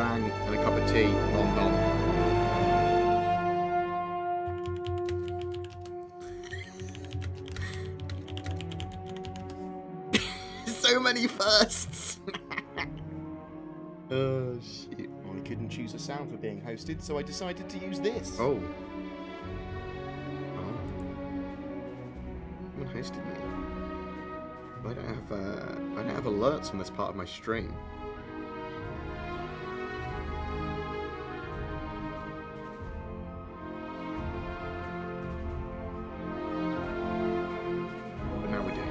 meringue and a cup of tea. Nom nom. So many firsts. Oh shit. I couldn't choose a sound for being hosted, so I decided to use this. Oh. Someone hosted me. I don't have alerts from this part of my stream. But now we do.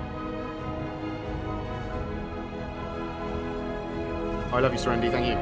I love you, Serenity. Thank you.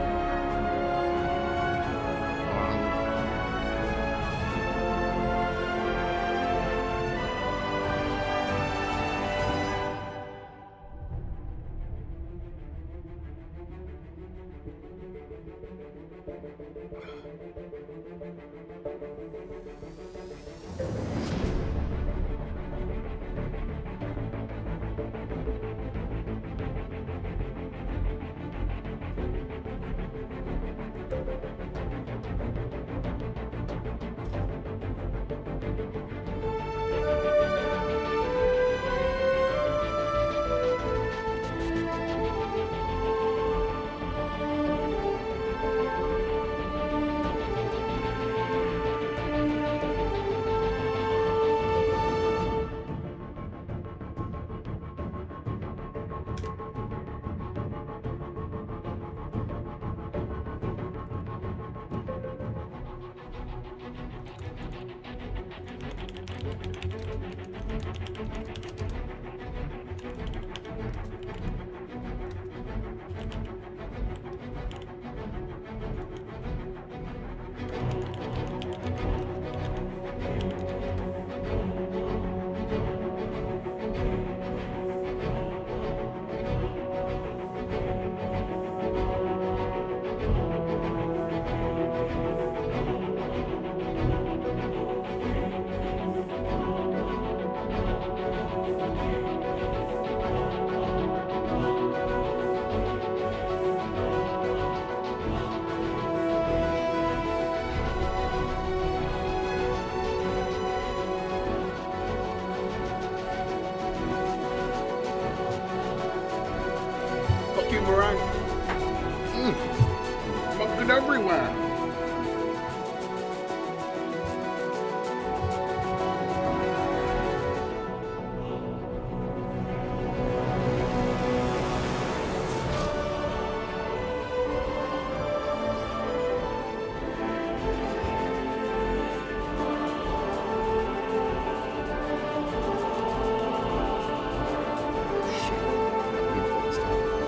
Everywhere.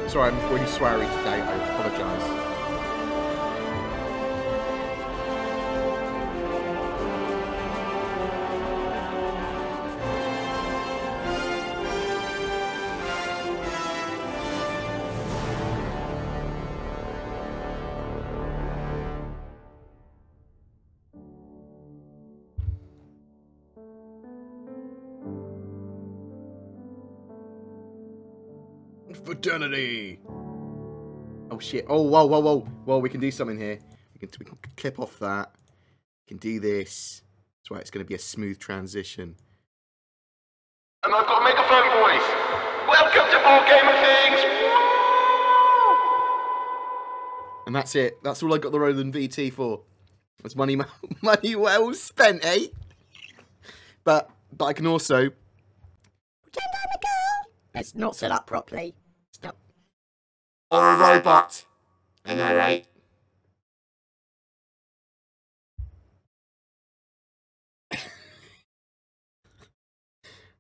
Sorry, I'm really sweary today. I apologise. Fraternity. Oh shit! Oh whoa, whoa, whoa! Well, we can do something here. We can clip off that. We can do this. That's right. It's going to be a smooth transition. And I've got a megaphone voice. Welcome to BoredGamer Things. And that's it. That's all I got the Roland VT for. That's money well spent, eh? But I can also pretend I'm a girl. It's not set up properly. Stop. Or a robot. I know, right?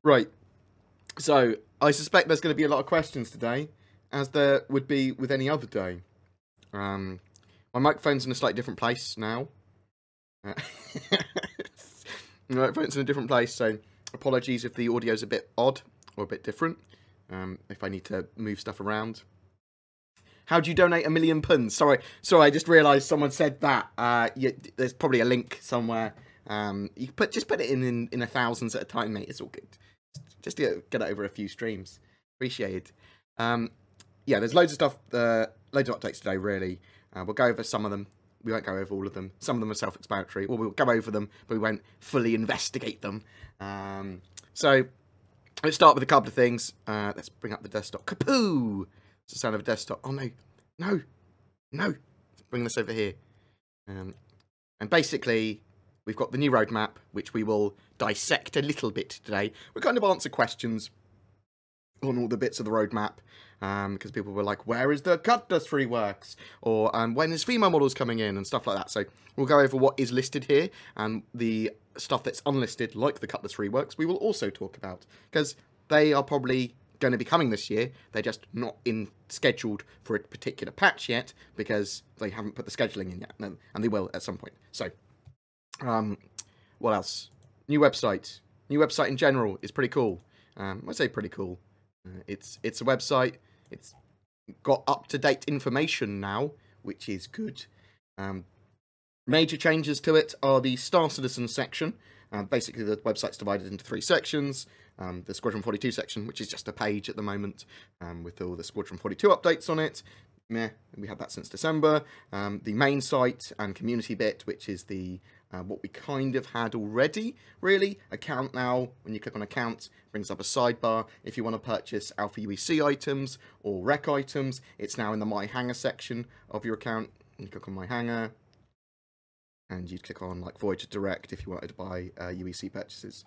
Right. So, I suspect there's going to be a lot of questions today, as there would be with any other day. My microphone's in a slightly different place now. My microphone's in a different place, so apologies if the audio's a bit odd or a bit different. If I need to move stuff around. How do you donate £1 million? Sorry, I just realised someone said that. There's probably a link somewhere. You can just put it in a thousands at a time, mate. It's all good. Just to get it over a few streams. Appreciated. Yeah, there's loads of stuff, loads of updates today, really. We'll go over some of them. We won't go over all of them. Some of them are self-explanatory. Well, we'll go over them, but we won't fully investigate them. So let's start with a couple of things. Let's bring up the desktop. Kapoo! It's the sound of a desktop. Oh, no. No. No. Let's bring this over here. And basically, we've got the new roadmap, which we will dissect a little bit today. We'll kind of answer questions on all the bits of the roadmap. Because people were like, where is the Cutlass Free Works? Or when is female models coming in? And stuff like that. So we'll go over what is listed here. And the stuff that's unlisted, like the Cutlass Free Works, we will also talk about. Because they are probably going to be coming this year. They're just not scheduled for a particular patch yet. Because they haven't put the scheduling in yet. And they will at some point. So, what else? New website. New website in general is pretty cool. I say pretty cool. It's a website. It's got up-to-date information now, which is good. Major changes to it are the Star Citizen section. Basically, the website's divided into 3 sections. The Squadron 42 section, which is just a page at the moment, with all the Squadron 42 updates on it. Meh, we had that since December. The main site and community bit, which is the what we kind of had already, really. Account now, when you click on account, brings up a sidebar. If you want to purchase Alpha UEC items or rec items, it's now in the My Hangar section of your account. You click on My Hangar, and you'd click on like Voyager Direct if you wanted to buy UEC purchases.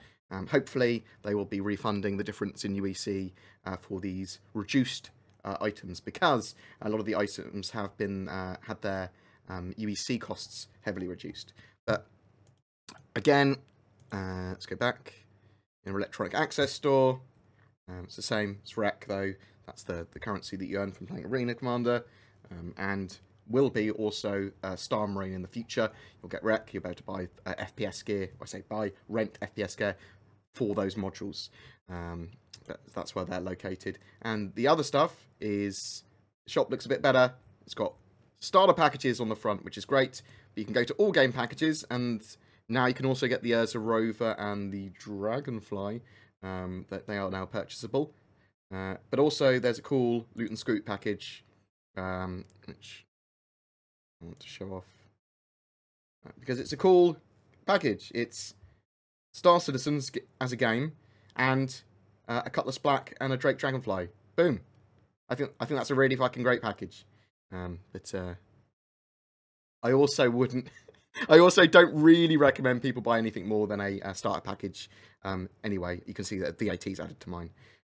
Hopefully, they will be refunding the difference in UEC for these reduced items, because a lot of the items have been had their UEC costs heavily reduced. But again, let's go back. In our electronic access store, it's the same as REC though. That's the currency that you earn from playing Arena Commander, and will be also Star Marine in the future. You'll get REC. You'll be able to buy FPS gear. I say buy, rent FPS gear for those modules. But that's where they're located. And the other stuff is, the shop looks a bit better. It's got starter packages on the front, which is great. But you can go to all game packages, and now you can also get the Urza Rover and the Dragonfly. That they are now purchasable. But also there's a cool Loot and Scoot package, which I want to show off. Because it's a cool package. It's Star Citizens as a game, and a Cutlass Black and a Drake Dragonfly. Boom. I think that's a really fucking great package. But I also wouldn't. I also don't really recommend people buy anything more than a starter package. Anyway, you can see that VAT's added to mine,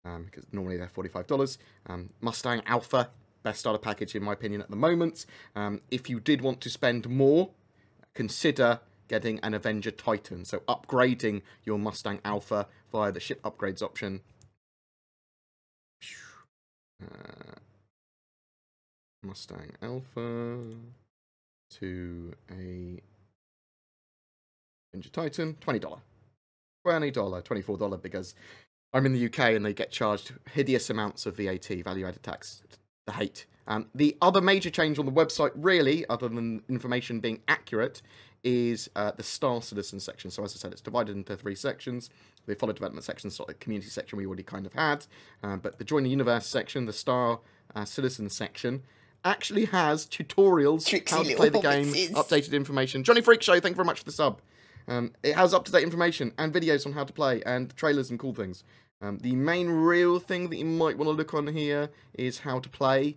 because normally they're $45. Mustang Alpha, best starter package in my opinion at the moment. If you did want to spend more, consider getting an Avenger Titan. So upgrading your Mustang Alpha via the ship upgrades option. Mustang Alpha to a Avenger Titan, $20. $24, because I'm in the UK and they get charged hideous amounts of VAT, value-added tax. The hate. The other major change on the website, really, other than information being accurate, is the Star Citizen section. So as I said, it's divided into 3 sections. The follow development section, sort of the community section we already kind of had. But the Join the Universe section, the Star Citizen section, actually has tutorials, how to play the game, updated information. Johnny Freak Show, thank you very much for the sub. It has up-to-date information and videos on how to play and trailers and cool things. The main real thing that you might want to look on here is how to play,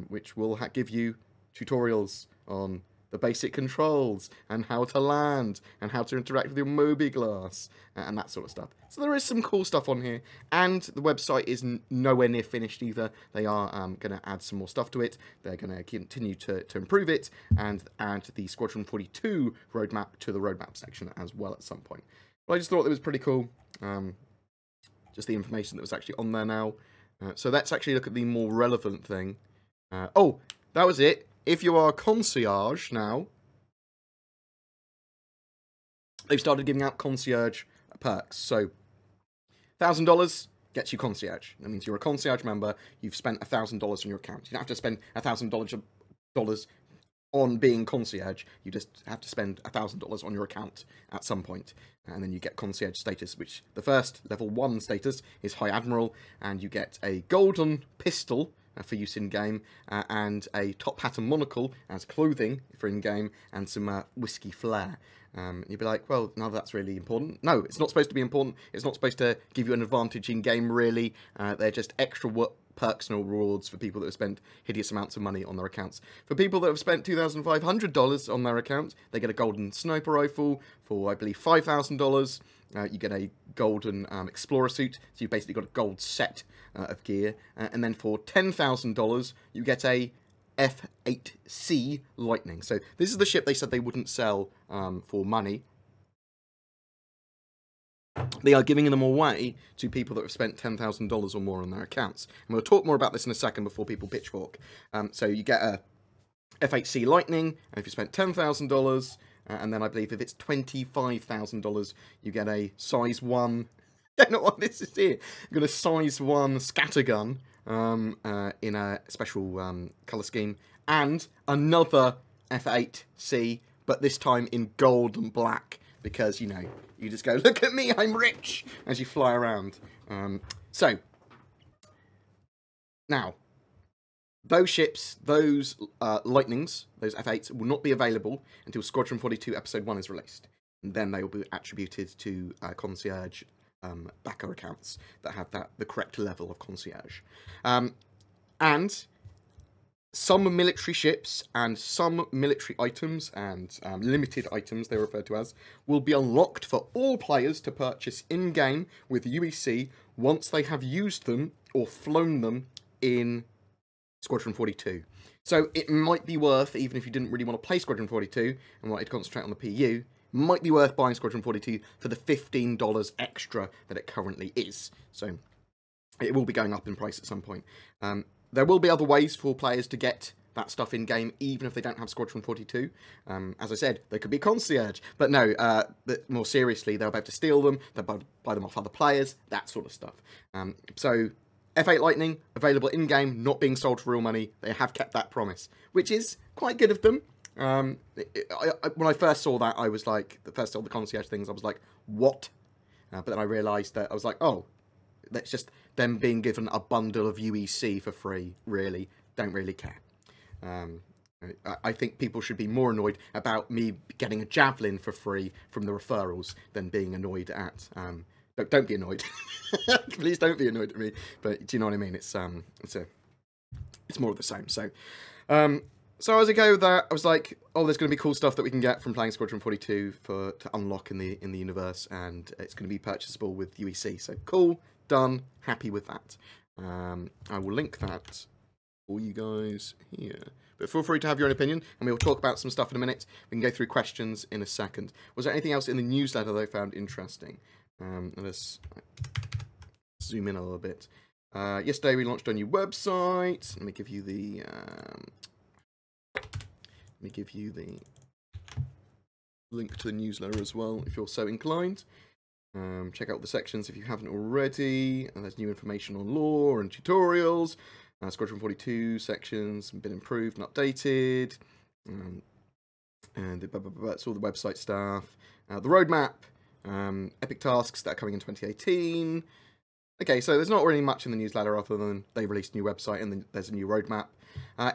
which will give you tutorials on the basic controls and how to land and how to interact with your Mobi-Glass and that sort of stuff. So there is some cool stuff on here, and the website is nowhere near finished either. They are going to add some more stuff to it. They're going to continue to improve it and add the Squadron 42 roadmap to the roadmap section as well at some point. But I just thought it was pretty cool, just the information that was actually on there now. So let's actually look at the more relevant thing. Oh, that was it. If you are Concierge now, they've started giving out Concierge perks. So, $1,000 gets you Concierge. That means you're a Concierge member, you've spent $1,000 on your account. You don't have to spend $1,000 on being Concierge. You just have to spend $1,000 on your account at some point. And then you get Concierge status, which the first level 1 status is High Admiral, and you get a golden pistol, for use in-game, and a top hat and monocle as clothing for in-game, and some whiskey flair. You'd be like, well, no, that's really important. No, it's not supposed to be important. It's not supposed to give you an advantage in-game, really. They're just extra perks and rewards for people that have spent hideous amounts of money on their accounts. For people that have spent $2,500 on their account, they get a golden sniper rifle. For, I believe, $5,000, you get a golden explorer suit. So you've basically got a gold set of gear. And then for $10,000, you get a F8C Lightning. So this is the ship they said they wouldn't sell for money. They are giving them away to people that have spent $10,000 or more on their accounts. And we'll talk more about this in a second before people pitchfork. So you get a F8C Lightning if you spent $10,000, and then I believe if it's $25,000, you get a size 1. I don't know what this is here. You've got a size 1 scattergun in a special colour scheme, and another F8C, but this time in gold and black, because, you know, you just go, look at me, I'm rich, as you fly around. So, now, those ships, those Lightnings, those F8s, will not be available until Squadron 42 Episode 1 is released. And then they will be attributed to Concierge backer accounts that have the correct level of Concierge. And some military ships and some military items and limited items, they're referred to as, will be unlocked for all players to purchase in-game with UEC once they have used them or flown them in Squadron 42. So it might be worth, even if you didn't really want to play Squadron 42 and wanted to concentrate on the PU, might be worth buying Squadron 42 for the $15 extra that it currently is. So it will be going up in price at some point. There will be other ways for players to get that stuff in-game, even if they don't have Squadron 42. As I said, they could be Concierge. But no, more seriously, they'll be able to steal them, they'll buy them off other players, that sort of stuff. So, F8 Lightning, available in-game, not being sold for real money. They have kept that promise, which is quite good of them. When I first saw that, I was like, saw the Concierge things, I was like, what? But then I realised that, I was like, oh, that's just them being given a bundle of UEC for free, really. Don't really care. I think people should be more annoyed about me getting a Javelin for free from the referrals than being annoyed at... Don't be annoyed. Please don't be annoyed at me. But do you know what I mean? It's more of the same. So as I go with that, I was like, oh, there's going to be cool stuff that we can get from playing Squadron 42 to unlock in the universe, and it's going to be purchasable with UEC. So cool, done, happy with that. I will link that for you guys here. But feel free to have your own opinion, and we'll talk about some stuff in a minute. We can go through questions in a second. Was there anything else in the newsletter that I found interesting? Let's zoom in a little bit. Yesterday we launched a new website. Let me give you the link to the newsletter as well, if you're so inclined. Check out the sections if you haven't already. And there's new information on lore and tutorials. Squadron 42 sections have been improved and updated. And it's all the website stuff. The roadmap. Epic tasks that are coming in 2018. Okay, so there's not really much in the newsletter other than they released a new website and then there's a new roadmap.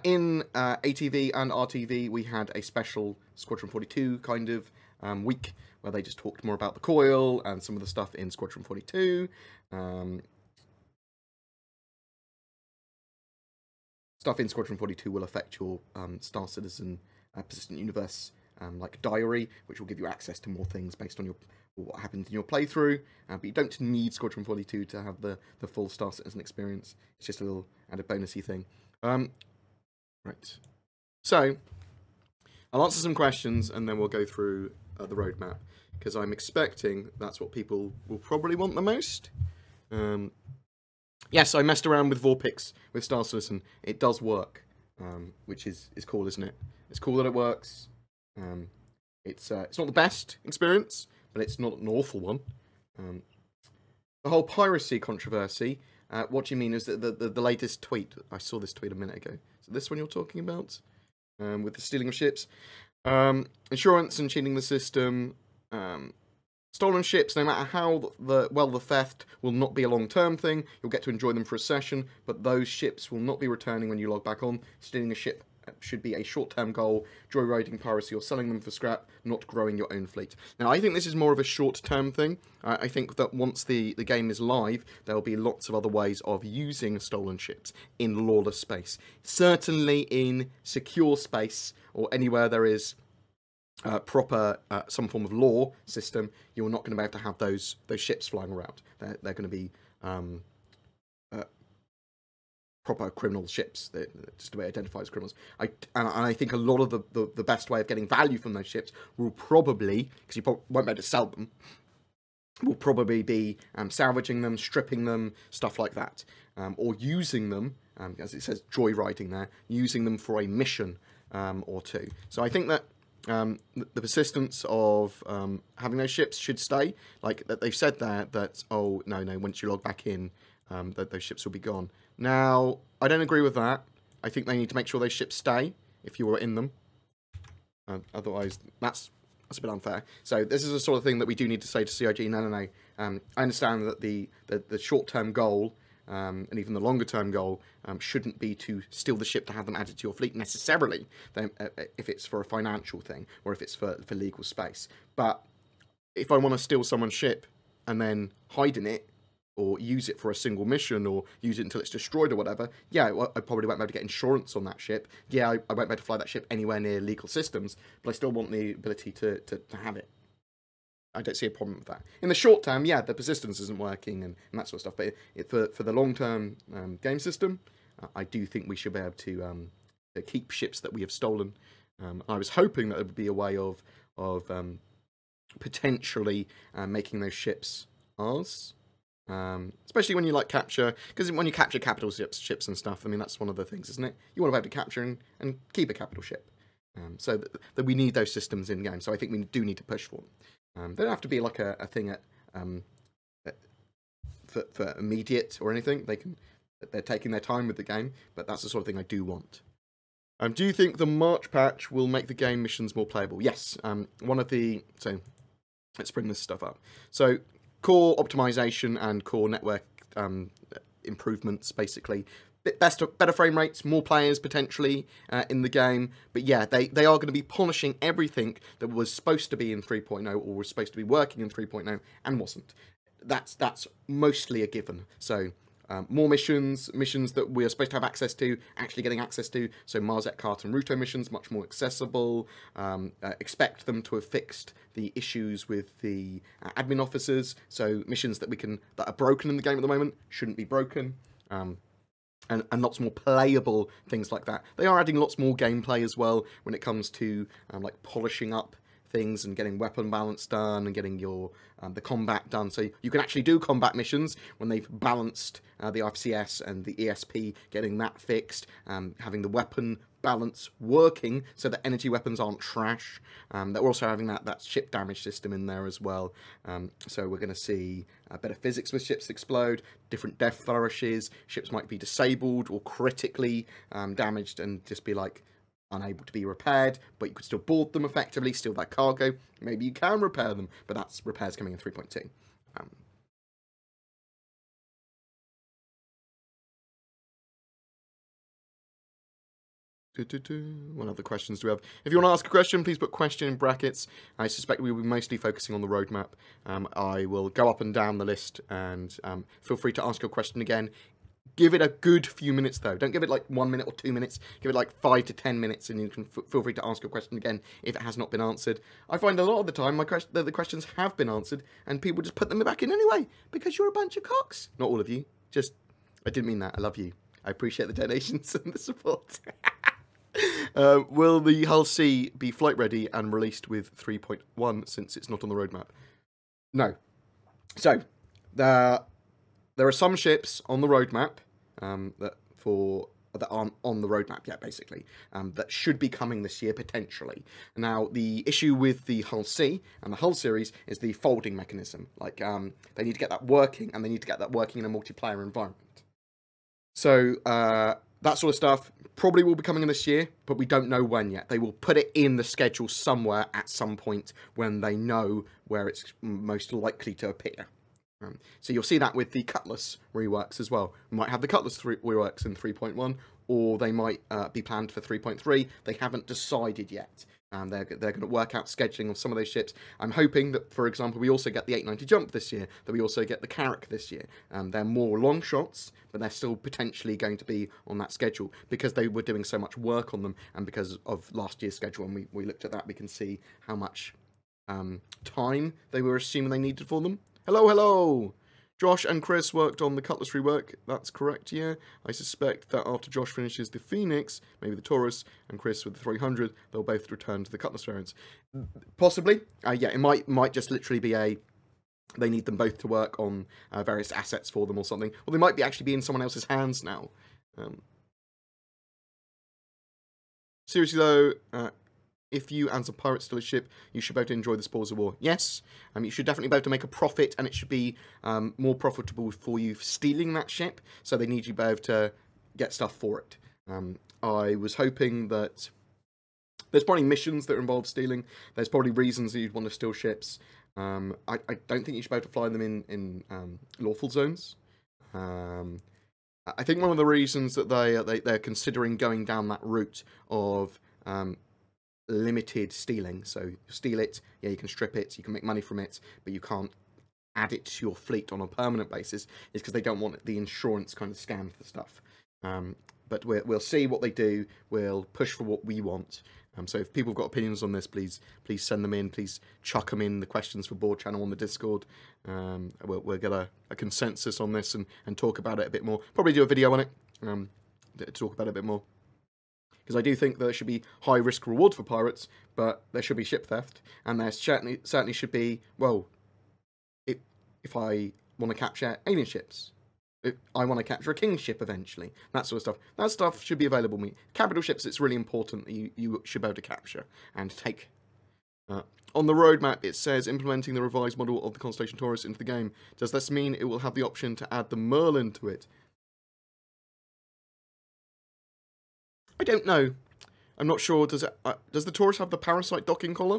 In ATV and RTV, we had a special Squadron 42 kind of week where they just talked more about the coil and some of the stuff in Squadron 42. Stuff in Squadron 42 will affect your Star Citizen Persistent Universe like diary, which will give you access to more things based on what happened in your playthrough, but you don't need Squadron 42 to have the full Star Citizen experience. It's just a little added bonusy thing. Right. So, I'll answer some questions and then we'll go through the roadmap, because I'm expecting that's what people will probably want the most. Yes, I messed around with Vorpix with Star Citizen. It does work, which is cool, isn't it? It's cool that it works. It's not the best experience, but it's not an awful one. The whole piracy controversy, what do you mean? Is that the latest tweet? I saw this tweet a minute ago. So this one you're talking about? With the stealing of ships? Insurance and cheating the system. Stolen ships, no matter how the theft, will not be a long-term thing. You'll get to enjoy them for a session, but those ships will not be returning when you log back on. Stealing a ship should be a short-term goal. Joyriding, piracy, or selling them for scrap, not growing your own fleet. Now, I think this is more of a short-term thing. I think that once the game is live, there will be lots of other ways of using stolen ships in lawless space. Certainly in secure space, or anywhere there is proper some form of law system, you're not going to be able to have those ships flying around. They're going to be proper criminal ships, just the way it identifies criminals. I think a lot of the best way of getting value from those ships will probably, because you won't be able to sell them, will probably be salvaging them, stripping them, stuff like that, or using them, as it says, joyriding there, using them for a mission or two. So I think that the persistence of having those ships should stay. Like that they've said there that, oh no, once you log back in, those ships will be gone. Now, I don't agree with that. I think they need to make sure those ships stay if you were in them. Otherwise, that's a bit unfair. So this is the sort of thing that we do need to say to CIG. No. I understand that the short-term goal and even the longer-term goal shouldn't be to steal the ship to have them added to your fleet necessarily, if it's for a financial thing or if it's for legal space. But if I want to steal someone's ship and then hide in it, or use it for a single mission, or use it until it's destroyed or whatever, yeah, I probably won't be able to get insurance on that ship. Yeah, I won't be able to fly that ship anywhere near legal systems, but I still want the ability to have it. I don't see a problem with that. In the short term, yeah, the persistence isn't working and that sort of stuff, but for the long-term game system, I do think we should be able to keep ships that we have stolen. I was hoping that there would be a way of potentially making those ships ours. Especially when you like capture, because when you capture capital ships and stuff, I mean, that's one of the things, isn't it? You want to be able to capture and keep a capital ship. So that we need those systems in game. So I think we do need to push for them. They don't have to be like a thing for immediate or anything. They're taking their time with the game, but that's the sort of thing I do want. Do you think the March patch will make the game missions more playable? Yes. So let's bring this stuff up. So core optimization and core network improvements, basically. Better frame rates, more players potentially in the game. But yeah, they are going to be polishing everything that was supposed to be in 3.0 or was supposed to be working in 3.0 and wasn't. That's mostly a given. So more missions that we are supposed to have access to, actually getting access to. So Marzet, Cart and Ruto missions, much more accessible. Expect them to have fixed the issues with the admin officers. So missions that are broken in the game at the moment shouldn't be broken. And lots more playable things like that. They are adding lots more gameplay as well when it comes to like polishing up things and getting weapon balance done and getting your the combat done. So you can actually do combat missions when they've balanced the FCS and the ESP, getting that fixed, having the weapon balance working so that energy weapons aren't trash. They're also having that ship damage system in there as well. So we're going to see better physics with ships explode, different death flourishes, ships might be disabled or critically damaged and just be like unable to be repaired, but you could still board them effectively, steal that cargo. Maybe you can repair them, but that's repairs coming in 3.2. What other questions do we have? If you want to ask a question, please put question in brackets. I suspect we will be mostly focusing on the roadmap. I will go up and down the list, and feel free to ask your question again. Give it a good few minutes, though. Don't give it like 1 minute or 2 minutes. Give it like 5 to 10 minutes, and you can feel free to ask your question again if it has not been answered. I find a lot of the time the questions have been answered, and people just put them back in anyway, because you're a bunch of cocks. Not all of you. Just, I didn't mean that. I love you. I appreciate the donations and the support. Will the Hull C be flight ready and released with 3.1 since it's not on the roadmap? No. So, there are some ships on the roadmap that aren't on the roadmap yet, basically, that should be coming this year, potentially. Now, the issue with the Hull C and the Hull series is the folding mechanism. Like, they need to get that working, and they need to get that working in a multiplayer environment. So, that sort of stuff probably will be coming in this year, but we don't know when yet. They will put it in the schedule somewhere at some point when they know where it's most likely to appear. So you'll see that with the Cutlass reworks as well. We might have the Cutlass reworks in 3.1, or they might be planned for 3.3. They haven't decided yet. They're going to work out scheduling of some of those ships. I'm hoping that, for example, we also get the 890 Jump this year, that we also get the Carrack this year. They're more long shots, but they're still potentially going to be on that schedule because they were doing so much work on them, and because of last year's schedule, and we looked at that, we can see how much time they were assuming they needed for them. Hello! Josh and Chris worked on the Cutlass rework. That's correct, yeah. I suspect that after Josh finishes the Phoenix, maybe the Taurus, and Chris with the 300, they'll both return to the Cutlass variants. Possibly. Yeah, it might just literally be they need them both to work on various assets for them or something. Or they might be actually be in someone else's hands now. Seriously though, if you, as a pirate, steal a ship, you should be able to enjoy the spoils of war. Yes, you should definitely be able to make a profit, and it should be more profitable for you stealing that ship, so they need you to be able to get stuff for it. I was hoping that there's probably missions that involve stealing. There's probably reasons that you'd want to steal ships. I don't think you should be able to fly them in lawful zones. I think one of the reasons that they're considering going down that route of limited stealing, so you steal it, yeah, you can strip it, you can make money from it, but you can't add it to your fleet on a permanent basis, is because they don't want the insurance kind of scam for the stuff. But we'll see what they do. We'll push for what we want. So if people have got opinions on this, please send them in. Please chuck them in the questions for Board channel on the Discord. We'll get a consensus on this and talk about it a bit more. Probably do a video on it to talk about it a bit more. Because I do think there should be high risk reward for pirates, but there should be ship theft, and there certainly should be, well, if I want to capture alien ships, if I want to capture a king ship eventually, that sort of stuff. That stuff should be available to me. Capital ships, it's really important that you should be able to capture and take. On the roadmap, it says implementing the revised model of the Constellation Taurus into the game. Does this mean it will have the option to add the Merlin to it? I don't know. I'm not sure. Does the Taurus have the Parasite docking collar?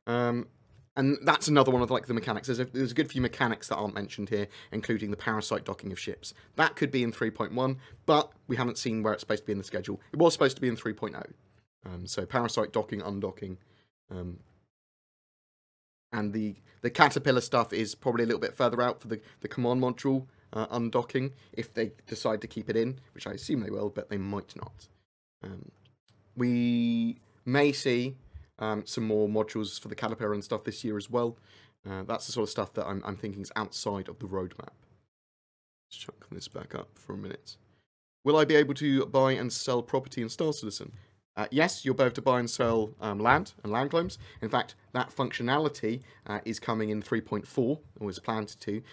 And that's another one of the mechanics. There's a good few mechanics that aren't mentioned here, including the Parasite docking of ships. That could be in 3.1, but we haven't seen where it's supposed to be in the schedule. It was supposed to be in 3.0. So Parasite docking, undocking. And the Caterpillar stuff is probably a little bit further out for the command module undocking, if they decide to keep it in, which I assume they will, but they might not. We may see some more modules for the Caterpillar and stuff this year as well. That's the sort of stuff that I'm thinking is outside of the roadmap. Let's chuck this back up for a minute. Will I be able to buy and sell property in Star Citizen? Yes, you'll be able to buy and sell land and land claims. In fact, that functionality is coming in 3.4, or is planned to.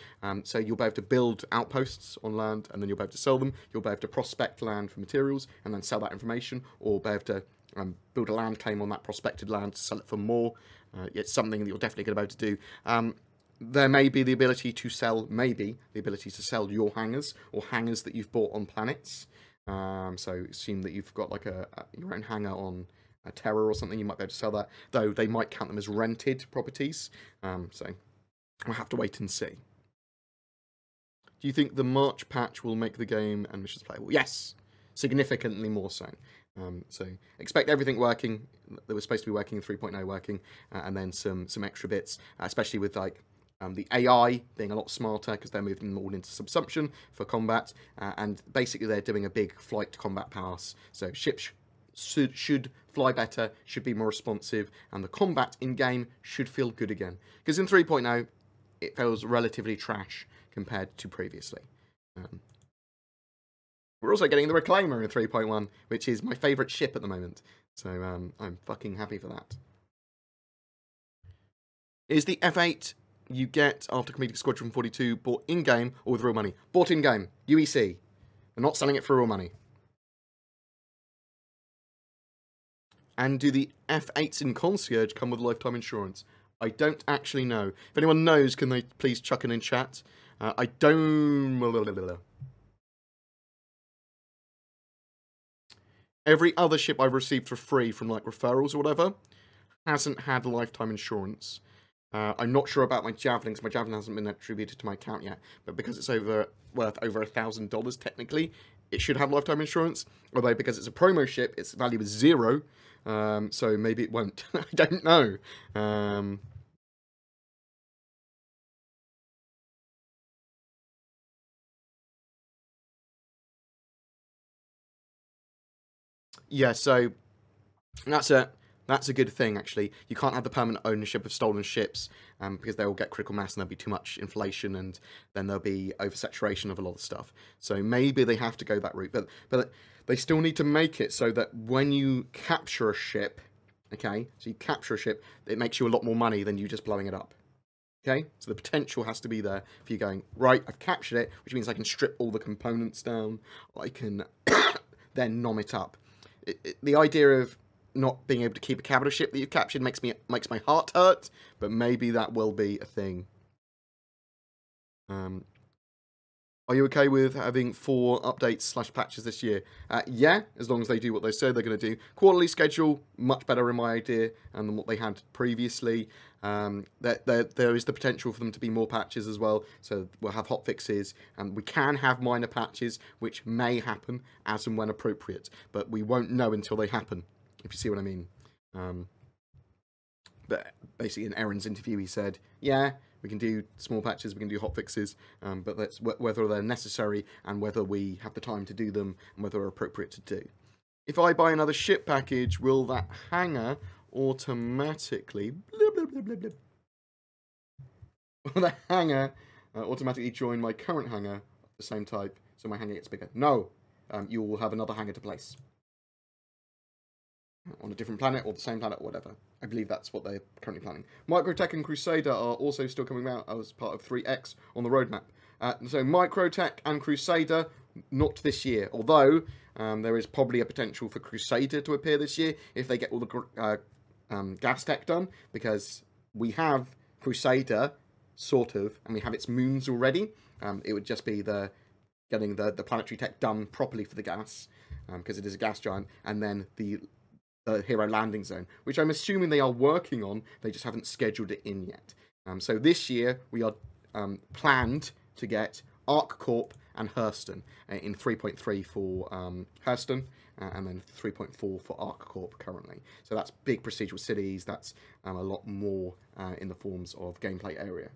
So you'll be able to build outposts on land, and then you'll be able to sell them. You'll be able to prospect land for materials, and then sell that information, or be able to build a land claim on that prospected land to sell it for more. It's something that you're definitely going to be able to do. There may be the ability to sell, your hangars, or hangars that you've bought on planets. So assume that you've got like your own hangar on a Terra or something, you might be able to sell that, though they might count them as rented properties. So we'll have to wait and see. Do you think the March patch will make the game and missions playable? Yes, significantly more so. So expect everything working that was supposed to be working in 3.0 working, and then some extra bits, especially with the AI being a lot smarter because they're moving them all into Subsumption for combat, and basically they're doing a big flight to combat pass. So ships should fly better, should be more responsive, and the combat in-game should feel good again. Because in 3.0, it feels relatively trash compared to previously. We're also getting the Reclaimer in 3.1, which is my favourite ship at the moment. So I'm fucking happy for that. Is the F8 you get after completing Squadron 42 bought in-game or with real money? Bought in-game. UEC. We're not selling it for real money. And do the F8s in Concierge come with lifetime insurance? I don't actually know. If anyone knows, can they please chuck it in chat? I don't... Every other ship I've received for free from like referrals or whatever hasn't had lifetime insurance. I'm not sure about my Javelin, because my Javelin hasn't been attributed to my account yet, but because it's worth over $1,000 technically, it should have lifetime insurance, although because it's a promo ship, its value is 0, so maybe it won't. I don't know. Yeah, so that's a good thing, actually. You can't have the permanent ownership of stolen ships because they will get critical mass and there'll be too much inflation, and then there'll be oversaturation of a lot of stuff. So maybe they have to go that route, but they still need to make it so that when you capture a ship, okay, so you capture a ship, it makes you a lot more money than you just blowing it up. Okay, so the potential has to be there for you going, right, I've captured it, which means I can strip all the components down, I can then nom it up. The idea of not being able to keep a capital ship that you've captured makes my heart hurt, but maybe that will be a thing. Are you okay with having 4 updates / patches this year? Yeah, as long as they do what they say they're going to do. Quarterly schedule, much better in my idea than what they had previously. There is the potential for them to be more patches as well, so we'll have hotfixes, and we can have minor patches, which may happen as and when appropriate, but we won't know until they happen, if you see what I mean. But basically in Aaron's interview he said, yeah, we can do small patches, we can do hotfixes, but that's whether they're necessary and whether we have the time to do them and whether they're appropriate to do. If I buy another ship package, will that hangar automatically... Blah, blah, blah, blah, blah. Will the hangar automatically join my current hangar of the same type so my hangar gets bigger? No, you will have another hangar to place. On a different planet or the same planet or whatever. I believe that's what they're currently planning. Microtech and Crusader are also still coming out as part of 3X on the roadmap. So Microtech and Crusader, not this year. Although there is probably a potential for Crusader to appear this year if they get all the gas tech done. Because we have Crusader, sort of, and we have its moons already. It would just be getting the planetary tech done properly for the gas. Because it is a gas giant. And then the Hero Landing Zone, which I'm assuming they are working on, they just haven't scheduled it in yet. So this year we are planned to get Arc Corp and Hurston in 3.3 for Hurston and then 3.4 for Arc Corp currently. So that's big procedural cities, that's a lot more in the forms of gameplay area.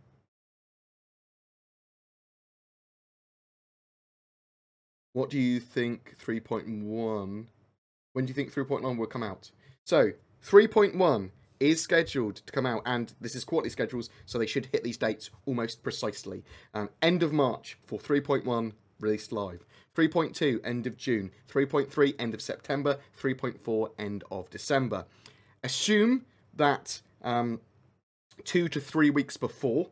What do you think 3.1... When do you think 3.1 will come out? So, 3.1 is scheduled to come out, and this is quarterly schedules, so they should hit these dates almost precisely. End of March for 3.1 released live. 3.2 end of June. 3.3 end of September. 3.4 end of December. Assume that 2 to 3 weeks before,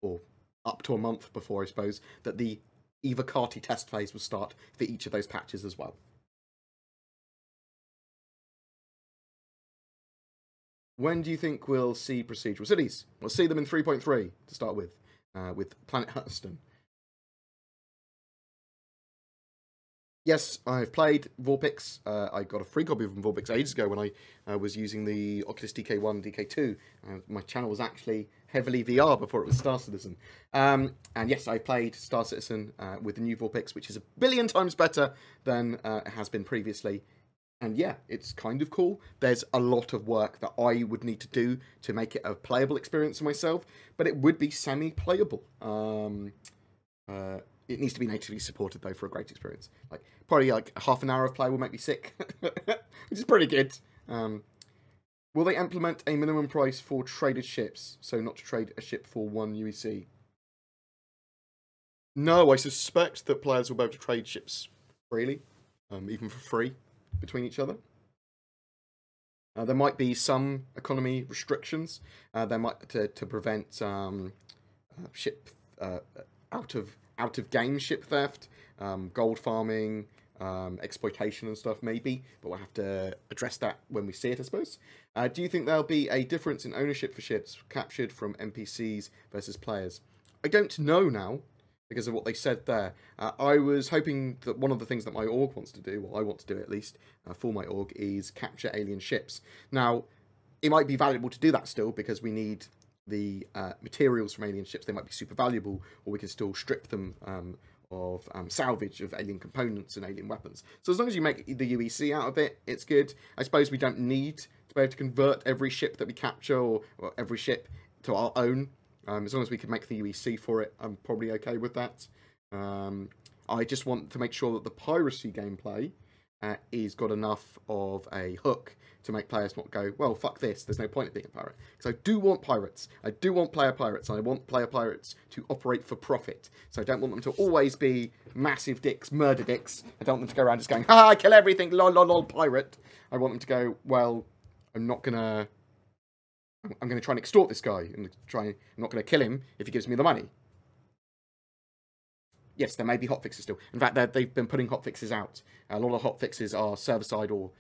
or up to a month before, I suppose, that the Eva Carty test phase will start for each of those patches as well. When do you think we'll see procedural cities? We'll see them in 3.3 to start with Planet Hurston. Yes, I've played Vorpix. I got a free copy of Vorpix ages ago when I was using the Oculus DK1, DK2. My channel was actually heavily VR before it was Star Citizen. And yes, I played Star Citizen with the new Vorpix, which is a billion times better than it has been previously. And yeah, it's kind of cool. There's a lot of work that I would need to do to make it a playable experience for myself, but it would be semi-playable. It needs to be natively supported, though, for a great experience. Like, probably like half an hour of play will make me sick, which is pretty good. Will they implement a minimum price for traded ships, so not to trade a ship for 1 UEC? No, I suspect that players will be able to trade ships freely, even for free, between each other. There might be some economy restrictions. There might to prevent ship out of game ship theft, gold farming, exploitation and stuff maybe, but we'll have to address that when we see it, I suppose. Do you think there'll be a difference in ownership for ships captured from NPCs versus players? I don't know now. because of what they said there. I was hoping that one of the things that my org wants to do, or I want to do at least, for my org, is capture alien ships. Now, it might be valuable to do that still, because we need the materials from alien ships. They might be super valuable, or we can still strip them of salvage of alien components and alien weapons. So as long as you make the UEC out of it, it's good. I suppose we don't need to be able to convert every ship that we capture, or every ship to our own. As long as we can make the UEC for it, I'm probably okay with that. I just want to make sure that the piracy gameplay is got enough of a hook to make players not go, well, fuck this, there's no point in being a pirate. Because I do want pirates. I do want player pirates. And I want player pirates to operate for profit. So I don't want them to always be massive dicks, murder dicks. I don't want them to go around just going, ha, I kill everything, lol, lol, lol, pirate. I want them to go, well, I'm going to try and extort this guy. I'm not going to kill him if he gives me the money. Yes, there may be hotfixes still. In fact, they've been putting hotfixes out. A lot of hotfixes are server-side or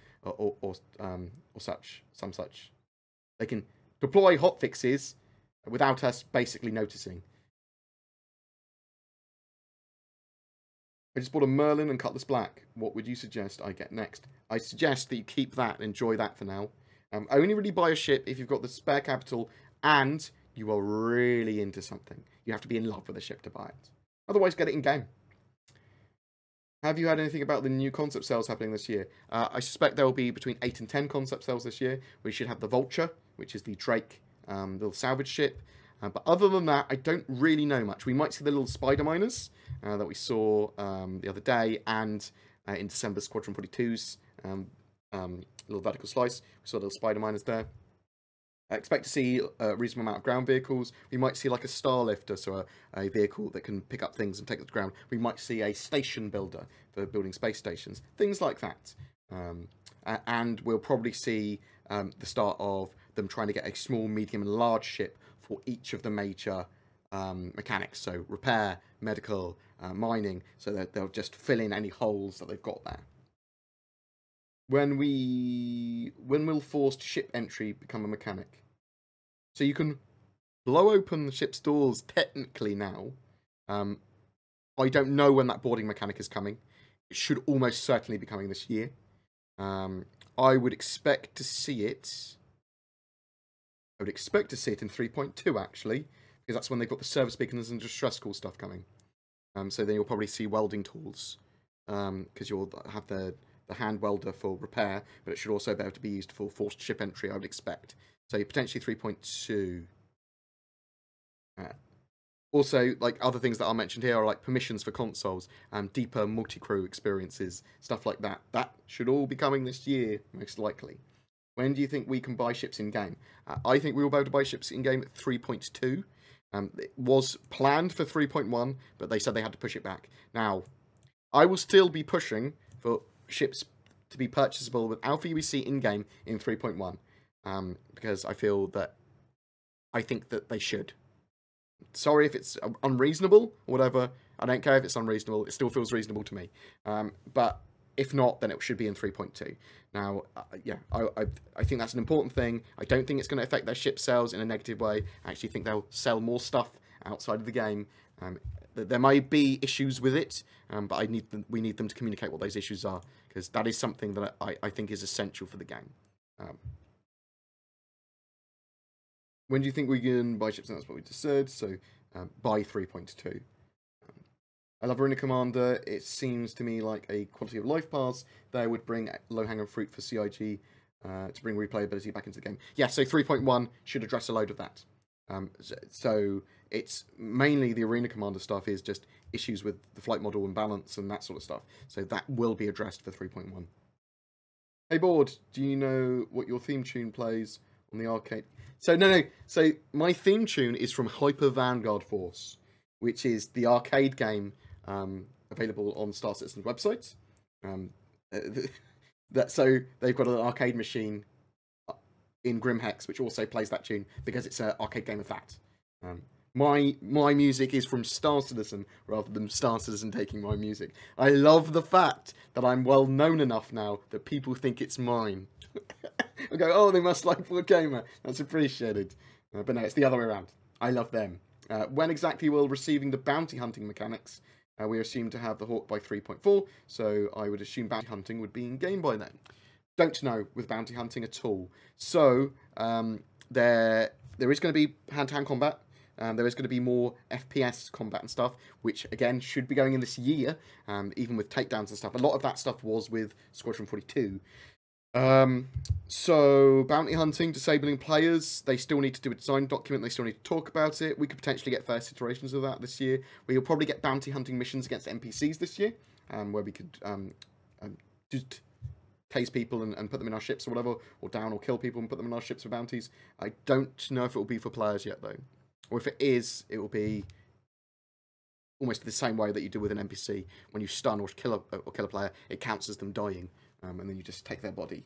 some such. They can deploy hotfixes without us basically noticing. I just bought a Merlin and Cutlass Black. What would you suggest I get next? I suggest that you keep that and enjoy that for now. Only really buy a ship if you've got the spare capital and you are really into something. You have to be in love with the ship to buy it. Otherwise, get it in-game. Have you had anything about the new concept sales happening this year? I suspect there will be between 8 and 10 concept sales this year. We should have the Vulture, which is the Drake little salvage ship. But other than that, I don't really know much. We might see the little spider miners that we saw the other day, and in December, Squadron 42's little vertical slice. We saw little spider miners there. I expect to see a reasonable amount of ground vehicles. We might see like a star lifter, so a vehicle that can pick up things and take it to the ground. We might see a station builder for building space stations, things like that. And we'll probably see the start of them trying to get a small, medium, and large ship for each of the major mechanics. So repair, medical, mining, so that they'll just fill in any holes that they've got there. When will forced ship entry become a mechanic? So you can blow open the ship's doors technically now. I don't know when that boarding mechanic is coming. It should almost certainly be coming this year. I would expect to see it. I would expect to see it in 3.2 actually, because that's when they've got the service beacons and distress call stuff coming. So then you'll probably see welding tools, because you'll have the hand welder for repair, but it should also be able to be used for forced ship entry, I would expect. So potentially 3.2. Also, like other things that are mentioned here are like permissions for consoles, deeper multi-crew experiences, stuff like that. That should all be coming this year, most likely. When do you think we can buy ships in-game? I think we will be able to buy ships in-game at 3.2. It was planned for 3.1, but they said they had to push it back. Now, I will still be pushing for ships to be purchasable with Alpha UEC in-game in 3.1, because I think that they should. Sorry if it's unreasonable or whatever. I don't care if it's unreasonable. It still feels reasonable to me. But if not, then it should be in 3.2. Now, yeah, I think that's an important thing. I don't think it's going to affect their ship sales in a negative way. I actually think they'll sell more stuff outside of the game. There may be issues with it, but we need them to communicate what those issues are, because that is something that I think is essential for the game. When do you think we can buy ships? And that's what we just said. So by 3.2. I love Arena Commander. It seems to me like a quality of life pass there would bring low-hanging fruit for CIG to bring replayability back into the game. Yeah, so 3.1 should address a load of that. So it's mainly the Arena Commander stuff is just issues with the flight model and balance and that sort of stuff. So that will be addressed for 3.1. Hey Bored, do you know what your theme tune plays on the arcade? So no. So my theme tune is from Hyper Vanguard Force, which is the arcade game available on Star Citizen's website. So they've got an arcade machine in Grimhex, which also plays that tune because it's an arcade game of that. My music is from Star Citizen rather than Star Citizen taking my music. I love the fact that I'm well known enough now that people think it's mine. I go, oh, they must like BoredGamer. That's appreciated. But no, it's the other way around. I love them. When exactly will receiving the bounty hunting mechanics? We assume to have the Hawk by 3.4, so I would assume bounty hunting would be in game by then. Don't know with bounty hunting at all. So there is going to be hand-to-hand combat. There is going to be more FPS combat and stuff, which again should be going in this year, even with takedowns and stuff. A lot of that stuff was with Squadron 42. So bounty hunting, disabling players, they still need to do a design document, they still need to talk about it. We could potentially get first iterations of that this year. We'll probably get bounty hunting missions against NPCs this year, where we could just tase people and put them in our ships or whatever, or down or kill people and put them in our ships for bounties. I don't know if it will be for players yet though, or if it is, it will be almost the same way that you do with an NPC. When you stun or kill a player, it counts as them dying. And then you just take their body.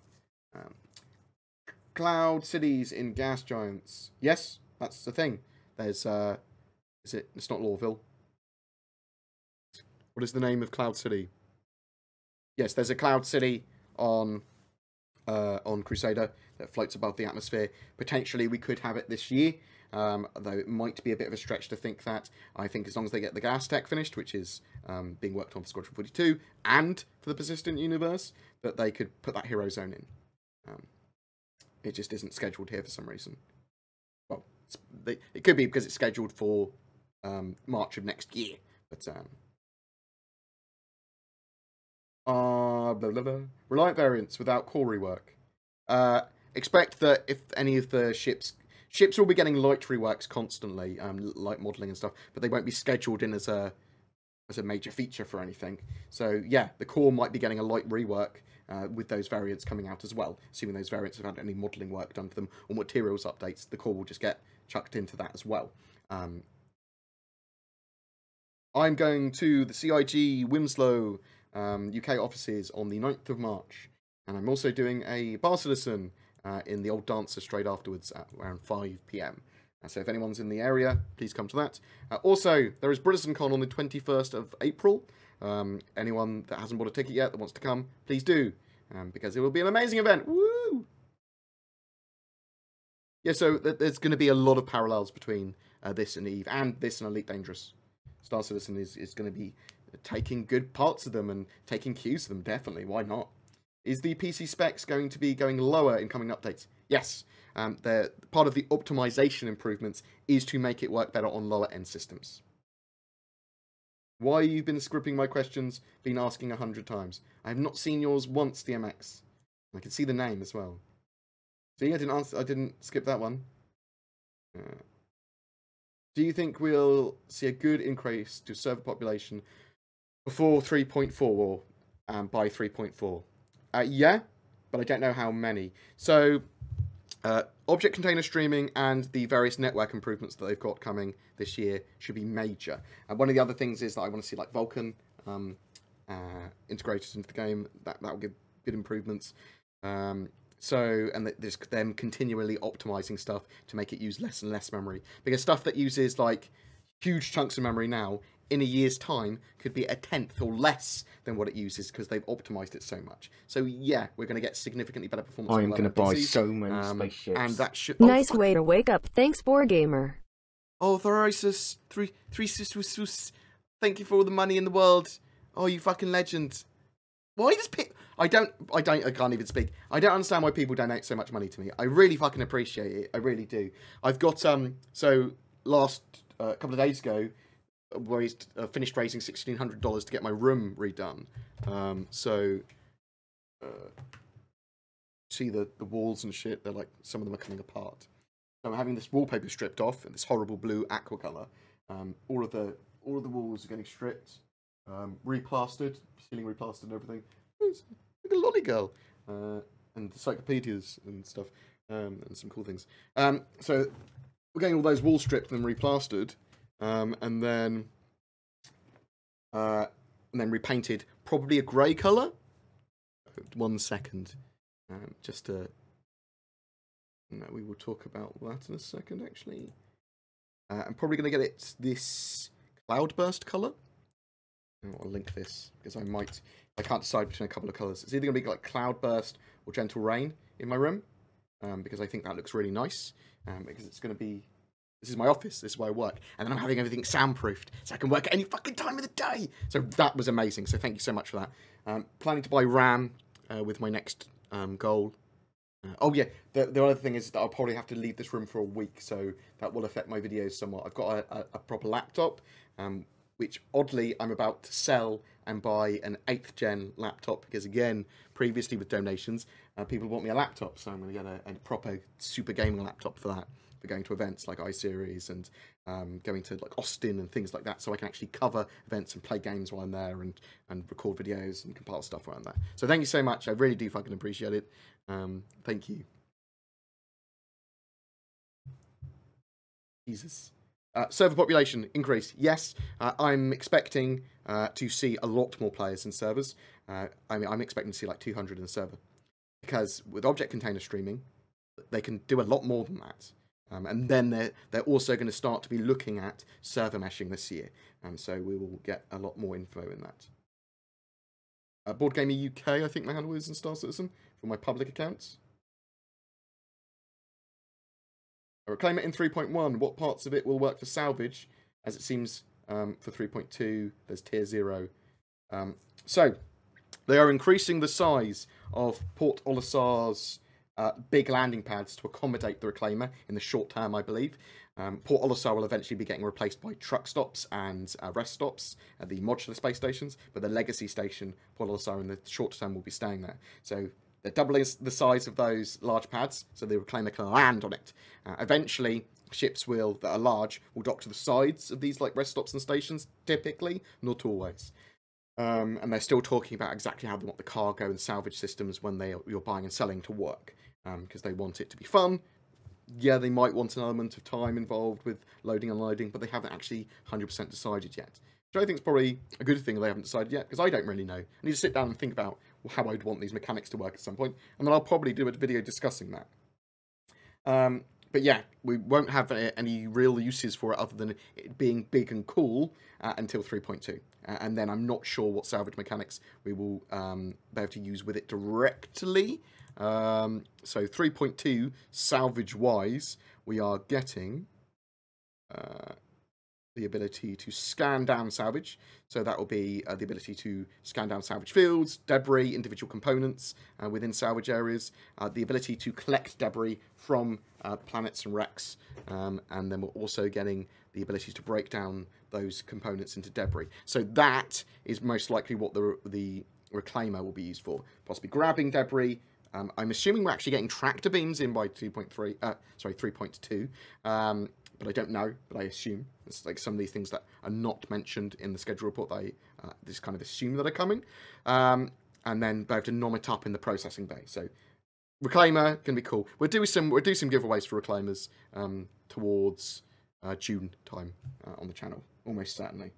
Cloud cities in gas giants. Yes, that's the thing. There's, it's not Lawville. What is the name of Cloud City? Yes, there's a Cloud City on Crusader that floats above the atmosphere. Potentially we could have it this year. Though it might be a bit of a stretch to think that. I think as long as they get the gas tech finished, which is being worked on for Squadron 42, and for the Persistent Universe, that they could put that hero zone in. It just isn't scheduled here for some reason. Well, it could be because it's scheduled for March of next year. But blah, blah, blah. Reliant variants without core rework. Expect that if any of the ships will be getting light reworks constantly, light modelling and stuff, but they won't be scheduled in as a major feature for anything. So yeah, the core might be getting a light rework with those variants coming out as well. Assuming those variants have had any modelling work done to them or materials updates, the core will just get chucked into that as well. I'm going to the CIG Winslow UK offices on the 9th of March, and I'm also doing a bar citizen in the Old Dancer straight afterwards at around 5 PM. So if anyone's in the area, please come to that. Also, there is BritishCon on the 21st of April. Anyone that hasn't bought a ticket yet that wants to come, please do, because it will be an amazing event. Woo! Yeah, so there's going to be a lot of parallels between this and EVE, and this and Elite Dangerous. Star Citizen is going to be taking good parts of them and taking cues of them, definitely. Why not? Is the PC specs going to be going lower in coming updates? Yes. Part of the optimization improvements is to make it work better on lower end systems. Why you've been scripting my questions, been asking 100 times. I have not seen yours once, DMX. I can see the name as well. See, I didn't skip that one. Do you think we'll see a good increase to server population before 3.4 or by 3.4? Yeah, but I don't know how many. So, object container streaming and the various network improvements that they've got coming this year should be major. And one of the other things is that I want to see like Vulkan integrated into the game. That will give good improvements. And there's them continually optimizing stuff to make it use less and less memory. Because stuff that uses like huge chunks of memory now, in a year's time, could be a tenth or less than what it uses because they've optimized it so much. So yeah, we're going to get significantly better performance. I'm going to buy so many spaceships. And that should... Nice way to wake up. Thanks, BoredGamer. Oh, Thorisis, thank you for all the money in the world. Oh, you fucking legend. Why does people... I can't even speak. I don't understand why people donate so much money to me. I really fucking appreciate it. I really do. I've got, so last couple of days ago, finished raising $1,600 to get my room redone. See the walls and shit, they're like, some of them are coming apart. So I'm having this wallpaper stripped off in this horrible blue aqua colour. All of the walls are getting stripped, replastered, ceiling replastered and everything. It's like a lolly girl. And encyclopedias and stuff, and some cool things. So we're getting all those walls stripped and replastered. And then repainted, probably a grey colour. 1 second, just to. No, we will talk about that in a second. Actually, I'm probably going to get it this cloudburst colour. I'll link this because I can't decide between a couple of colours. It's either going to be like cloudburst or gentle rain in my room, because I think that looks really nice. Because it's going to be This is my office. This is where I work. And then I'm having everything soundproofed, so I can work at any fucking time of the day. So that was amazing. So thank you so much for that. Planning to buy RAM with my next goal. Oh yeah, the other thing is that I'll probably have to leave this room for a week, so that will affect my videos somewhat. I've got a proper laptop, which oddly I'm about to sell and buy an 8th gen laptop, because again, previously with donations, people want me a laptop, so I'm going to get a proper super gaming laptop for that, for going to events like iSeries and going to like Austin and things like that, so I can actually cover events and play games while I'm there and record videos and compile stuff while I'm there. So thank you so much, I really do fucking appreciate it. Thank you. Jesus. Server population increase. Yes, I'm expecting to see a lot more players in servers. I'm expecting to see like 200 in the server, because with object container streaming, they can do a lot more than that. And then they're also going to start to be looking at server meshing this year, so we will get a lot more info in that. BoredGamer UK, I think my handle is in Star Citizen for my public accounts. A reclaimer in 3.1. What parts of it will work for salvage? As it seems for 3.2, there's tier 0. So they are increasing the size of Port Olisar's big landing pads to accommodate the reclaimer in the short term, I believe. Port Olisar will eventually be getting replaced by truck stops and rest stops at the modular space stations, but the legacy station, Port Olisar, in the short term will be staying there. So they're doubling the size of those large pads, so the reclaimer can land on it. Eventually, ships that are large will dock to the sides of these like rest stops and stations, typically, not always. And they're still talking about exactly how they want the cargo and salvage systems when you're buying and selling to work, because they want it to be fun. Yeah, they might want an element of time involved with loading and unloading, but they haven't actually 100% decided yet. Which I think is probably a good thing they haven't decided yet, because I don't really know. I need to sit down and think about how I'd want these mechanics to work at some point, and then I'll probably do a video discussing that. But yeah, we won't have any real uses for it other than it being big and cool until 3.2. And then I'm not sure what salvage mechanics we will be able to use with it directly. So 3.2, salvage-wise, we are getting the ability to scan down salvage. So that will be the ability to scan down salvage fields, debris, individual components within salvage areas, the ability to collect debris from planets and wrecks, and then we're also getting the ability to break down those components into debris. So that is most likely what the reclaimer will be used for, possibly grabbing debris. I'm assuming we're actually getting tractor beams in by 3.2. But I don't know, but I assume. It's like some of these things that are not mentioned in the schedule report that I just kind of assume that are coming. And then they have to nom it up in the processing bay. So reclaimer can be cool. We'll do some giveaways for reclaimers towards June time on the channel, almost certainly.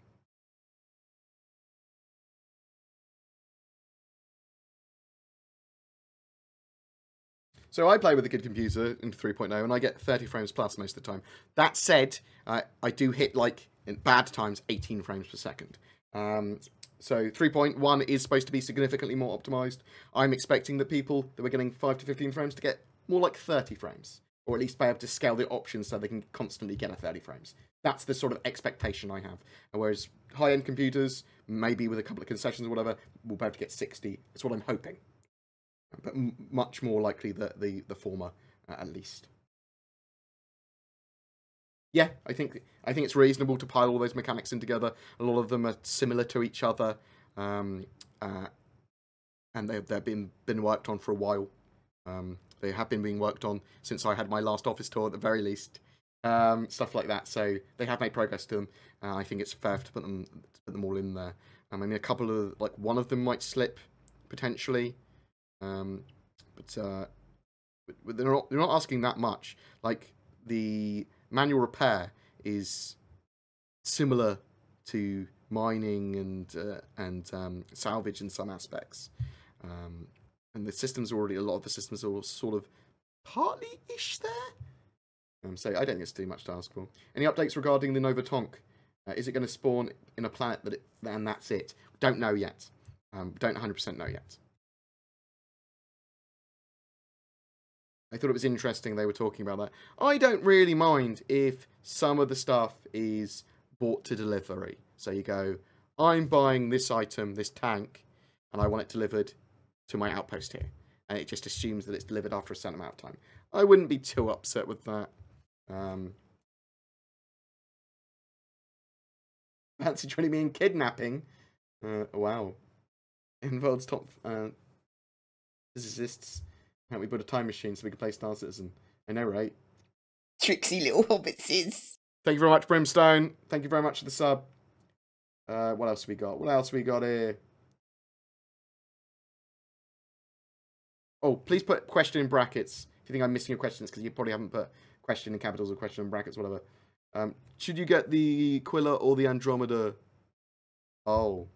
So I play with a good computer in 3.0 and I get 30 frames plus most of the time. That said, I do hit, like, in bad times, 18 frames per second. So 3.1 is supposed to be significantly more optimized. I'm expecting that people that were getting 5 to 15 frames to get more like 30 frames. Or at least be able to scale the options so they can constantly get a 30 frames. That's the sort of expectation I have. Whereas high-end computers, maybe with a couple of concessions or whatever, will be able to get 60. That's what I'm hoping. But much more likely the former, at least. Yeah, I think it's reasonable to pile all those mechanics in together. A lot of them are similar to each other, and they've been worked on for a while. They have been being worked on since I had my last office tour, at the very least. Stuff like that. So they have made progress to them. I think it's fair to put them all in there. I mean, a couple of, like, one of them might slip potentially. But they're not asking that much. Like, the manual repair is similar to mining and salvage in some aspects, and the systems a lot of the systems are sort of partly-ish there. So I don't think it's too much to ask for. Any updates regarding the Nova Tonk? Is it going to spawn in a planet and that's it? Don't know yet. Don't 100% know yet. I thought it was interesting they were talking about that. I don't really mind if some of the stuff is bought to delivery. So you go, I'm buying this item, this tank, and I want it delivered to my outpost here. And it just assumes that it's delivered after a certain amount of time. I wouldn't be too upset with that. Fancy joining me in kidnapping? Wow. Involves top physicists. Can't we build a time machine so we can play Star Citizen? I know, right? Tricksy little hobbitses. Thank you very much, Brimstone. Thank you very much for the sub. What else we got? What else we got here? Oh, please put question in brackets. If you think I'm missing your questions, because you probably haven't put question in capitals or question in brackets, whatever. Should you get the Aquila or the Andromeda? Oh.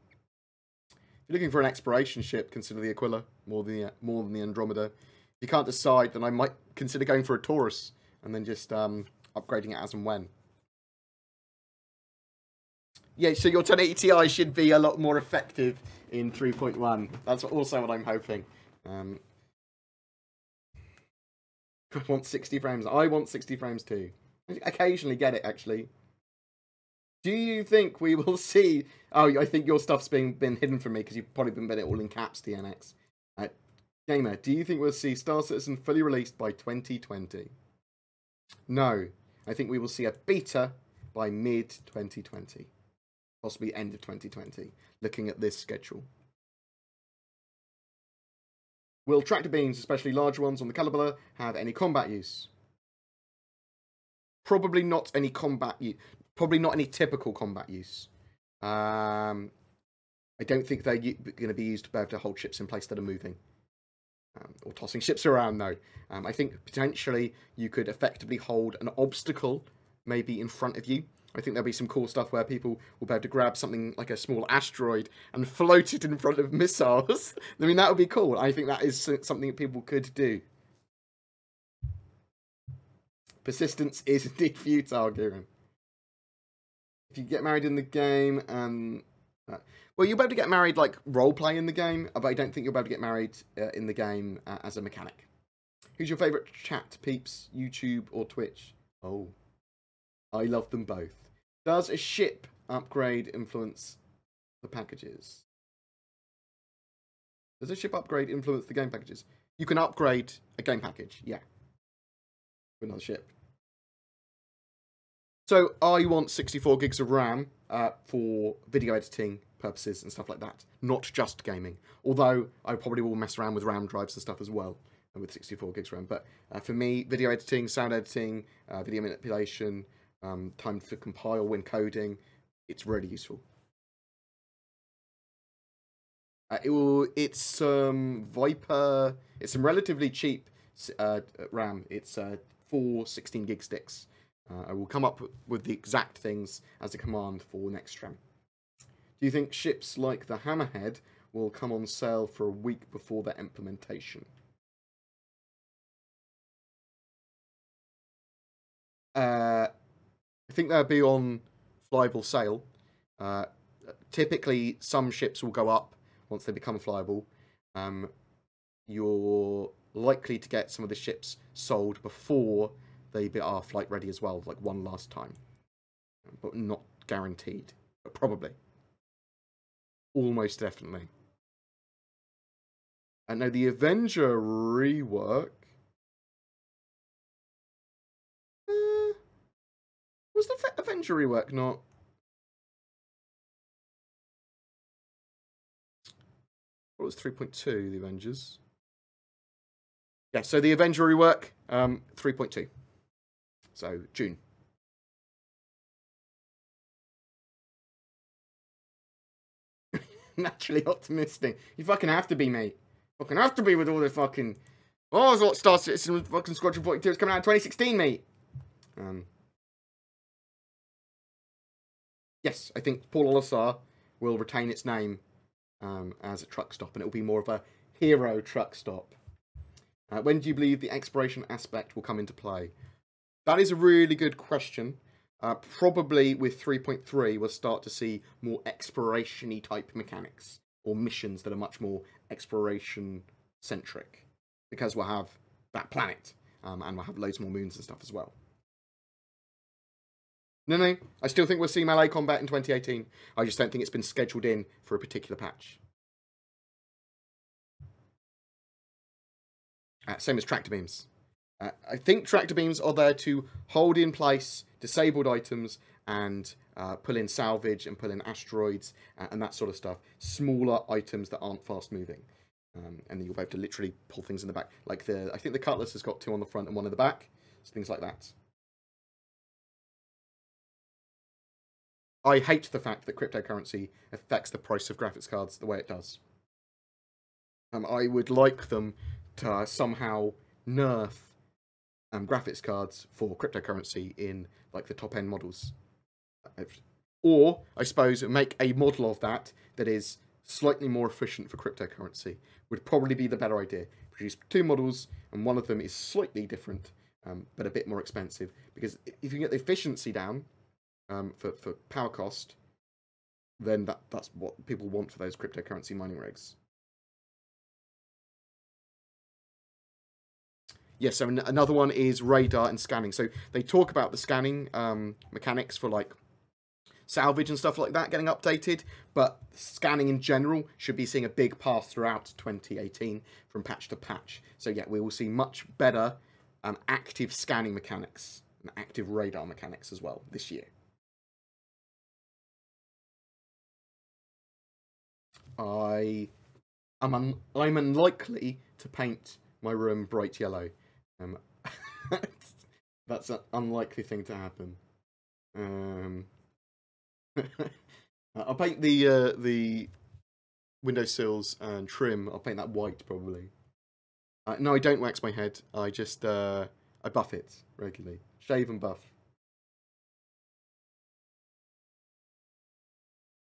If you're looking for an exploration ship, consider the Aquila more than the Andromeda. If you can't decide, then I might consider going for a Taurus and then just upgrading it as and when. Yeah, so your 1080 Ti should be a lot more effective in 3.1. That's also what I'm hoping. I want 60 frames. I want 60 frames too. I occasionally get it, actually. Do you think we will see... Oh, I think your stuff's been hidden from me because you've probably been it all in caps, DNX. Gamer, do you think we'll see Star Citizen fully released by 2020? No. I think we will see a beta by mid-2020. Possibly end of 2020, looking at this schedule. Will tractor beams, especially large ones on the Caliber, have any combat use? Probably not any combat use. Probably not any typical combat use. I don't think they're going to be used to be able to hold ships in place that are moving. Or tossing ships around, no. I think potentially you could effectively hold an obstacle maybe in front of you. I think there'll be some cool stuff where people will be able to grab something like a small asteroid and float it in front of missiles. I mean, that would be cool. I think that is something that people could do. Persistence is indeed futile, Kieran. If you get married in the game, well, you'll be able to get married like roleplay in the game, but I don't think you'll be able to get married in the game as a mechanic. Who's your favourite chat, peeps? YouTube or Twitch? Oh, I love them both. Does a ship upgrade influence the packages? Does a ship upgrade influence the game packages? You can upgrade a game package, yeah. For another ship. So I want 64 gigs of RAM for video editing purposes and stuff like that. Not just gaming. Although I probably will mess around with RAM drives and stuff as well with 64 gigs RAM. But for me, video editing, sound editing, video manipulation, time to compile when coding, it's really useful. It's Viper. It's some relatively cheap RAM. It's 4 16 gig sticks. I will come up with the exact things as a command for next stream. Do you think ships like the Hammerhead will come on sale for a week before their implementation? I think they'll be on flyable sale. Typically, some ships will go up once they become flyable. You're likely to get some of the ships sold before they are flight ready as well, like one last time. But not guaranteed. But probably. Almost definitely. And now the Avenger rework. Was the Avenger rework not? What was 3.2, the Avengers? Yeah, so the Avenger rework, 3.2. So, June. Naturally optimistic. You fucking have to be, mate. Fucking have to be with all the fucking... Oh, I thought Star Citizen with fucking Squadron 42 was coming out in 2016, mate. Yes, I think Paul Olisar will retain its name as a truck stop, and it will be more of a hero truck stop. When do you believe the exploration aspect will come into play? That is a really good question. Probably with 3.3, we'll start to see more exploration-y type mechanics, or missions that are much more exploration-centric, because we'll have that planet. and we'll have loads more moons and stuff as well. No, I still think we'll see melee combat in 2018. I just don't think it's been scheduled in for a particular patch. Same as tractor beams. I think tractor beams are there to hold in place disabled items and pull in salvage and pull in asteroids and that sort of stuff. Smaller items that aren't fast moving. And then you'll be able to literally pull things in the back. Like I think the Cutlass has got 2 on the front and 1 in the back. So things like that. I hate the fact that cryptocurrency affects the price of graphics cards the way it does. I would like them to somehow nerf graphics cards for cryptocurrency in like the top end models. Or, I suppose, make a model of that is slightly more efficient for cryptocurrency. Would probably be the better idea. Produce 2 models, and one of them is slightly different, but a bit more expensive. Because if you get the efficiency down for power cost, then that's what people want for those cryptocurrency mining rigs. Yes, so another one is radar and scanning. So they talk about the scanning mechanics for like salvage and stuff like that getting updated, but scanning in general should be seeing a big pass throughout 2018 from patch to patch. So yeah, we will see much better active scanning mechanics and active radar mechanics as well this year. I'm unlikely to paint my room bright yellow. That's an unlikely thing to happen. I'll paint the windowsills and trim. I'll paint that white probably. No, I don't wax my head. I just I buff it regularly. Shave and buff.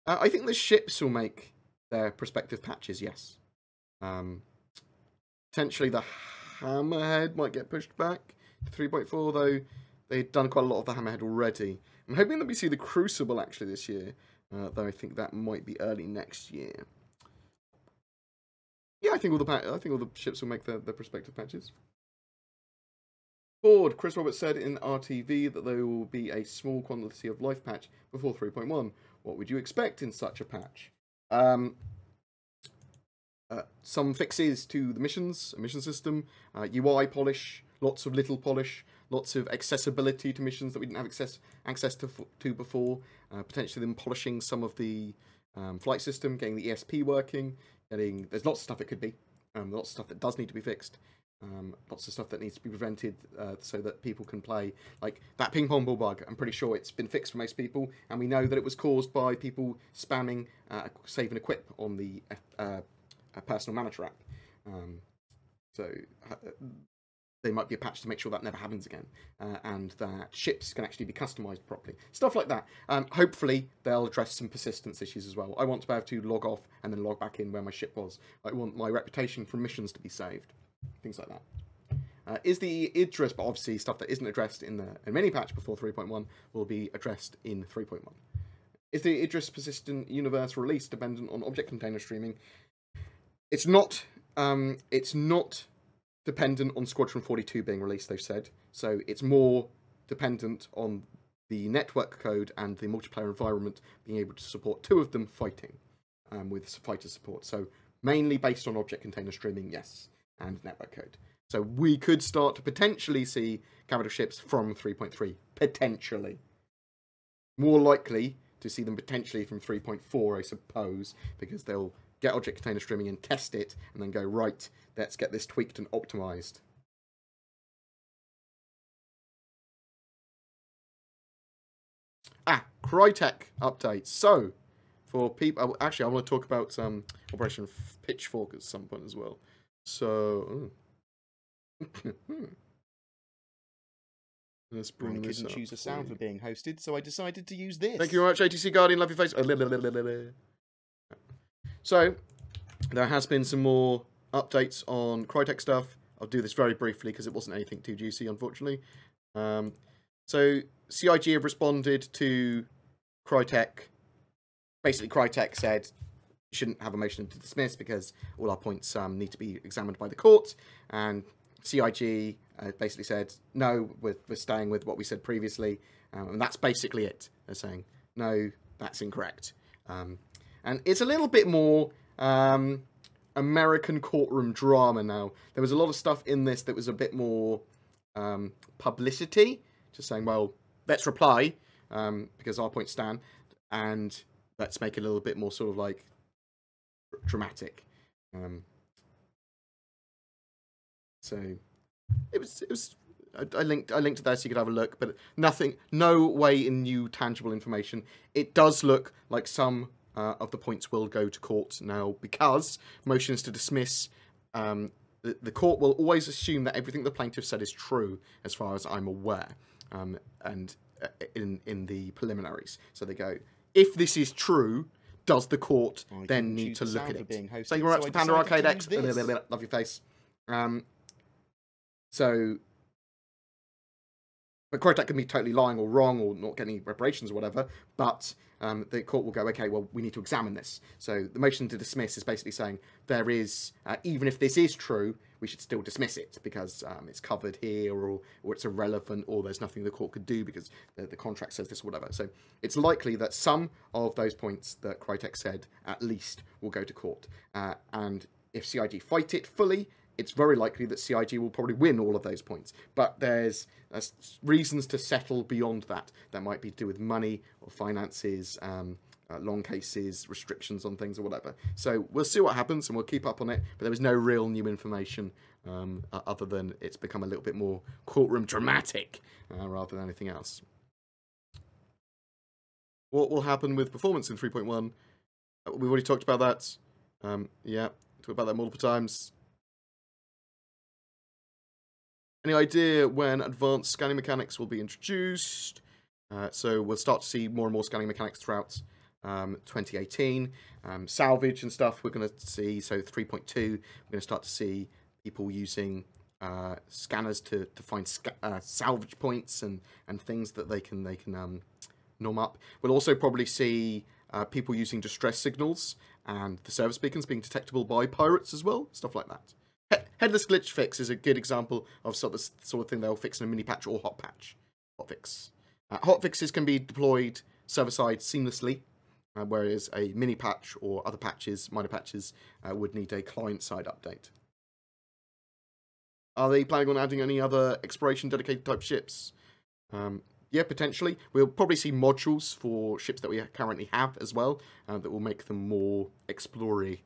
I think the ships will make their prospective patches. Yes. Potentially the Hammerhead might get pushed back to 3.4, though they've done quite a lot of the Hammerhead already. I'm hoping that we see the Crucible actually this year, though I think that might be early next year. Yeah, I think all the ships will make their prospective patches. Bored, Chris Roberts said in RTV that there will be a small quantity of life patch before 3.1. What would you expect in such a patch? Some fixes to the mission system, UI polish, lots of little polish, lots of accessibility to missions that we didn't have access to before, potentially them polishing some of the flight system, getting the ESP working, there's lots of stuff it could be, lots of stuff that does need to be fixed, lots of stuff that needs to be prevented so that people can play, like that ping pong ball bug. I'm pretty sure it's been fixed for most people, and we know that it was caused by people spamming save and equip on the a personal manager app. So there might be a patch to make sure that never happens again, and that ships can actually be customized properly. Stuff like that. Hopefully they'll address some persistence issues as well. I want to be able to log off and then log back in where my ship was. I want my reputation from missions to be saved. Things like that. Is the Idris, but obviously stuff that isn't addressed in the mini patch before 3.1 will be addressed in 3.1. Is the Idris persistent universe release dependent on object container streaming? It's not dependent on Squadron 42 being released, they've said. So it's more dependent on the network code and the multiplayer environment being able to support 2 of them fighting with fighter support. So mainly based on object container streaming, yes, and network code. So we could start to potentially see capital ships from 3.3, potentially. More likely to see them potentially from 3.4, I suppose, because they'll get object container streaming and test it, and then go, right, let's get this tweaked and optimized. Crytek updates. So, for people, actually, I want to talk about Operation Pitchfork at some point as well. So, let's bring this up. I couldn't choose a sound for being hosted, so I decided to use this. Thank you very much, ATC Guardian. Love your face. So, there has been some more updates on Crytek stuff. I'll do this very briefly because it wasn't anything too juicy, unfortunately. So, CIG have responded to Crytek. Basically, Crytek said you shouldn't have a motion to dismiss because all our points need to be examined by the court. And CIG basically said, no, we're staying with what we said previously. And that's basically it. They're saying, no, that's incorrect. And it's a little bit more American courtroom drama now. There was a lot of stuff in this that was a bit more publicity. Just saying, well, let's reply, because our points stand, and let's make it a little bit more sort of like dramatic. So it was. I linked to that so you could have a look, but no way in new tangible information. It does look like some of the points will go to court now, because motions to dismiss. The court will always assume that everything the plaintiff said is true, as far as I'm aware, and in the preliminaries. So they go, if this is true, does the court then need to look at it? Thank you very much to Panda Arcade X. Love your face. But Crytek can be totally lying or wrong or not getting any reparations or whatever, but the court will go, okay, well, we need to examine this. So the motion to dismiss is basically saying there is, even if this is true, we should still dismiss it because it's covered here, or it's irrelevant, or there's nothing the court could do because the contract says this or whatever. So it's likely that some of those points that Crytek said, at least, will go to court. And if CIG fight it fully, it's very likely that CIG will probably win all of those points. But there's reasons to settle beyond that. That might be to do with money or finances, long cases, restrictions on things or whatever. So we'll see what happens and we'll keep up on it. But there was no real new information other than it's become a little bit more courtroom dramatic rather than anything else. What will happen with performance in 3.1? We've already talked about that. Yeah, talked about that multiple times. Any idea when advanced scanning mechanics will be introduced? So we'll start to see more and more scanning mechanics throughout 2018. Salvage and stuff we're going to see. So 3.2, we're going to start to see people using scanners to find salvage points and things that they can norm up. We'll also probably see people using distress signals and the service beacons being detectable by pirates as well. Stuff like that. Headless glitch fix is a good example of sort of thing they'll fix in a mini patch or hot patch. Hotfix. Hotfixes can be deployed server-side seamlessly, whereas a mini patch or other patches, minor patches, would need a client-side update. Are they planning on adding any other exploration dedicated type ships? Yeah, potentially. We'll probably see modules for ships that we currently have as well, that will make them more explory.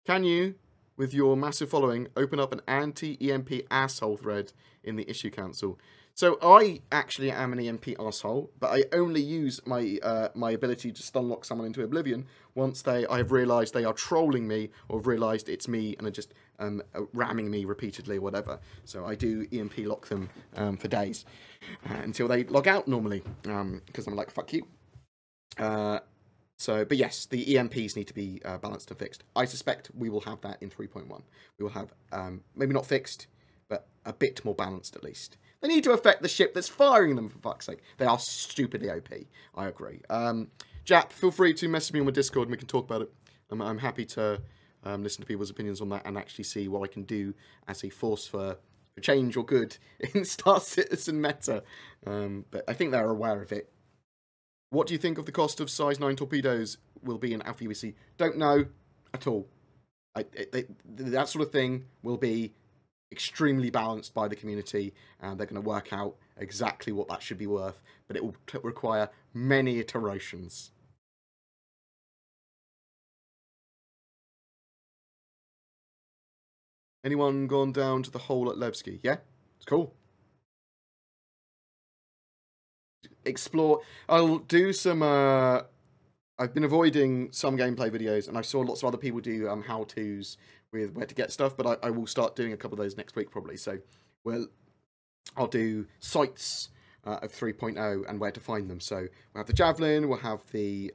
Can you, with your massive following, open up an anti-EMP asshole thread in the issue council? So I actually am an EMP asshole, but I only use my my ability to stunlock someone into oblivion once I've realised they are trolling me, or have realised it's me and are just ramming me repeatedly or whatever. So I do EMP lock them for days until they log out normally, because I'm like, fuck you. But yes, the EMPs need to be balanced and fixed. I suspect we will have that in 3.1. We will have, maybe not fixed, but a bit more balanced at least. They need to affect the ship that's firing them, for fuck's sake. They are stupidly OP. I agree. Jap, feel free to message me on my Discord and we can talk about it. I'm happy to listen to people's opinions on that and actually see what I can do as a force for change or good in Star Citizen meta. But I think they're aware of it. What do you think of the cost of size 9 torpedoes will be in Alpha UEC? Don't know at all. That sort of thing will be extremely balanced by the community, and they're going to work out exactly what that should be worth, but it will require many iterations. Anyone gone down to the hole at Levski? Yeah? It's cool. Explore. I'll do some I've been avoiding some gameplay videos, and I saw lots of other people do how-tos with where to get stuff, but I will start doing a couple of those next week probably. So I'll do sites of 3.0 and where to find them. So we'll have the Javelin, we'll have the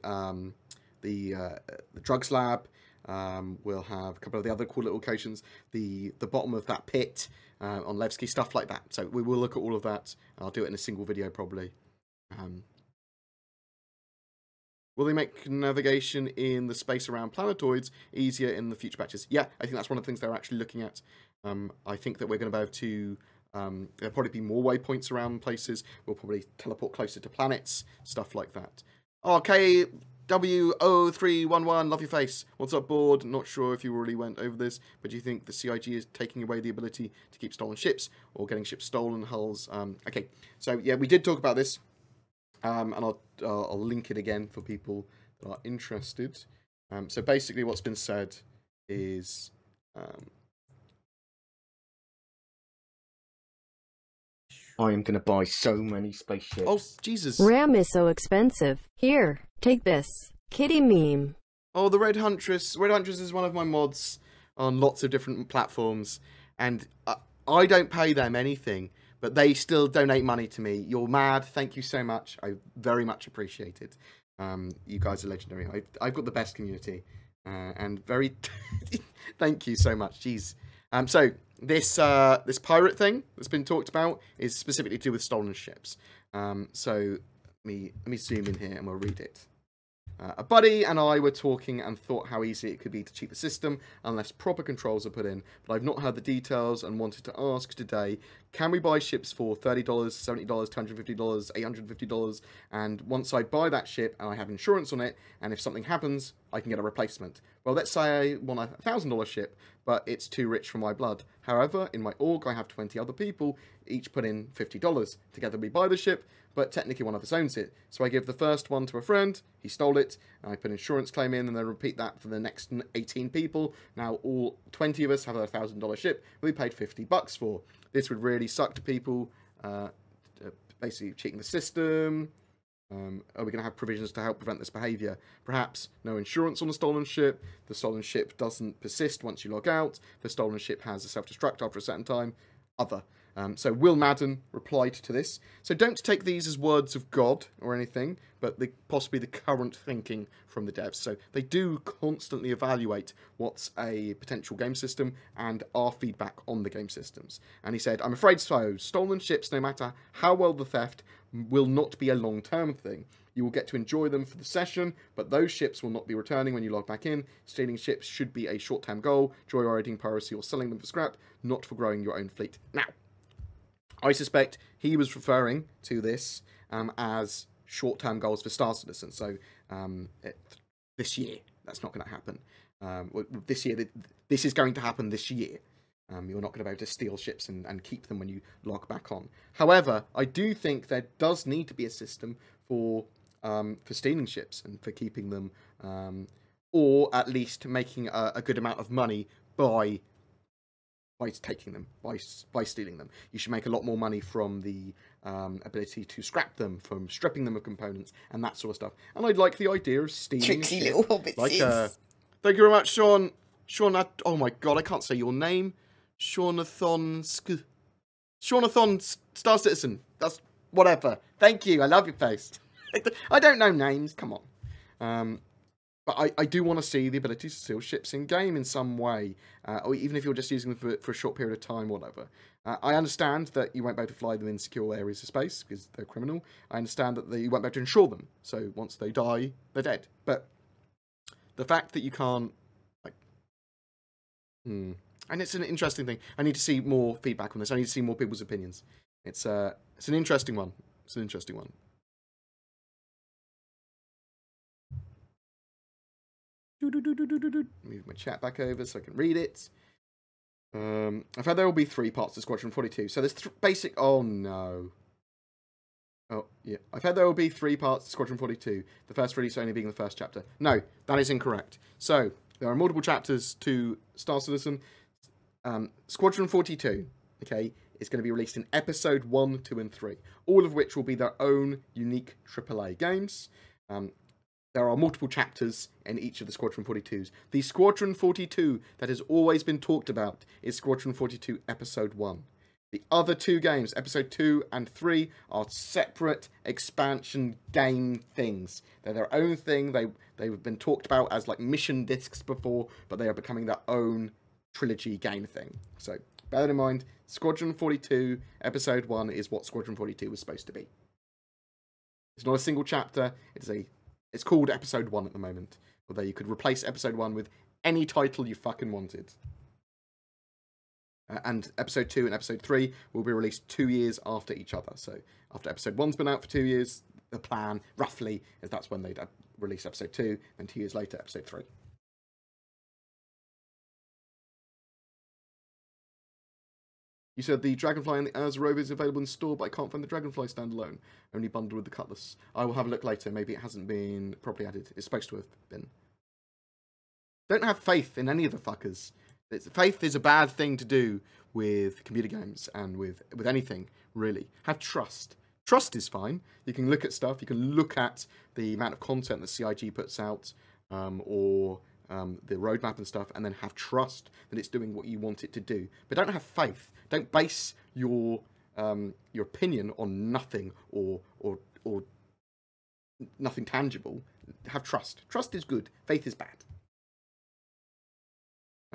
drugs lab, we'll have a couple of the other cool little locations, the bottom of that pit on Levski, stuff like that. So we will look at all of that. I'll do it in a single video probably. Will they make navigation in the space around planetoids easier in the future patches? Yeah, I think that's one of the things they're actually looking at. I think that we're going to be able to... there'll probably be more waypoints around places. We'll probably teleport closer to planets, stuff like that. RKW0311, love your face. What's up, board? Not sure if you already went over this, but do you think the CIG is taking away the ability to keep stolen ships or getting ships stolen, hulls? Okay, so yeah, we did talk about this. And I'll link it again for people that are interested. So basically what's been said is... I am going to buy so many spaceships. Oh, Jesus. RAM is so expensive. Here, take this. Kitty meme. Oh, the Red Huntress. Red Huntress is one of my mods on lots of different platforms. And I don't pay them anything. But they still donate money to me. You're mad. Thank you so much. I very much appreciate it. You guys are legendary. I've got the best community. And very... Thank you so much. Jeez. So, this pirate thing that's been talked about is specifically to do with stolen ships. So, let me zoom in here and we'll read it. A buddy and I were talking and thought how easy it could be to cheat the system unless proper controls are put in, but I've not heard the details and wanted to ask today, can we buy ships for $30, $70, $250, $850, and once I buy that ship and I have insurance on it, and if something happens, I can get a replacement? Well, let's say I want a $1,000 ship, but it's too rich for my blood. However, in my org, I have 20 other people, each put in $50. Together we buy the ship, but technically one of us owns it. So I give the first one to a friend, he stole it, and I put an insurance claim in, and then repeat that for the next 18 people. Now all 20 of us have a $1,000 ship, we paid $50 for. This would really suck to people, basically cheating the system. Are we going to have provisions to help prevent this behaviour? Perhaps no insurance on a stolen ship, the stolen ship doesn't persist once you log out, the stolen ship has a self-destruct after a certain time, other. So Will Madden replied to this. So don't take these as words of God or anything, but possibly the current thinking from the devs. So they do constantly evaluate what's a potential game system and our feedback on the game systems. And he said, I'm afraid so. Stolen ships, no matter how well the theft, will not be a long-term thing. You will get to enjoy them for the session, but those ships will not be returning when you log back in. Stealing ships should be a short-term goal, joyriding, piracy, or selling them for scrap, not for growing your own fleet. Now, I suspect he was referring to this as short-term goals for Star Citizen. So this year, that's not going to happen. This year, this is going to happen this year. You're not going to be able to steal ships and keep them when you log back on. However, I do think there does need to be a system for stealing ships and for keeping them, or at least making a good amount of money by taking them, by stealing them. You should make a lot more money from the ability to scrap them, from stripping them of components, and that sort of stuff. And I'd like the idea of stealing Tricksy a ship. little hobbitses. Like, thank you very much, Sean. Oh my god, I can't say your name. Shaunathon Star Citizen. That's whatever. Thank you. I love your post. I don't know names. Come on. But I do want to see the ability to steal ships in game in some way, or even if you're just using them for a short period of time, whatever. I understand that you won't be able to fly them in secure areas of space because they're criminal. I understand that you won't be able to insure them, so once they die, they're dead. But the fact that you can't, like, and it's an interesting thing. I need to see more feedback on this. I need to see more people's opinions. It's an interesting one. It's an interesting one. Move my chat back over so I can read it. I've heard there will be 3 parts to Squadron 42. So there's basic... Oh, no. Oh, yeah. I've heard there will be 3 parts to Squadron 42. The first release only being the first chapter. No, that is incorrect. So, there are multiple chapters to Star Citizen. Squadron 42, okay, is going to be released in episode 1, 2, and 3. All of which will be their own unique AAA games. There are multiple chapters in each of the Squadron 42s. The Squadron 42 that has always been talked about is Squadron 42 Episode 1. The other 2 games, Episode 2 and 3, are separate expansion game things. They're their own thing. They've been talked about as like mission discs before, but they are becoming their own trilogy game thing. So bear that in mind. Squadron 42 Episode 1 is what Squadron 42 was supposed to be. It's not a single chapter. It is a It's called Episode 1 at the moment. Although you could replace Episode 1 with any title you fucking wanted. And Episode 2 and Episode 3 will be released 2 years after each other. So after Episode 1's been out for 2 years, the plan, roughly, is that's when they'd release Episode 2, and 2 years later, Episode 3. You said the Dragonfly and the Az Rover is available in store, but I can't find the Dragonfly standalone. Only bundled with the Cutlass. I will have a look later. Maybe it hasn't been properly added. It's supposed to have been. Don't have faith in any of the fuckers. Faith is a bad thing to do with computer games and with anything, really. Have trust. Trust is fine. You can look at stuff. You can look at the amount of content that CIG puts out, or the roadmap and stuff, and then have trust that it's doing what you want it to do. But don't have faith. Don't base your opinion on nothing or nothing tangible. Have trust. Trust is good. Faith is bad.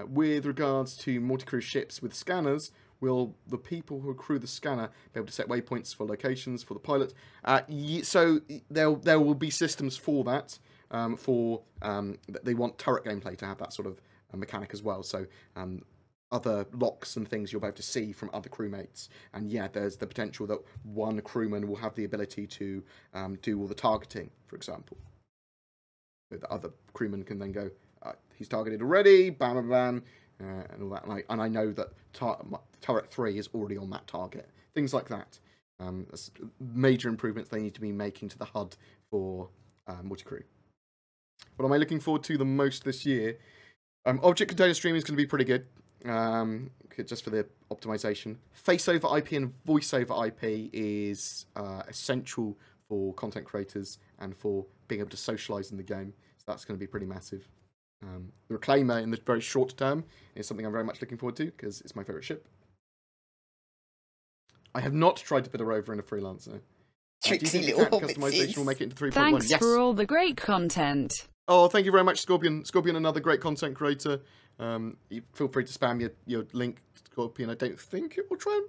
With regards to multi-crew ships with scanners, will the people who crew the scanner be able to set waypoints for locations for the pilot? So there will be systems for that. They want turret gameplay to have that sort of mechanic as well. So other locks and things you'll be able to see from other crewmates. And yeah, there's the potential that one crewman will have the ability to do all the targeting, for example. So the other crewman can then go, he's targeted already, bam, bam, bam, and all that. And I know that turret 3 is already on that target. Things like that. That's major improvements they need to be making to the HUD for multi-crew. What am I looking forward to the most this year? Object container streaming is going to be pretty good, just for the optimization. Face over IP and voice over IP is essential for content creators and for being able to socialize in the game. So that's going to be pretty massive. The Reclaimer in the very short term is something I'm very much looking forward to because it's my favourite ship. I have not tried to put a rover in a freelancer. Tricksy little customization will make it into 3.1. Thanks Yes. for all the great content. Oh, thank you very much, Scorpion. Scorpion, another great content creator. You feel free to spam your link, Scorpion. I don't think it will try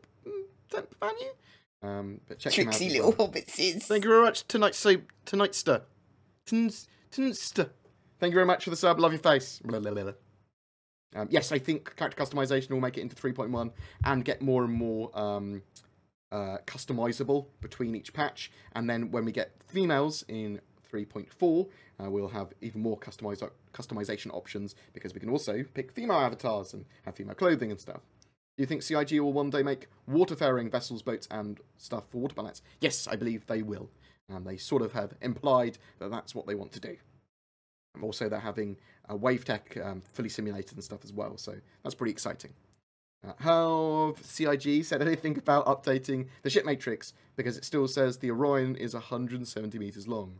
and ban you. But check him out. Tricksy little hobbitses. Thank Thank you very much, Tonightster. Thank you very much for the sub. Love your face. Yes, I think character customization will make it into 3.1 and get more and more customizable between each patch. And then when we get females in 3.4, we'll have even more customization options because we can also pick female avatars and have female clothing and stuff. Do you think CIG will one day make waterfaring vessels, boats, and stuff for water planets? Yes, I believe they will. They sort of have implied that that's what they want to do. Also, they're having wave tech fully simulated and stuff as well, so that's pretty exciting. Have CIG said anything about updating the ship matrix? Because it still says the Orion is 170 meters long.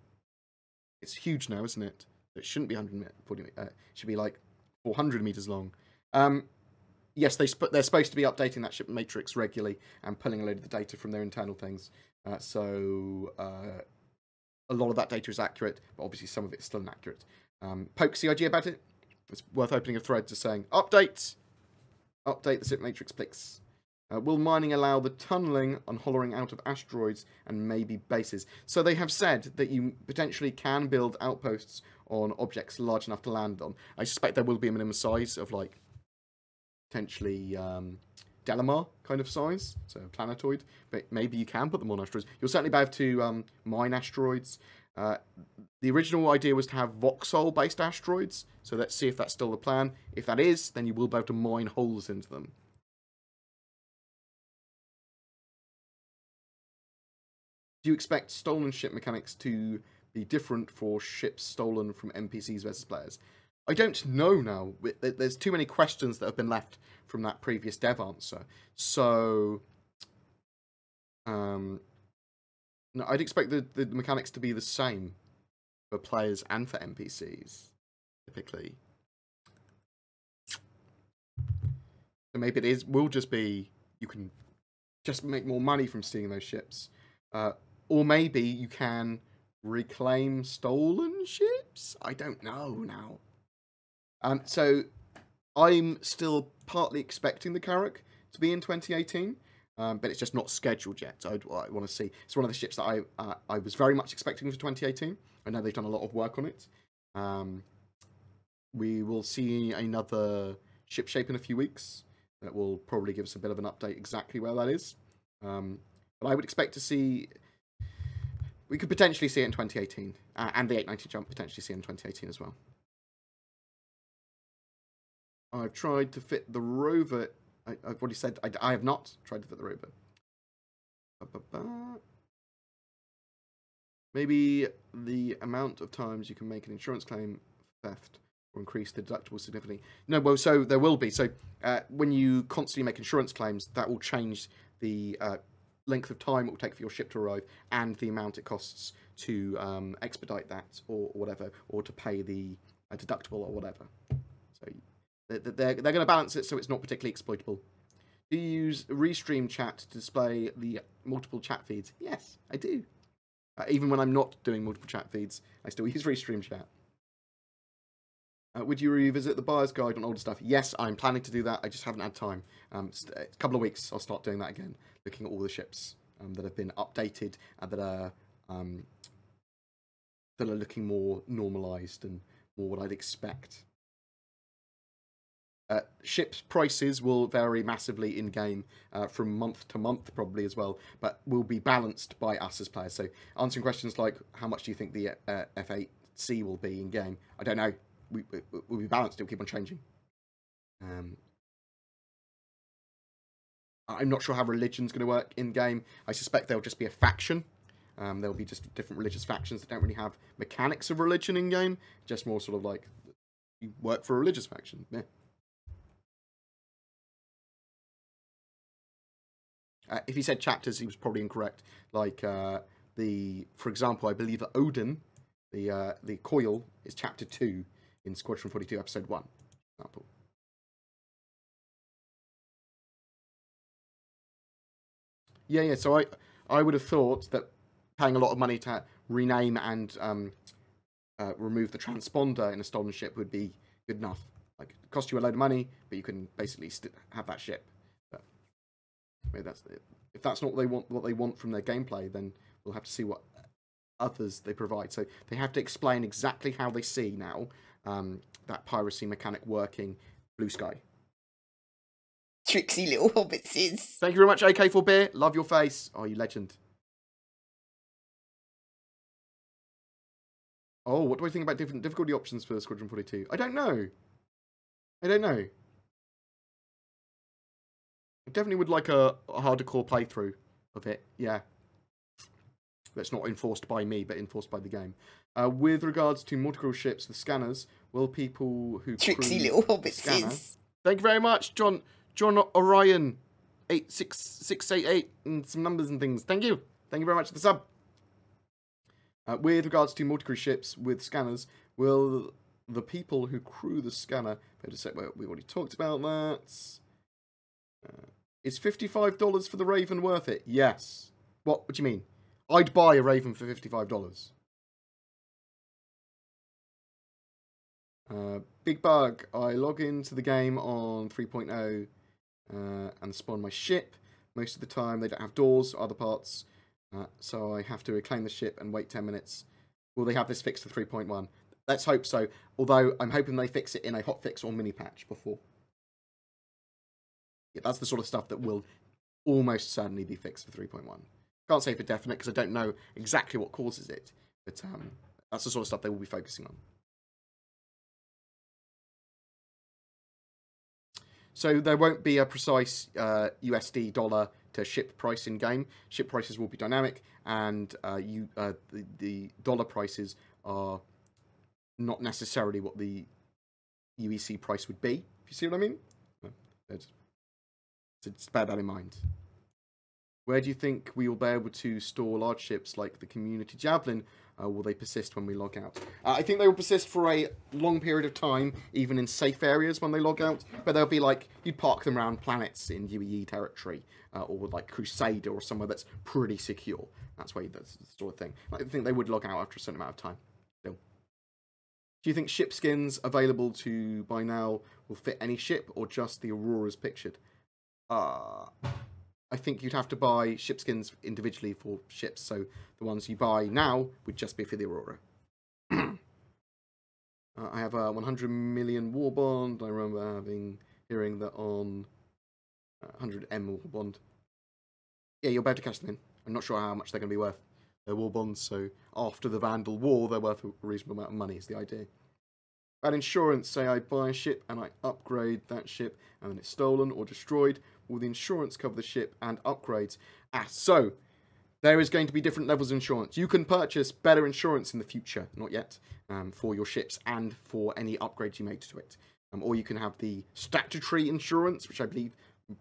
It's huge now, isn't it? It shouldn't be 140 meters. It should be like 400 meters long. Yes, they're supposed to be updating that ship matrix regularly and pulling a load of the data from their internal things. So a lot of that data is accurate, but obviously some of it's still inaccurate. Poke CIG about it. It's worth opening a thread to saying, update the ship matrix, please. Will mining allow the tunneling and hollowing out of asteroids and maybe bases? So they have said that you potentially can build outposts on objects large enough to land on. I suspect there will be a minimum size of like potentially Delamar kind of size, so a planetoid, but maybe you can put them on asteroids. You'll certainly be able to mine asteroids. The original idea was to have voxel-based asteroids, so let's see if that's still the plan. If that is, then you will be able to mine holes into them. Do you expect stolen ship mechanics to be different for ships stolen from NPCs versus players? I don't know now. There's too many questions that have been left from that previous dev answer. So, no, I'd expect the mechanics to be the same for players and for NPCs, typically. So maybe will just be, you can just make more money from stealing those ships. Or maybe you can reclaim stolen ships? I don't know now. So I'm still partly expecting the Carrack to be in 2018. but it's just not scheduled yet. So I want to see. It's one of the ships that I was very much expecting for 2018. I know they've done a lot of work on it. We will see another ship shape in a few weeks. That will probably give us a bit of an update exactly where that is. But I would expect to see... We could potentially see it in 2018. And the 890 jump potentially see it in 2018 as well. I've tried to fit the rover... I've already said I have not tried to fit the rover. Maybe the amount of times you can make an insurance claim for theft or increase the deductible significantly. No, well, so there will be. So when you constantly make insurance claims, that will change the length of time it will take for your ship to arrive and the amount it costs to expedite that or whatever, or to pay the deductible or whatever. So they're going to balance it so it's not particularly exploitable. Do you use Restream chat to display the multiple chat feeds? Yes, I do. Even when I'm not doing multiple chat feeds, I still use Restream chat. Would you revisit the buyer's guide on older stuff? Yes, I'm planning to do that. I just haven't had time. A couple of weeks, I'll start doing that again, looking at all the ships that have been updated and that are looking more normalised and more what I'd expect. Ships' prices will vary massively in-game from month to month, probably as well, but will be balanced by us as players. So answering questions like, how much do you think the F8C will be in-game? I don't know. We'll be balanced. It'll keep on changing. I'm not sure how religion's going to work in-game. I suspect there'll just be a faction. There'll be just different religious factions that don't really have mechanics of religion in-game. Just more sort of like, you work for a religious faction. Yeah. If he said chapters, he was probably incorrect. Like for example, I believe that Odin, the coil, is chapter 2 in Squadron 42, episode 1. For example. Yeah. So I would have thought that paying a lot of money to rename and remove the transponder in a stolen ship would be good enough. Like, it cost you a load of money, but you can basically have that ship. Maybe that's it. If that's not what they want from their gameplay, then we'll have to see what others they provide. So they have to explain exactly how they see now that piracy mechanic working Blue Sky. Tricksy little hobbitses. Thank you very much, AK4 Beer. Love your face. Oh, you legend. Oh, what do I think about different difficulty options for Squadron 42? I don't know. I definitely would like a hardcore playthrough of it, yeah. That's not enforced by me, but enforced by the game. With regards to multi-crew ships, the scanners, will people who Tricksy little hobbitses. Thank you very much, John Orion 86688 and some numbers and things. Thank you very much for the sub. With regards to multi-crew ships with scanners, will the people who crew the scanner... we already talked about that. Is $55 for the Raven worth it? Yes. What do you mean? I'd buy a Raven for $55. Big Bug. I log into the game on 3.0 and spawn my ship. Most of the time they don't have doors or other parts, so I have to reclaim the ship and wait 10 minutes. Will they have this fixed for 3.1? Let's hope so. Although I'm hoping they fix it in a hotfix or mini patch before. Yeah, that's the sort of stuff that will almost certainly be fixed for 3.1. Can't say for definite because I don't know exactly what causes it, but that's the sort of stuff they will be focusing on. So there won't be a precise USD dollar to ship price in game. Ship prices will be dynamic, and the dollar prices are not necessarily what the UEC price would be. If you see what I mean? So just bear that in mind. Where do you think we will be able to store large ships like the Community Javelin? Will they persist when we log out? I think they will persist for a long period of time, even in safe areas when they log out. But they'll be like, you'd park them around planets in UEE territory, or like Crusader or somewhere that's pretty secure. That's the sort of thing. I think they would log out after a certain amount of time. Still. Do you think ship skins available to buy now will fit any ship, or just the Auroras pictured? I I think you'd have to buy ship skins individually for ships. So the ones you buy now would just be for the Aurora. I have a 100 million war bond. I remember hearing that on 100M war bond. Yeah, you'll be able to cash them in. I'm not sure how much they're going to be worth. They're war bonds, so after the Vandal War, they're worth a reasonable amount of money, is the idea. About insurance, say I buy a ship and I upgrade that ship and then it's stolen or destroyed. Will the insurance cover the ship and upgrades? So there is going to be different levels of insurance. You can purchase better insurance in the future, not yet, for your ships and for any upgrades you make to it. Or you can have the statutory insurance, which I believe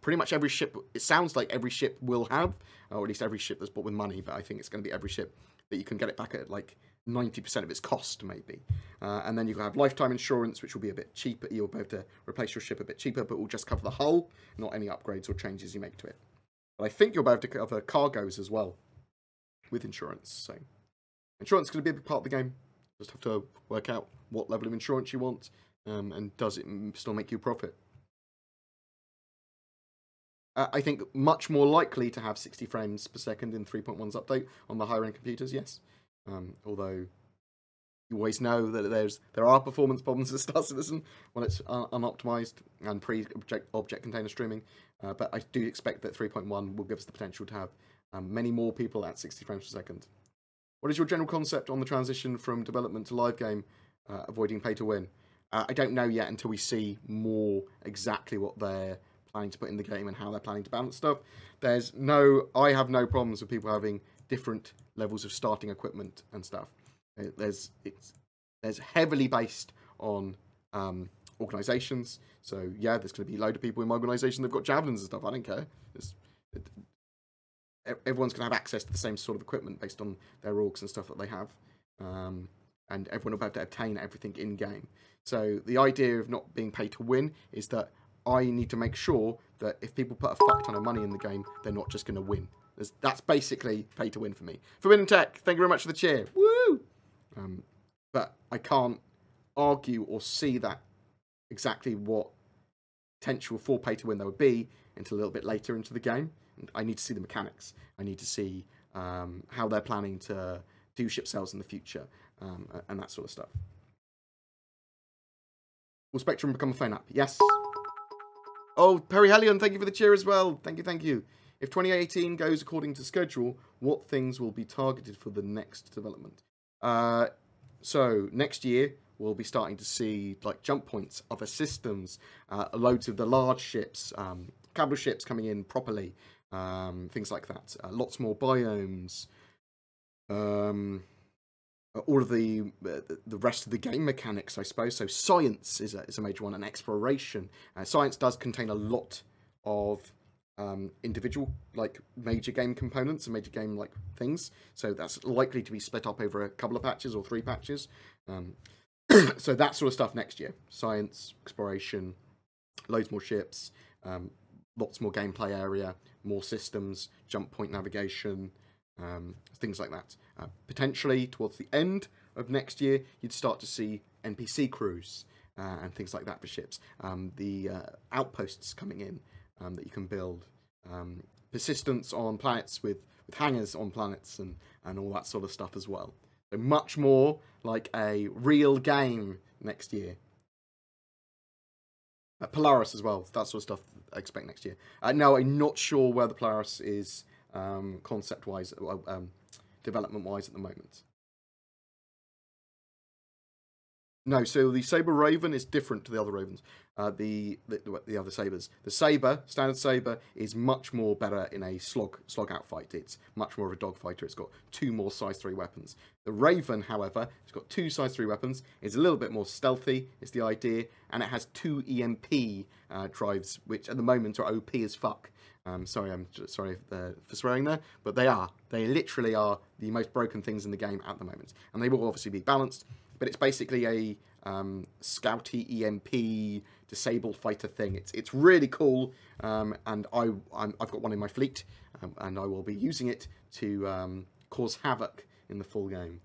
pretty much every ship, it sounds like every ship will have, or at least every ship that's bought with money, but I think it's going to be every ship that you can get it back at like 90% of its cost, maybe. And then you can have lifetime insurance, which will be a bit cheaper. You'll be able to replace your ship a bit cheaper, but will just cover the hull, not any upgrades or changes you make to it. But I think you'll be able to cover cargoes as well with insurance. So insurance is going to be a big part of the game. Just have to work out what level of insurance you want, and does it still make you profit. I think much more likely to have 60 frames per second in 3.1's update on the higher end computers, yes. Although you always know that there are performance problems with Star Citizen when it's unoptimized and pre-object container streaming. But I do expect that 3.1 will give us the potential to have many more people at 60 frames per second. What is your general concept on the transition from development to live game, avoiding pay to win? I don't know yet until we see more exactly what they're planning to put in the game and how they're planning to balance stuff. I have no problems with people having different levels of starting equipment and stuff. It's heavily based on organisations. So yeah, there's going to be a load of people in my organisation that've got javelins and stuff. I don't care. Everyone's going to have access to the same sort of equipment based on their orgs and stuff that they have. And everyone will be able to obtain everything in-game. So the idea of not being paid to win is that I need to make sure that if people put a fuck ton of money in the game, they're not just going to win. That's basically pay to win for me. Forbidden Tech, thank you very much for the cheer. Woo! But I can't argue or see that exactly what potential for pay to win there would be until a little bit later into the game. I need to see the mechanics. I need to see how they're planning to do ship sales in the future, and that sort of stuff. Will Spectrum become a phone app? Yes. Oh, Perihelion, thank you for the cheer as well. Thank you, thank you. If 2018 goes according to schedule, what things will be targeted for the next development? So next year, we'll be starting to see like jump points, other systems, loads of the large ships, capital ships coming in properly, things like that. Lots more biomes. All of the rest of the game mechanics, I suppose. So science is a major one, and exploration. Science does contain a lot of individual, like, major game components and major game, like, things. So that's likely to be split up over a couple of patches or 3 patches. So that sort of stuff next year. Science, exploration, loads more ships, lots more gameplay area, more systems, jump point navigation, things like that. Potentially, towards the end of next year, you'd start to see NPC crews and things like that for ships. The outposts coming in that you can build. Persistence on planets with hangars on planets and all that sort of stuff as well. So much more like a real game next year. Polaris as well. That sort of stuff I expect next year. No, I'm not sure where the Polaris is concept-wise, development-wise at the moment. No, so the Saber Raven is different to the other Ravens, the other Sabers. The Saber, standard Saber, is much more better in a slog out fight. It's much more of a dogfighter. It's got 2 more size 3 weapons. The Raven, however, it's got 2 size 3 weapons. It's a little bit more stealthy, is the idea, and it has 2 EMP drives, which at the moment are OP as fuck. I'm sorry for swearing there, but they are. They literally are the most broken things in the game at the moment, and they will obviously be balanced. But it's basically a scouty EMP disable fighter thing. It's really cool, and I've got one in my fleet, and I will be using it to cause havoc in the full game.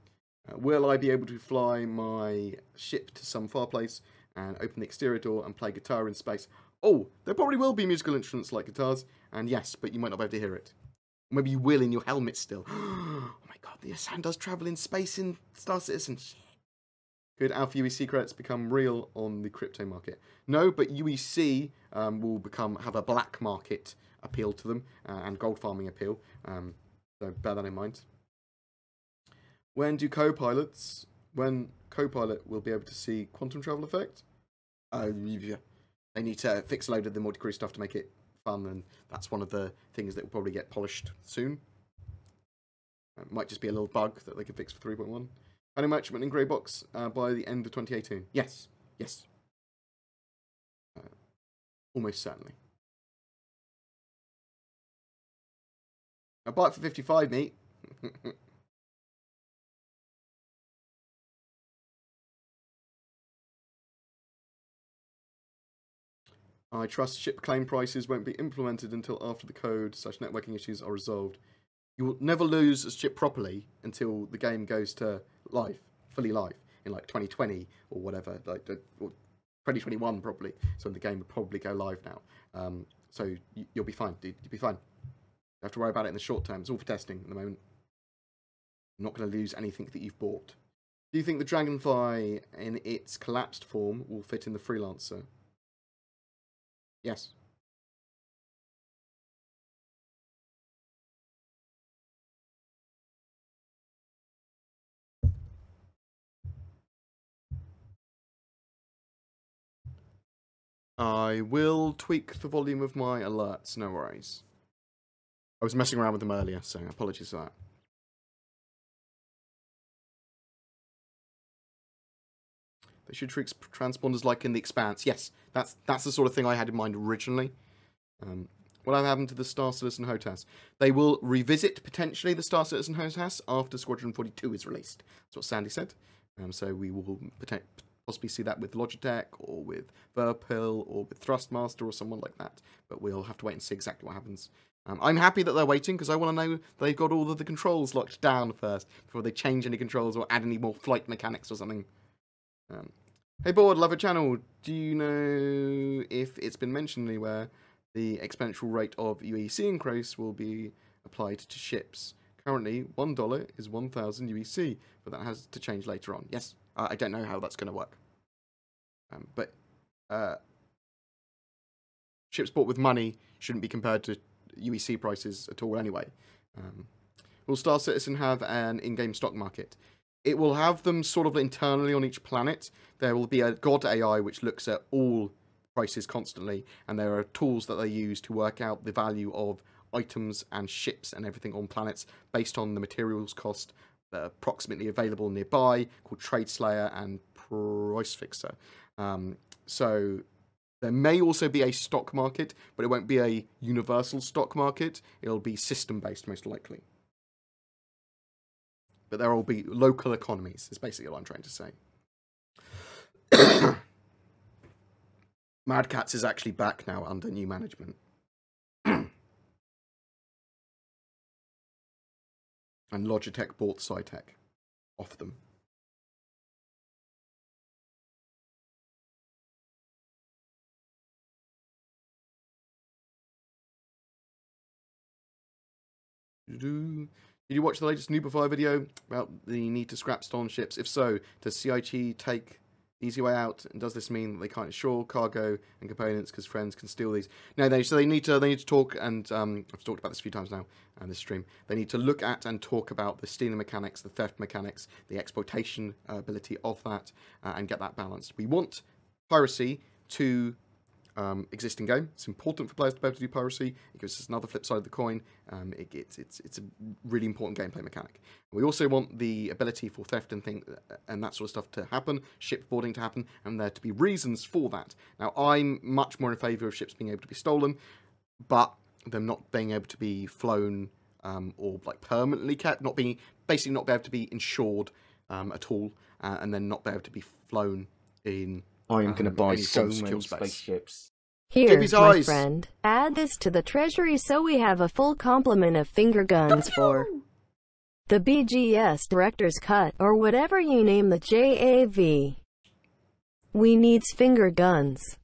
Will I be able to fly my ship to some far place and open the exterior door and play guitar in space? Oh, there probably will be musical instruments like guitars, and yes, but you might not be able to hear it. Maybe you will in your helmet still. Oh my god, the sound does travel in space in Star Citizen. Could Alpha UEC credits become real on the crypto market? No, but UEC will have a black market appeal to them and gold farming appeal. So bear that in mind. When Copilot will be able to see quantum travel effect? Yeah. They need to fix a load of the multi-crew stuff to make it fun, and that's one of the things that will probably get polished soon. It might just be a little bug that they can fix for 3.1. Any merchantment in grey box by the end of 2018? Yes. Yes. Almost certainly. I'll buy it for 55, mate. I trust ship claim prices won't be implemented until after the code/networking issues are resolved. You will never lose a ship properly until the game goes to live, fully live, in like 2020 or whatever, like or 2021 probably. So the game would probably go live now. So you'll be fine, dude. You'll be fine. You have to worry about it in the short term. It's all for testing at the moment. I'm not going to lose anything that you've bought. Do you think the Dragonfly in its collapsed form will fit in the Freelancer? Yes. I will tweak the volume of my alerts, no worries. I was messing around with them earlier, so apologies for that. They should treat transponders like in The Expanse. Yes, that's the sort of thing I had in mind originally. What happened to the Star Citizen HOTAS? They will revisit, potentially, the Star Citizen HOTAS after Squadron 42 is released. That's what Sandy said. So we will possibly see that with Logitech, or with Verpil, or with Thrustmaster, or someone like that. But we'll have to wait and see exactly what happens. I'm happy that they're waiting, because I want to know they've got all of the controls locked down first, before they change any controls or add any more flight mechanics or something. Hey Bored, love a channel. Do you know if it's been mentioned anywhere the exponential rate of UEC increase will be applied to ships? Currently, $1 is 1,000 UEC, but that has to change later on. Yes, I don't know how that's going to work. But ships bought with money shouldn't be compared to UEC prices at all anyway. Will Star Citizen have an in-game stock market? It will have them sort of internally on each planet. There will be a God AI which looks at all prices constantly, and there are tools that they use to work out the value of items and ships and everything on planets based on the materials cost that are approximately available nearby, called Trade Slayer and Price Fixer. So there may also be a stock market, but it won't be a universal stock market. It'll be system-based, most likely. But there will be local economies, is basically what I'm trying to say. Mad Cats is actually back now under new management. And Logitech bought Crytek off them. Did you watch the latest Noobifier video about the need to scrap stolen ships? If so, does CIG take the easy way out? And does this mean that they can't insure cargo and components because friends can steal these? No, they need to talk, and I've talked about this a few times now on this stream. They need to look at and talk about the stealing mechanics, the theft mechanics, the exploitation ability of that, and get that balanced. We want piracy to exist in game. It's important for players to be able to do piracy. It gives us another flip side of the coin. It's a really important gameplay mechanic. We also want the ability for theft and that sort of stuff to happen, shipboarding to happen, and there to be reasons for that. Now, I'm much more in favour of ships being able to be stolen, but them not being able to be flown or like permanently kept, basically not be able to be insured at all, and then not be able to be flown in. I am going to buy so many spaceships. Here, JB's my eyes. friend, add this to the treasury so we have a full complement of finger guns for the BGS Director's Cut, or whatever you name the JAV. We needs finger guns.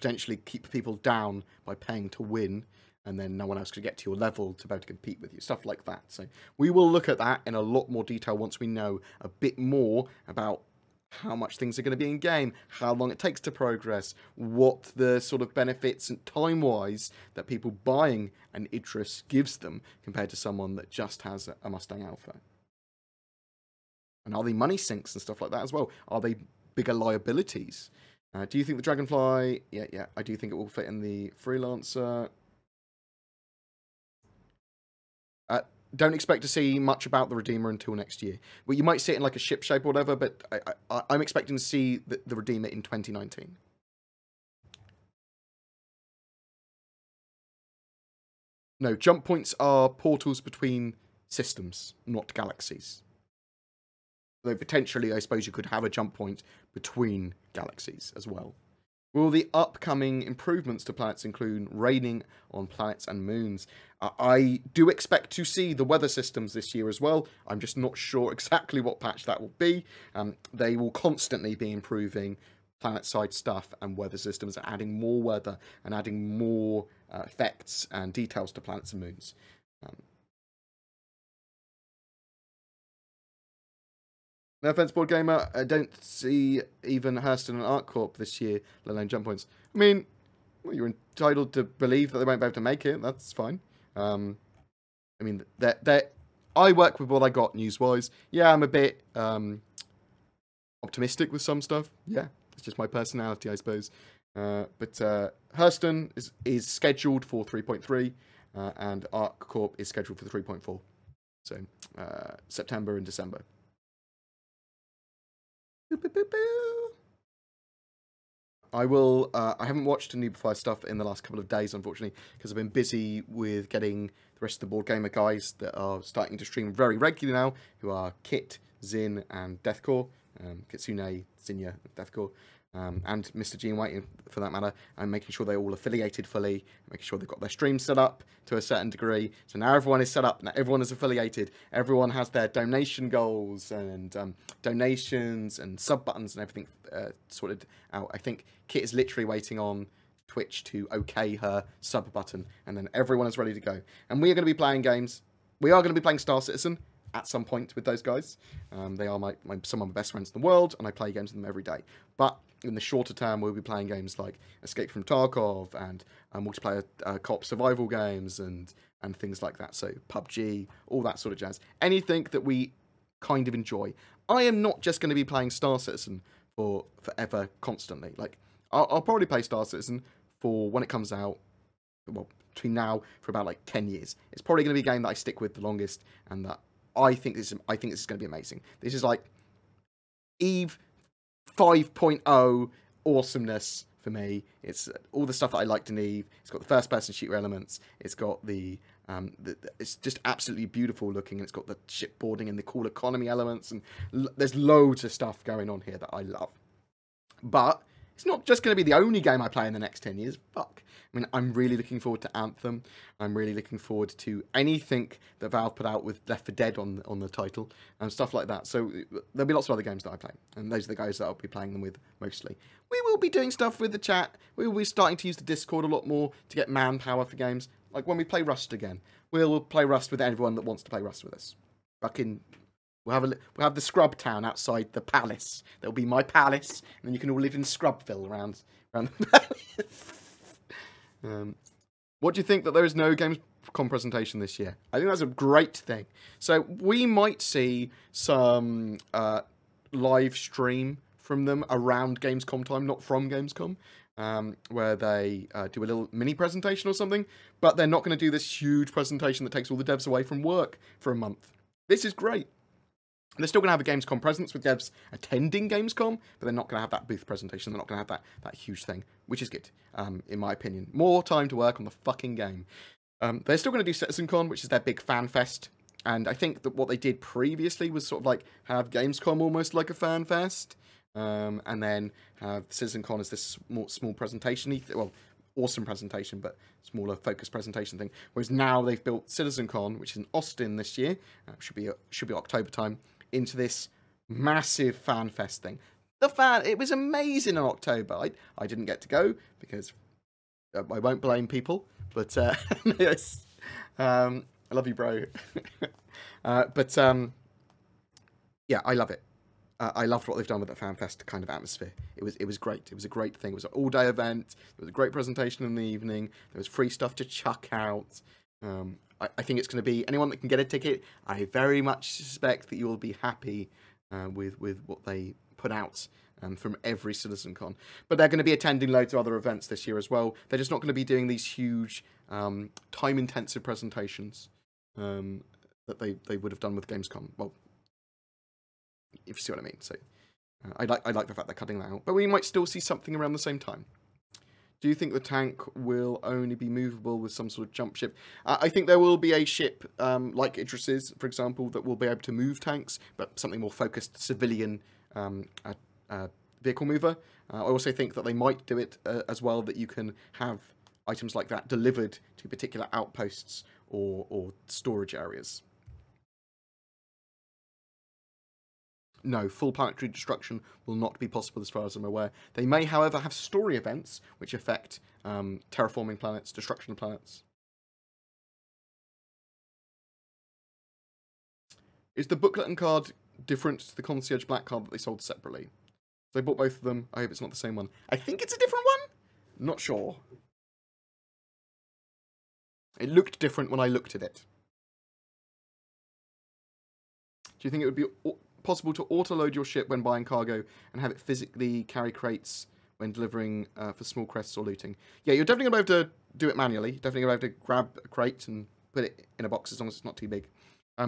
potentially keep people down by paying to win, and then no one else could get to your level to be able to compete with you, stuff like that. So we will look at that in a lot more detail once we know a bit more about how much things are going to be in game, how long it takes to progress, what the sort of benefits and time-wise that people buying an Idris gives them compared to someone that just has a Mustang Alpha. And are they money sinks and stuff like that as well? Are they bigger liabilities? Do you think the Dragonfly... Yeah, I do think it will fit in the Freelancer. Don't expect to see much about the Redeemer until next year. Well, you might see it in like a ship shape or whatever, but I'm expecting to see the Redeemer in 2019. No, jump points are portals between systems, not galaxies. Though potentially, I suppose you could have a jump point between galaxies as well. Will the upcoming improvements to planets include raining on planets and moons? I do expect to see the weather systems this year as well. I'm just not sure exactly what patch that will be. They will constantly be improving planet-side stuff and weather systems, and adding more weather and adding more effects and details to planets and moons. No offense, BoredGamer, I don't see even Hurston and ArcCorp this year, let alone jump points. I mean, well, you're entitled to believe that they won't be able to make it. That's fine. I mean, I work with what I got news-wise. Yeah, I'm a bit optimistic with some stuff. Yeah, it's just my personality, I suppose. But Hurston is scheduled for 3.3, and ArcCorp is scheduled for 3.4. So, September and December. I haven't watched Noobify stuff in the last couple of days, unfortunately, because I've been busy with getting the rest of the BoredGamer guys that are starting to stream very regularly now, who are Kit, Zin, and Deathcore, Kitsune, Zinnia, Deathcore, and Mr. G and White, for that matter, and making sure they're all affiliated fully, making sure they've got their streams set up to a certain degree. So now everyone is set up, now everyone is affiliated, everyone has their donation goals and donations and sub buttons and everything sorted out. I think Kit is literally waiting on Twitch to okay her sub button, and then everyone is ready to go. And we are going to be playing games. We are going to be playing Star Citizen at some point with those guys. They are some of my best friends in the world, and I play games with them every day. But in the shorter term, we'll be playing games like Escape from Tarkov and multiplayer co-op survival games and things like that. So PUBG, all that sort of jazz. Anything that we kind of enjoy. I am not just going to be playing Star Citizen for forever, constantly. Like, I'll probably play Star Citizen for when it comes out, well, between now for about like 10 years. It's probably going to be a game that I stick with the longest, and that I think this is going to be amazing. This is like EVE 5.0 awesomeness for me. It's all the stuff that I liked in EVE. It's got the first-person shooter elements. It's got the it's just absolutely beautiful looking, and it's got the shipboarding and the cool economy elements, and there's loads of stuff going on here that I love. But it's not just going to be the only game I play in the next 10 years. Fuck. I mean, I'm really looking forward to Anthem. I'm really looking forward to anything that Valve put out with Left 4 Dead on the title and stuff like that. So there'll be lots of other games that I play, and those are the guys that I'll be playing them with mostly. We will be doing stuff with the chat. We will be starting to use the Discord a lot more to get manpower for games. Like when we play Rust again, we'll play Rust with everyone that wants to play Rust with us. We'll have the Scrub Town outside the palace. That'll be my palace, and then you can all live in Scrubville around the palace. What do you think that there is no Gamescom presentation this year? I think that's a great thing. So we might see some live stream from them around Gamescom time, not from Gamescom, where they do a little mini presentation or something, but they're not going to do this huge presentation that takes all the devs away from work for a month. This is great. They're still going to have a Gamescom presence with devs attending Gamescom, but they're not going to have that booth presentation. They're not going to have that huge thing, which is good, in my opinion. More time to work on the fucking game. They're still going to do CitizenCon, which is their big fan fest. And I think that what they did previously was sort of like have Gamescom almost like a fan fest. And then have CitizenCon as this small presentation. Well, awesome presentation, but smaller focused presentation thing. Whereas now they've built CitizenCon, which is in Austin this year. Should be October time, into this massive fan fest thing. It was amazing in October. I didn't get to go because I won't blame people, but yes, I love you, bro. But yeah, I love it. I loved what they've done with that FanFest kind of atmosphere. It was great. It was a great thing. It was an all-day event. It was a great presentation in the evening. There was free stuff to chuck out. I think it's going to be anyone that can get a ticket. I very much suspect that you will be happy with what they put out from every CitizenCon. But they're going to be attending loads of other events this year as well. They're just not going to be doing these huge, time-intensive presentations that they would have done with Gamescom. Well, if you see what I mean. So I like the fact they're cutting that out. But we might still see something around the same time. Do you think the tank will only be movable with some sort of jump ship? I think there will be a ship like Idris's, for example, that will be able to move tanks, but something more focused civilian vehicle mover. I also think that they might do it as well, that you can have items like that delivered to particular outposts or storage areas. No, full planetary destruction will not be possible as far as I'm aware. They may, however, have story events which affect terraforming planets, destruction of planets. Is the booklet and card different to the Concierge black card that they sold separately? They bought both of them. I hope it's not the same one. I think it's a different one. Not sure. It looked different when I looked at it. Do you think it would be possible to auto-load your ship when buying cargo and have it physically carry crates when delivering for small quests or looting? Yeah, you're definitely going to be able to do it manually. Definitely going to be able to grab a crate and put it in a box as long as it's not too big.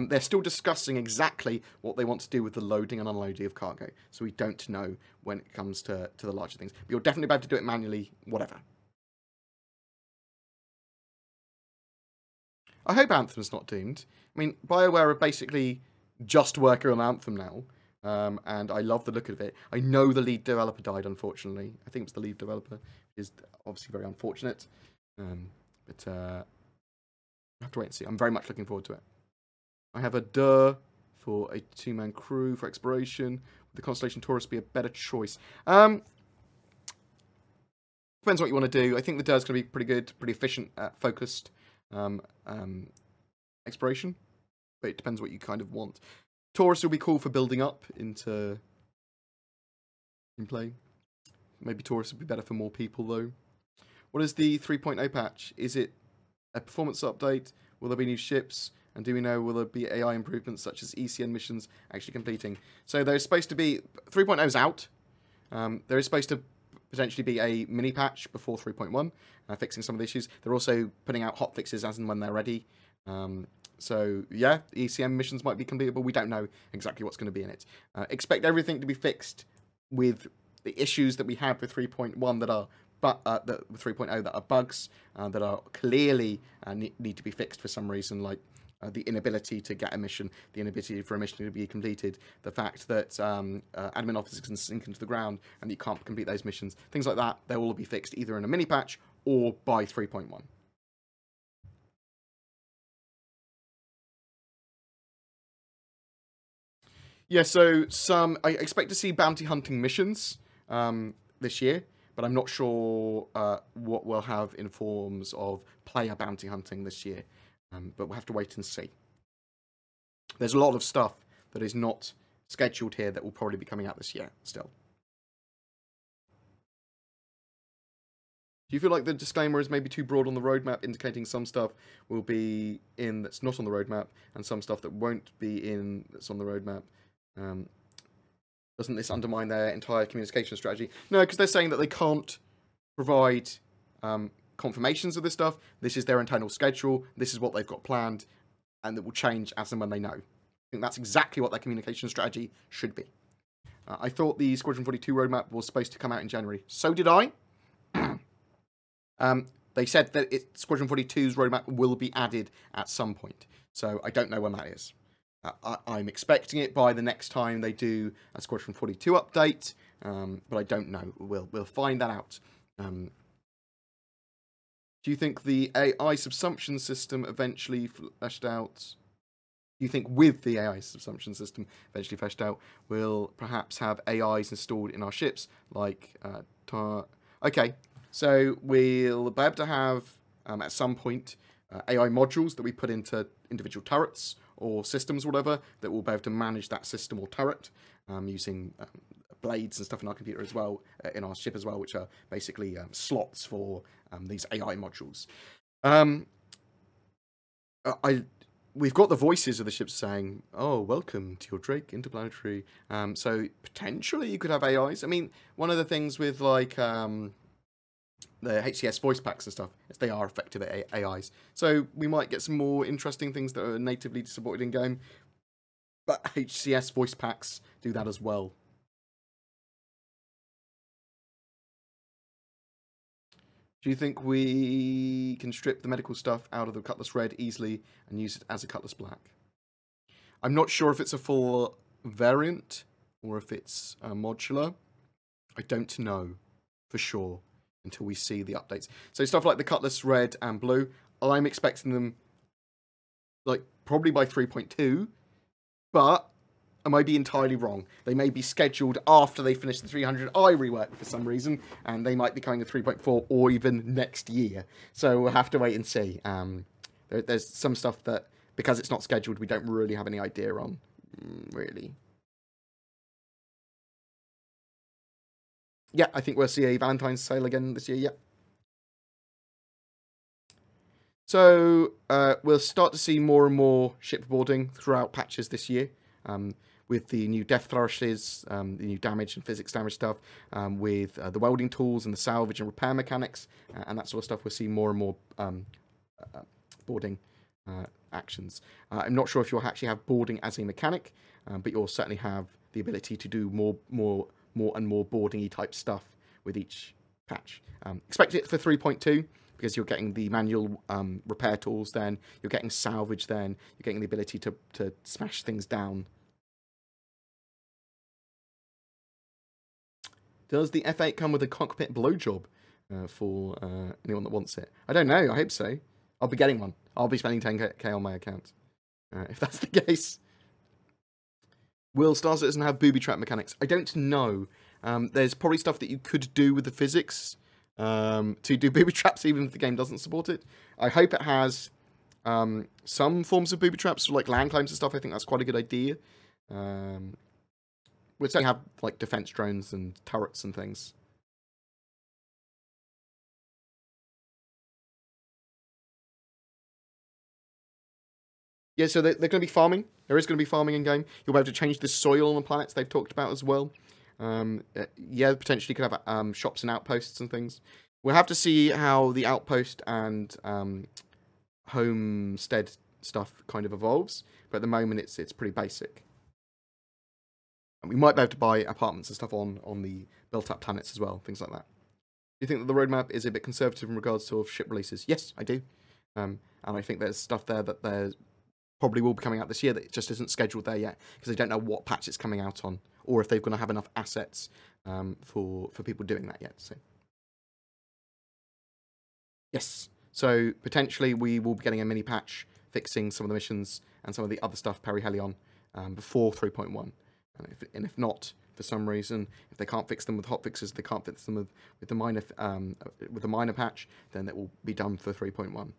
They're still discussing exactly what they want to do with the loading and unloading of cargo, so we don't know when it comes to the larger things. But you'll definitely be able to do it manually, whatever. I hope Anthem's not doomed. I mean, BioWare are basically just working on Anthem now, and I love the look of it. I know the lead developer died, unfortunately. I think it was the lead developer, which is obviously very unfortunate. But I have to wait and see. I'm very much looking forward to it. I have a for a 2-man crew for exploration. Would the Constellation Taurus be a better choice? Depends what you want to do. I think the is going to be pretty good, pretty efficient, focused exploration. But it depends what you kind of want. Taurus will be cool for building up into gameplay. Maybe Taurus would be better for more people, though. What is the 3.0 patch? Is it a performance update? Will there be new ships? And do we know, will there be AI improvements such as ECN missions actually completing? So there's supposed to be... 3.0 is out. There is supposed to potentially be a mini patch before 3.1, fixing some of the issues. They're also putting out hot fixes as and when they're ready. So, yeah, ECM missions might be completable. We don't know exactly what's going to be in it. Expect everything to be fixed with the issues that we have with 3.1 that are... with 3.0 that are bugs, that are clearly need to be fixed for some reason, like the inability to get a mission, the inability for a mission to be completed, the fact that admin officers can sink into the ground and you can't complete those missions, things like that, they'll all be fixed either in a mini patch or by 3.1. Yeah, so I expect to see bounty hunting missions this year, but I'm not sure what we'll have in forms of player bounty hunting this year. But we'll have to wait and see. There's a lot of stuff that is not scheduled here that will probably be coming out this year still. Do you feel like the disclaimer is maybe too broad on the roadmap, indicating some stuff will be in that's not on the roadmap, and some stuff that won't be in that's on the roadmap? Doesn't this undermine their entire communication strategy? No, because they're saying that they can't provide confirmations of this stuff. This is their internal schedule. This is what they've got planned, and it will change as and when they know. I think that's exactly what their communication strategy should be. I thought the Squadron 42 roadmap was supposed to come out in January. So did I. They said that Squadron 42's roadmap will be added at some point. So I don't know when that is. I'm expecting it by the next time they do a Squadron 42 update, but I don't know. We'll find that out. Do you think the AI subsumption system eventually fleshed out? you think with the AI subsumption system eventually fleshed out, we'll perhaps have AIs installed in our ships, like okay, so we'll be able to have at some point AI modules that we put into individual turrets or systems, or whatever, that will be able to manage that system or turret using blades and stuff in our computer as well, in our ship as well, which are basically slots for these AI modules. We've got the voices of the ships saying, "Oh, welcome to your Drake Interplanetary." So potentially you could have AIs. I mean, one of the things with like the HCS voice packs and stuff is they are effective AIs. So we might get some more interesting things that are natively supported in game. But HCS voice packs do that as well. Do you think we can strip the medical stuff out of the Cutlass Red easily and use it as a Cutlass Black? I'm not sure if it's a full variant or if it's modular. I don't know for sure until we see the updates. So stuff like the Cutlass Red and Blue, I'm expecting them like probably by 3.2, but I might be entirely wrong. They may be scheduled after they finish the 300i rework for some reason, and they might be coming to 3.4 or even next year. So we'll have to wait and see. There's some stuff that, because it's not scheduled, we don't really have any idea on, really. Yeah, I think we'll see a Valentine's sale again this year, yeah. So we'll start to see more and more ship boarding throughout patches this year. With the new death flourishes, the new damage and physics damage stuff, with the welding tools and the salvage and repair mechanics, and that sort of stuff, we'll see more and more boarding actions. I'm not sure if you'll actually have boarding as a mechanic, but you'll certainly have the ability to do more and more boarding-y type stuff with each patch. Expect it for 3.2. Because you're getting the manual repair tools then, you're getting salvage then, you're getting the ability to smash things down. Does the F8 come with a cockpit blowjob for anyone that wants it? I don't know, I hope so. I'll be getting one. I'll be spending 10k on my account, if that's the case. Will Star Citizen have booby trap mechanics? I don't know. There's probably stuff that you could do with the physics to do booby traps, even if the game doesn't support it. I hope it has some forms of booby traps, like land climbs and stuff. I think that's quite a good idea. We'd certainly have like defense drones and turrets and things. Yeah, so they're going to be farming. There is going to be farming in game. You'll be able to change the soil on the planets they've talked about as well. Yeah, potentially could have shops and outposts and things. We'll have to see how the outpost and homestead stuff kind of evolves. But at the moment, it's pretty basic. And we might be able to buy apartments and stuff on the built-up planets as well, things like that. Do you think that the roadmap is a bit conservative in regards to ship releases? Yes, I do. And I think there's stuff there that there probably will be coming out this year that just isn't scheduled there yet because they don't know what patch it's coming out on, or if they're going to have enough assets for people doing that yet. So yes, so potentially we will be getting a mini patch fixing some of the missions and some of the other stuff perihelion before 3.1. And if not, for some reason, if they can't fix them with hotfixes, they can't fix them with the minor patch, then it will be done for 3.1.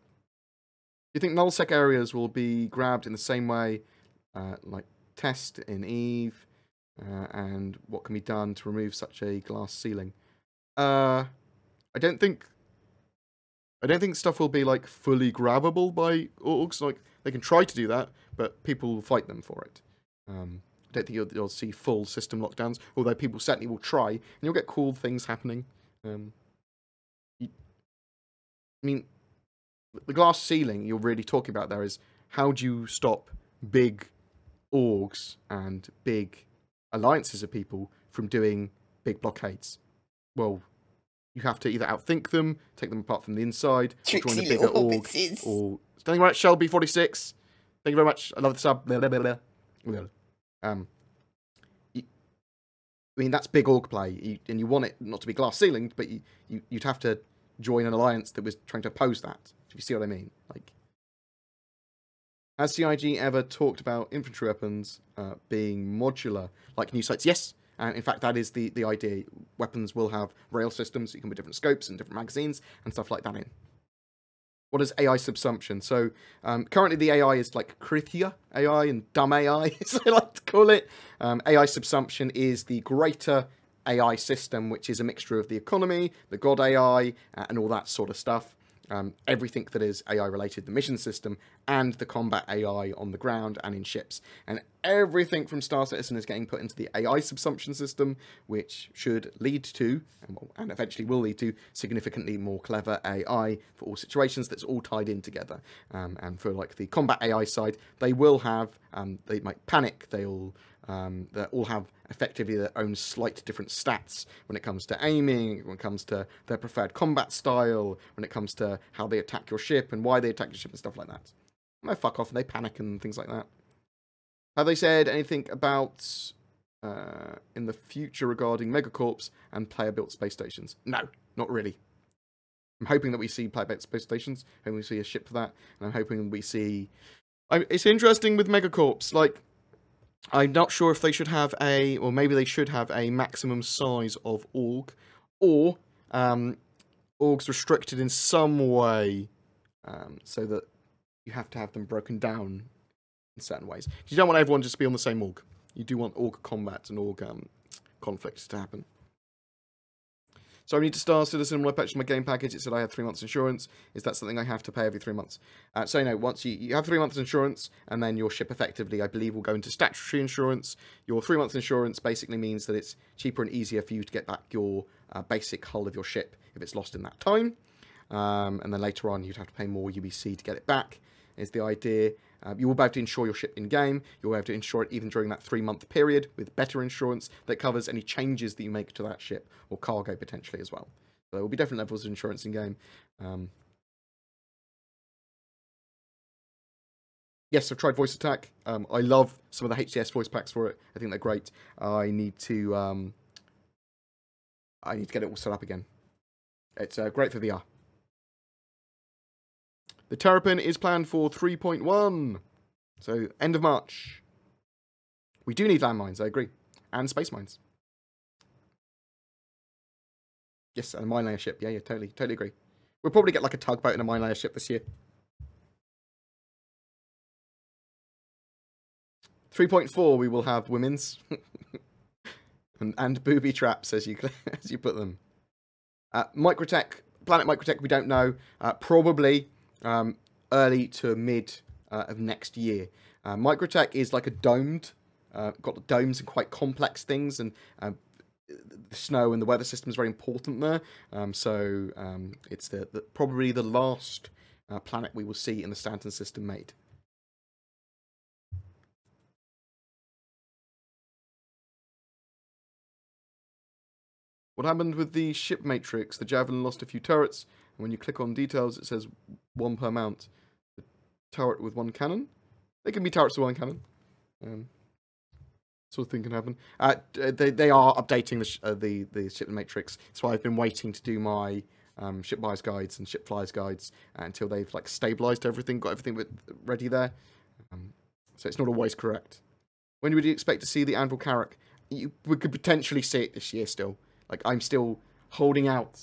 Do you think nullsec areas will be grabbed in the same way, like test in Eve, and what can be done to remove such a glass ceiling? I don't think stuff will be like fully grabbable by orgs. Like they can try to do that, but people will fight them for it. I don't think you'll see full system lockdowns, although people certainly will try, and you'll get cool things happening. I mean, the glass ceiling you're really talking about there is how do you stop big orgs and big alliances of people from doing big blockades? Well, you have to either outthink them, take them apart from the inside, or join a bigger org. Or thank you very much, Shelby46. Thank you very much. I love the sub. Blah, blah, blah, blah. I mean, that's big org play, and you want it not to be glass ceilinged, but you'd have to join an alliance that was trying to oppose that. If you see what I mean, like Has CIG ever talked about infantry weapons being modular, like new sights? Yes, and in fact that is the idea. Weapons will have rail systems, so you can put different scopes and different magazines and stuff like that in. What is AI subsumption? So currently the AI is like Crytek AI and dumb AI, as I like to call it. AI subsumption is the greater AI system, which is a mixture of the economy, the God AI, and all that sort of stuff. Everything that is AI related, the mission system, and the combat AI on the ground and in ships. And everything from Star Citizen is getting put into the AI subsumption system, which should lead to, and eventually will lead to, significantly more clever AI for all situations. That's all tied in together. And for like the combat AI side, they will have, they might panic, they'll all have effectively their own slight different stats when it comes to aiming, when it comes to their preferred combat style, when it comes to how they attack your ship and why they attack your ship and stuff like that. No, fuck off, and they panic and things like that. Have they said anything about in the future regarding megacorps and player-built space stations? No, not really. I'm hoping that we see player-built space stations, and we see a ship for that, and I'm hoping we see... it's interesting with megacorps, like... I'm not sure if they should have a, or maybe they should have a maximum size of org, or orgs restricted in some way, so that you have to have them broken down in certain ways. You don't want everyone just to be on the same org. You do want org combat and org conflicts to happen. So I need to Star Citizen when I purchased my game package. It said I had 3 months insurance. Is that something I have to pay every 3 months? So no, once you have 3 months insurance, and then your ship effectively, I believe, will go into statutory insurance. Your 3 months insurance basically means that it's cheaper and easier for you to get back your basic hull of your ship if it's lost in that time. And then later on, you'd have to pay more UBC to get it back, is the idea. You will be able to insure your ship in-game. You'll be able to insure it even during that 3-month period with better insurance that covers any changes that you make to that ship or cargo potentially as well. So there will be different levels of insurance in-game. Yes, I've tried Voice Attack. I love some of the HCS voice packs for it. I think they're great. I need to get it all set up again. It's great for VR. The Terrapin is planned for 3.1. So, end of March. We do need landmines, I agree. And space mines. Yes, and a mine layer ship. Yeah, totally agree. We'll probably get like a tugboat and a mine layer ship this year. 3.4, we will have women's. and booby traps, as you put them. Microtech, Planet Microtech, we don't know. Probably... early to mid of next year. Microtech is like a domed, got the domes and quite complex things, and the snow and the weather system is very important there. So it's probably the last planet we will see in the Stanton system made. What happened with the ship matrix? The Javelin lost a few turrets. And when you click on details, it says 1 per mount. The turret with 1 cannon? They can be turrets with 1 cannon. Sort of thing can happen. They are updating the ship matrix. That's why I've been waiting to do my ship buyers guides and ship flyers guides until they've like stabilized everything, got everything ready there. So it's not always correct. When would you expect to see the Anvil Carrack? We could potentially see it this year still. Like, I'm still holding out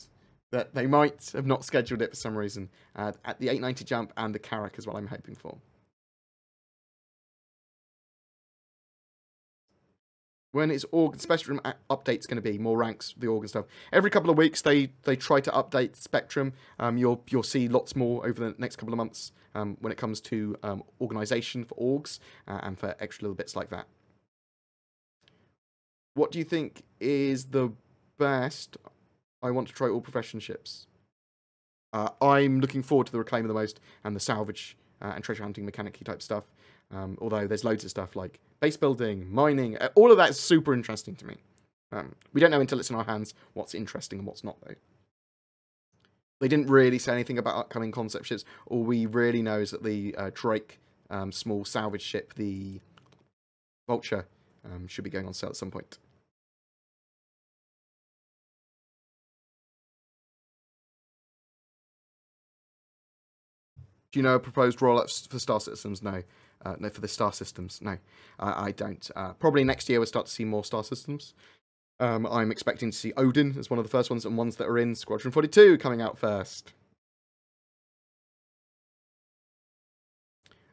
that they might have not scheduled it for some reason. At the 890 jump and the Carrack is what I'm hoping for. When is Org Spectrum updates going to be? More ranks, the Org and stuff. Every couple of weeks they try to update Spectrum. You'll see lots more over the next couple of months when it comes to organisation for Orgs and for extra little bits like that. What do you think is the best? I want to try all profession ships. I'm looking forward to the Reclaim of the Most and the Salvage and treasure hunting mechanic-y type stuff. Although there's loads of stuff like base building, mining, all of that is super interesting to me. We don't know until it's in our hands what's interesting and what's not, though. They didn't really say anything about upcoming concept ships. All we really know is that the Drake small salvage ship, the Vulture, should be going on sale at some point. Do you know a proposed rollout for Star Systems? No. No, for the Star Systems. No, I don't. Probably next year we'll start to see more Star Systems. I'm expecting to see Odin as one of the first ones, and ones that are in Squadron 42 coming out first.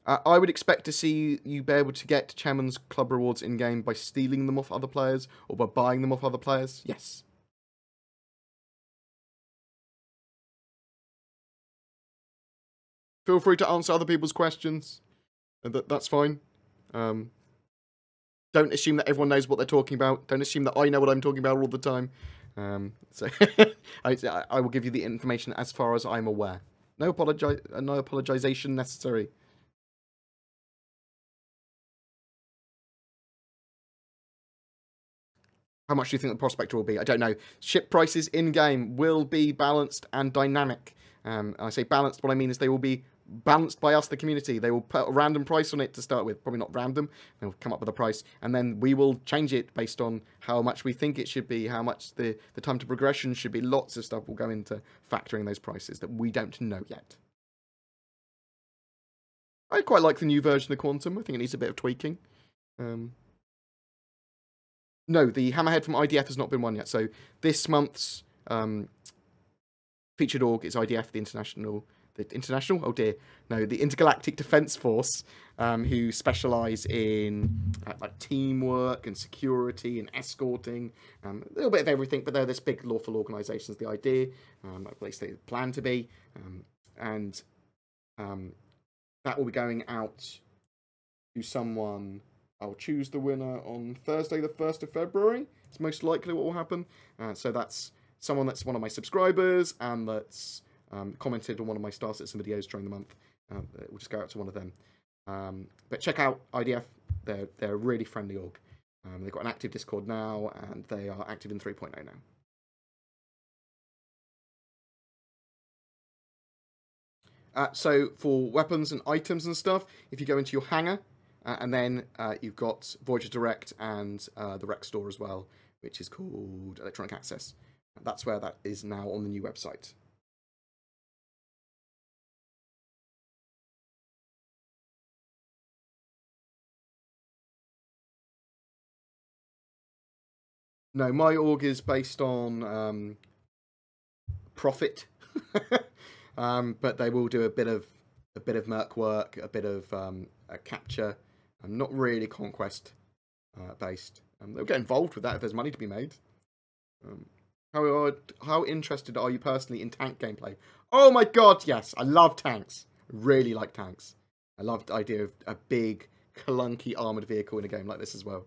I would expect to see you be able to get Chairman's Club rewards in-game by stealing them off other players, or by buying them off other players. Yes. Feel free to answer other people's questions. That's fine. Don't assume that everyone knows what they're talking about. Don't assume that I know what I'm talking about all the time. So I will give you the information as far as I'm aware. No apologization necessary. How much do you think the Prospector will be? I don't know. Ship prices in-game will be balanced and dynamic. I say balanced, what I mean is they will be balanced by us, the community. They will put a random price on it to start with. Probably not random. They'll come up with a price. And then we will change it based on how much we think it should be, how much the time to progression should be. Lots of stuff will go into factoring those prices that we don't know yet. I quite like the new version of Quantum. I think it needs a bit of tweaking. No, the Hammerhead from IDF has not been won yet. So this month's featured org is IDF, the international. Oh dear, no, the Intergalactic Defense Force, who specialise in like teamwork and security and escorting, a little bit of everything. But they're this big lawful organisation. Is the idea, at least they plan to be, and that will be going out to someone. I'll choose the winner on Thursday, the 1st of February. It's most likely what will happen. So that's someone that's one of my subscribers and that's commented on one of my Star Citizen videos during the month. We'll just go out to one of them. But check out IDF. They're a really friendly org. They've got an active Discord now, and they are active in 3.0 now. So for weapons and items and stuff, if you go into your hangar, and then you've got Voyager Direct and the Rec Store as well, which is called Electronic Access. That's where that is now on the new website. No, my org is based on profit, but they will do a bit of merc work, a bit of capture. Not really conquest based. They'll get involved with that if there's money to be made. How interested are you personally in tank gameplay? Oh my god, yes! I love tanks. I really like tanks. I love the idea of a big, clunky armoured vehicle in a game like this as well.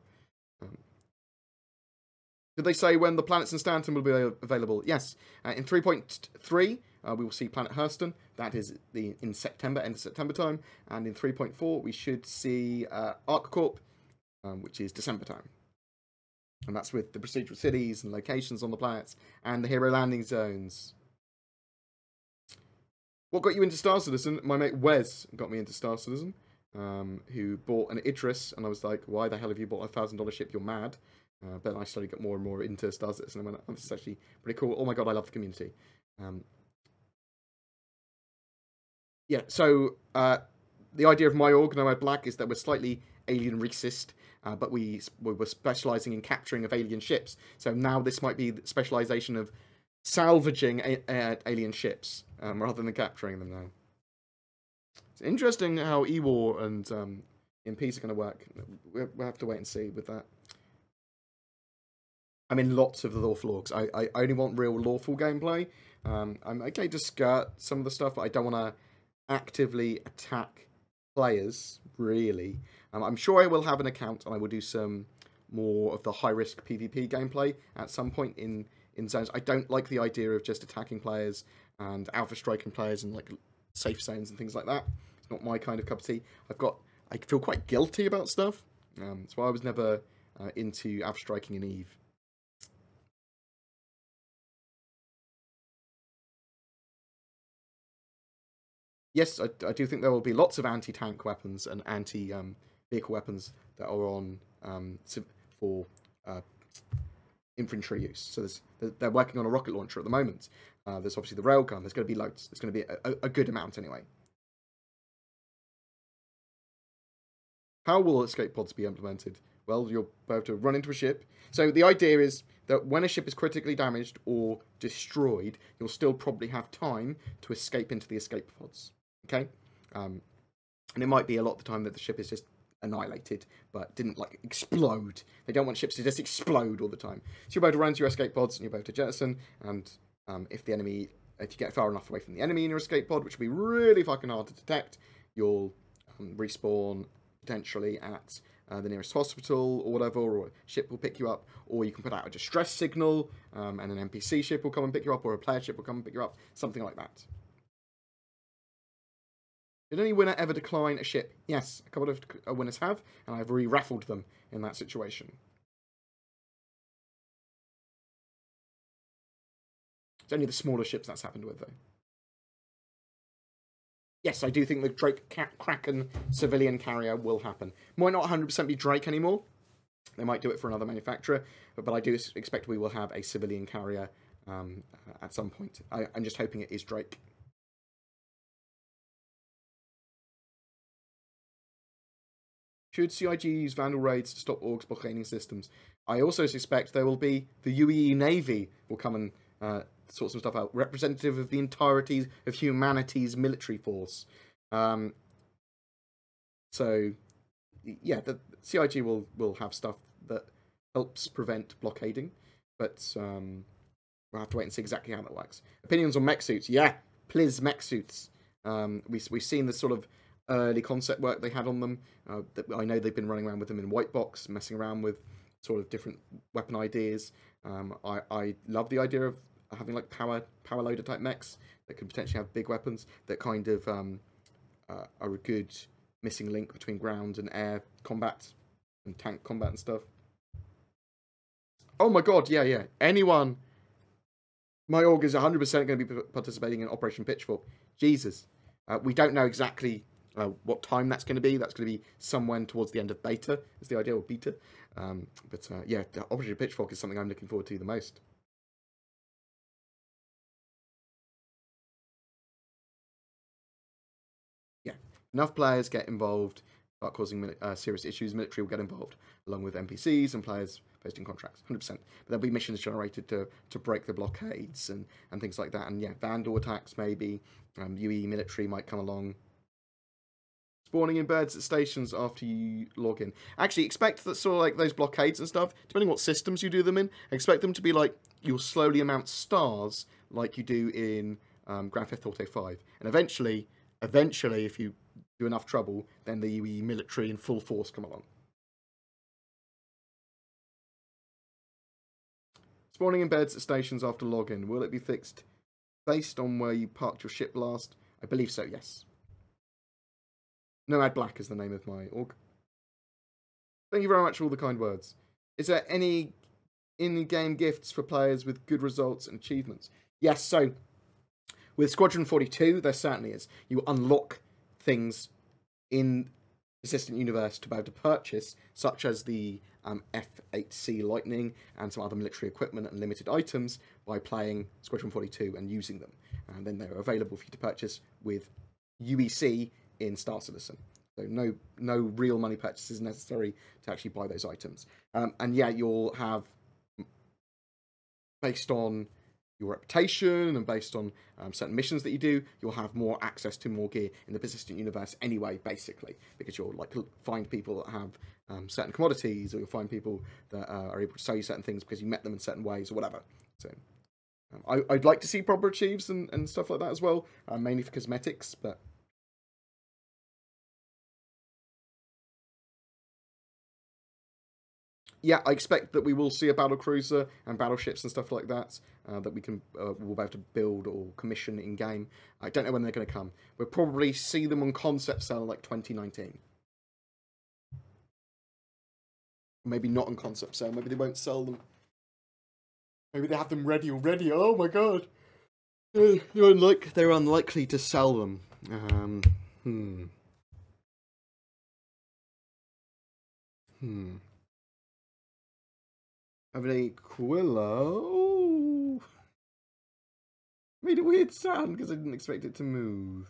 Did they say when the planets in Stanton will be available? Yes. In 3.3, we will see Planet Hurston. That is in September, end of September time. And in 3.4, we should see ArcCorp, which is December time. And that's with the procedural cities and locations on the planets and the hero landing zones. What got you into Star Citizen? My mate Wes got me into Star Citizen, who bought an Idris, and I was like, why the hell have you bought a $1,000 ship? You're mad. But I slowly got more and more into Star Citizen, and I went, oh, this is actually pretty cool. Oh my god, I love the community. Yeah, so the idea of my org, Nomad Black, is that we're slightly alien racist, but we were specialising in capturing of alien ships. So now this might be the specialisation of salvaging alien ships rather than capturing them now. It's interesting how E-War and MPs are going to work. We'll have to wait and see with that. I'm in lots of the lawful orgs. I only want real lawful gameplay. I'm okay to skirt some of the stuff, but I don't want to actively attack players, really. I'm sure I will have an account, and I will do some more of the high-risk PvP gameplay at some point in zones. I don't like the idea of just attacking players and alpha striking players in like safe zones and things like that. It's not my kind of cup of tea. I feel quite guilty about stuff. That's why I was never into alpha striking in EVE. Yes, I do think there will be lots of anti-tank weapons and anti-vehicle weapons that are on for infantry use. So they're working on a rocket launcher at the moment. There's obviously the railgun. There's going to be loads. There's going to be a good amount anyway. How will escape pods be implemented? Well, you'll be able to run into a ship. So the idea is that when a ship is critically damaged or destroyed, you'll still probably have time to escape into the escape pods. Okay? And it might be a lot of the time that the ship is just annihilated, but didn't like explode. They don't want ships to just explode all the time. So you'll be able to run to your escape pods and you'll be able to jettison. And if you get far enough away from the enemy in your escape pod, which will be really fucking hard to detect, you'll respawn potentially at the nearest hospital or whatever, or a ship will pick you up, or you can put out a distress signal and an NPC ship will come and pick you up, or a player ship will come and pick you up, something like that. Did any winner ever decline a ship? Yes, a couple of winners have, and I've re-raffled them in that situation. It's only the smaller ships that's happened with, though. Yes, I do think the Drake Kraken civilian carrier will happen. Might not 100% be Drake anymore. They might do it for another manufacturer, but I do expect we will have a civilian carrier at some point. I'm just hoping it is Drake. Should CIG use Vandal raids to stop orgs blockading systems? I also suspect there will be the UEE Navy will come and sort some stuff out. Representative of the entirety of humanity's military force. So, yeah, the CIG will have stuff that helps prevent blockading, but we'll have to wait and see exactly how that works. Opinions on mech suits? Yeah, please, mech suits. We've seen the sort of early concept work they had on them. I know they've been running around with them in white box, messing around with sort of different weapon ideas. I love the idea of having like power loader type mechs that could potentially have big weapons that kind of are a good missing link between ground and air combat and tank combat and stuff. Oh my god, yeah. Anyone, my org is 100% going to be participating in Operation Pitchfork. Jesus. We don't know exactly what time that's going to be. That's going to be somewhere towards the end of beta, is the idea, or beta. Yeah, Operation Pitchfork is something I'm looking forward to the most. Yeah, enough players get involved, start causing serious issues, military will get involved, along with NPCs and players posting contracts, 100%. But there'll be missions generated to break the blockades and things like that. And yeah, Vandal attacks maybe, UE military might come along. Spawning in birds at stations after you log in. Actually, expect that sort of like those blockades and stuff, depending on what systems you do them in, expect them to be like, you'll slowly amount stars like you do in Grand Theft Auto 5. And eventually, if you do enough trouble, then the UE military in full force come along. Spawning in beds at stations after login. Will it be fixed based on where you parked your ship last? I believe so, yes. Nomad Black is the name of my org. Thank you very much for all the kind words. Is there any in-game gifts for players with good results and achievements? Yes, so with Squadron 42, there certainly is. You unlock things in Persistent Universe to be able to purchase, such as the F8C Lightning and some other military equipment and limited items by playing Squadron 42 and using them. And then they're available for you to purchase with UEC in Star Citizen. So no real money purchases necessary to actually buy those items. And yeah, you'll have, based on your reputation and based on certain missions that you do, you'll have more access to more gear in the Persistent Universe anyway, basically, because you'll like find people that have certain commodities, or you'll find people that are able to sell you certain things because you met them in certain ways or whatever. So I'd like to see proper achieves and stuff like that as well, mainly for cosmetics, but yeah, I expect that we will see a battlecruiser and battleships and stuff like that that we can we'll be able to build or commission in game. I don't know when they're going to come. We'll probably see them on concept sale like 2019. Maybe not on concept sale. Maybe they won't sell them. Maybe they have them ready already. Oh my god, they're unlikely to sell them. Having a Quillo made a weird sound because I didn't expect it to move.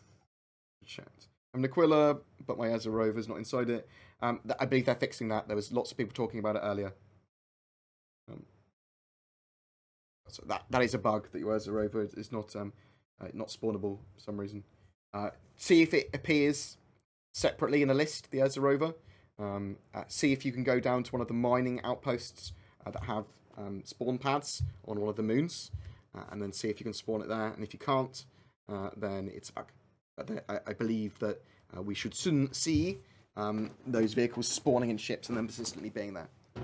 Chat. I'm an Aquila, but my Ezra rover's not inside it. I believe they're fixing that. There was lots of people talking about it earlier. So that is a bug that your Ezra rover is not spawnable for some reason. See if it appears separately in a list, the Ezra rover. See if you can go down to one of the mining outposts that have spawn pads on one of the moons, and then see if you can spawn it there. And if you can't, then it's a bug. I believe that we should soon see those vehicles spawning in ships and then persistently being there. Do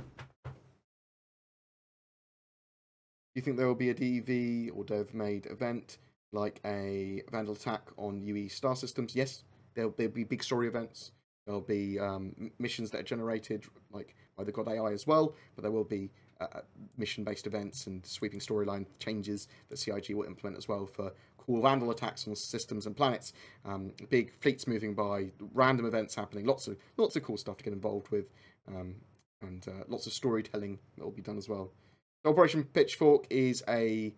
you think there will be a DV or dev-made event like a Vandal attack on UE star systems? Yes, there'll be big story events. There'll be missions that are generated like by the God AI as well, but there will be mission-based events and sweeping storyline changes that CIG will implement as well for cool Vandal attacks on systems and planets. Big fleets moving by, random events happening, lots of cool stuff to get involved with, and lots of storytelling that will be done as well. Operation Pitchfork is a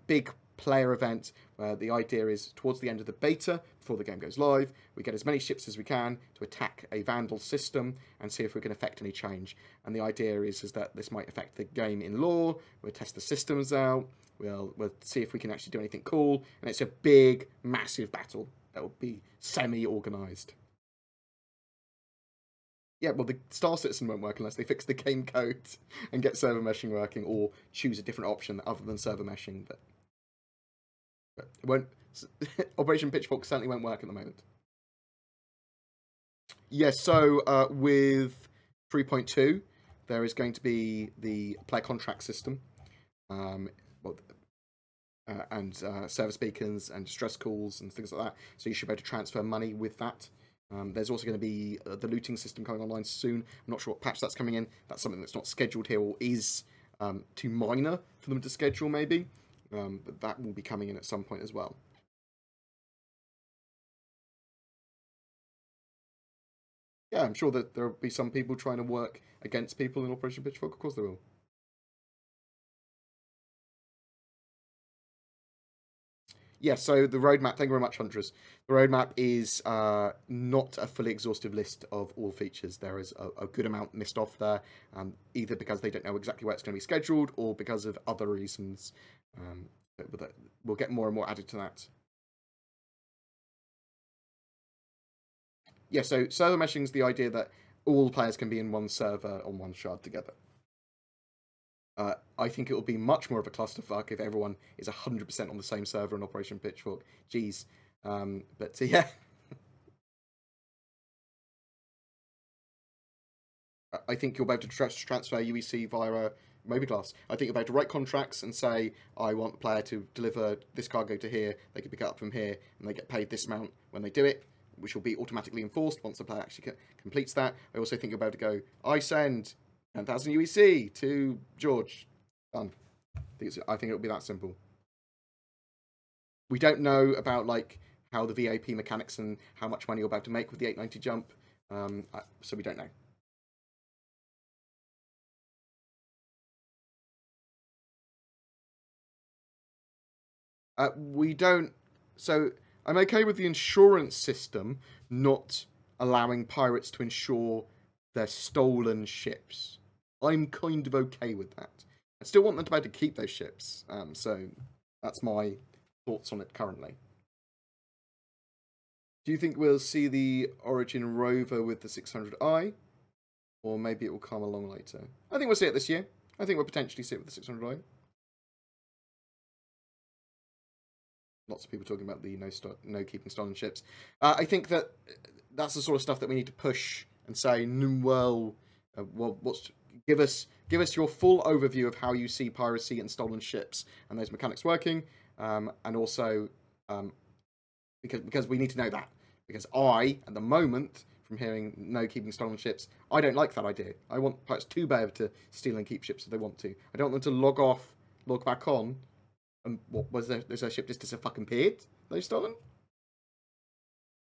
big player event where the idea is towards the end of the beta, before the game goes live, we get as many ships as we can to attack a Vandal system and see if we can affect any change. And the idea is that this might affect the game in lore. We'll test the systems out. We'll see if we can actually do anything cool. And it's a big, massive battle that will be semi-organised. Yeah, well, the Star Citizen won't work unless they fix the game code and get server meshing working, or choose a different option other than server meshing. But it won't. Operation Pitchfork certainly won't work at the moment. Yes, so with 3.2, there is going to be the player contract system, and service beacons and distress calls and things like that. So you should be able to transfer money with that. There's also going to be the looting system coming online soon. I'm not sure what patch that's coming in. That's something that's not scheduled here, or is too minor for them to schedule, maybe. But that will be coming in at some point as well. Yeah, I'm sure that there will be some people trying to work against people in Operation Pitchfork. Of course there will. Yeah, so the roadmap, thank you very much, Huntress. The roadmap is not a fully exhaustive list of all features. There is a good amount missed off there, either because they don't know exactly where it's going to be scheduled, or because of other reasons. But we'll get more and more added to that. Yeah, so server meshing is the idea that all players can be in one server on one shard together. I think it will be much more of a clusterfuck if everyone is 100% on the same server in Operation Pitchfork. Jeez. But yeah. I think you'll be able to transfer UEC via Mobilclass. I think you'll be able to write contracts and say, I want the player to deliver this cargo to here, they can pick it up from here, and they get paid this amount when they do it, which will be automatically enforced once the player actually completes that. I also think you'll be able to go, I send 10,000 UEC to George. Done. I think it'll be that simple. We don't know about like how the VAP mechanics and how much money you're about to make with the 890 jump, so we don't know. We don't. So I'm okay with the insurance system not allowing pirates to insure their stolen ships. I'm kind of okay with that. I still want them to be able to keep those ships. So that's my thoughts on it currently. Do you think we'll see the Origin rover with the 600i? Or maybe it will come along later? I think we'll see it this year. I think we'll potentially see it with the 600i. Lots of people talking about the no keeping stolen ships. I think that that's the sort of stuff that we need to push and say, well, give us your full overview of how you see piracy and stolen ships and those mechanics working, and also because we need to know that. Because at the moment, from hearing no keeping stolen ships, I don't like that idea. I want pirates to be able to steal and keep ships if they want to. I don't want them to log off, log back on, and what was their ship just disappeared? They've stolen.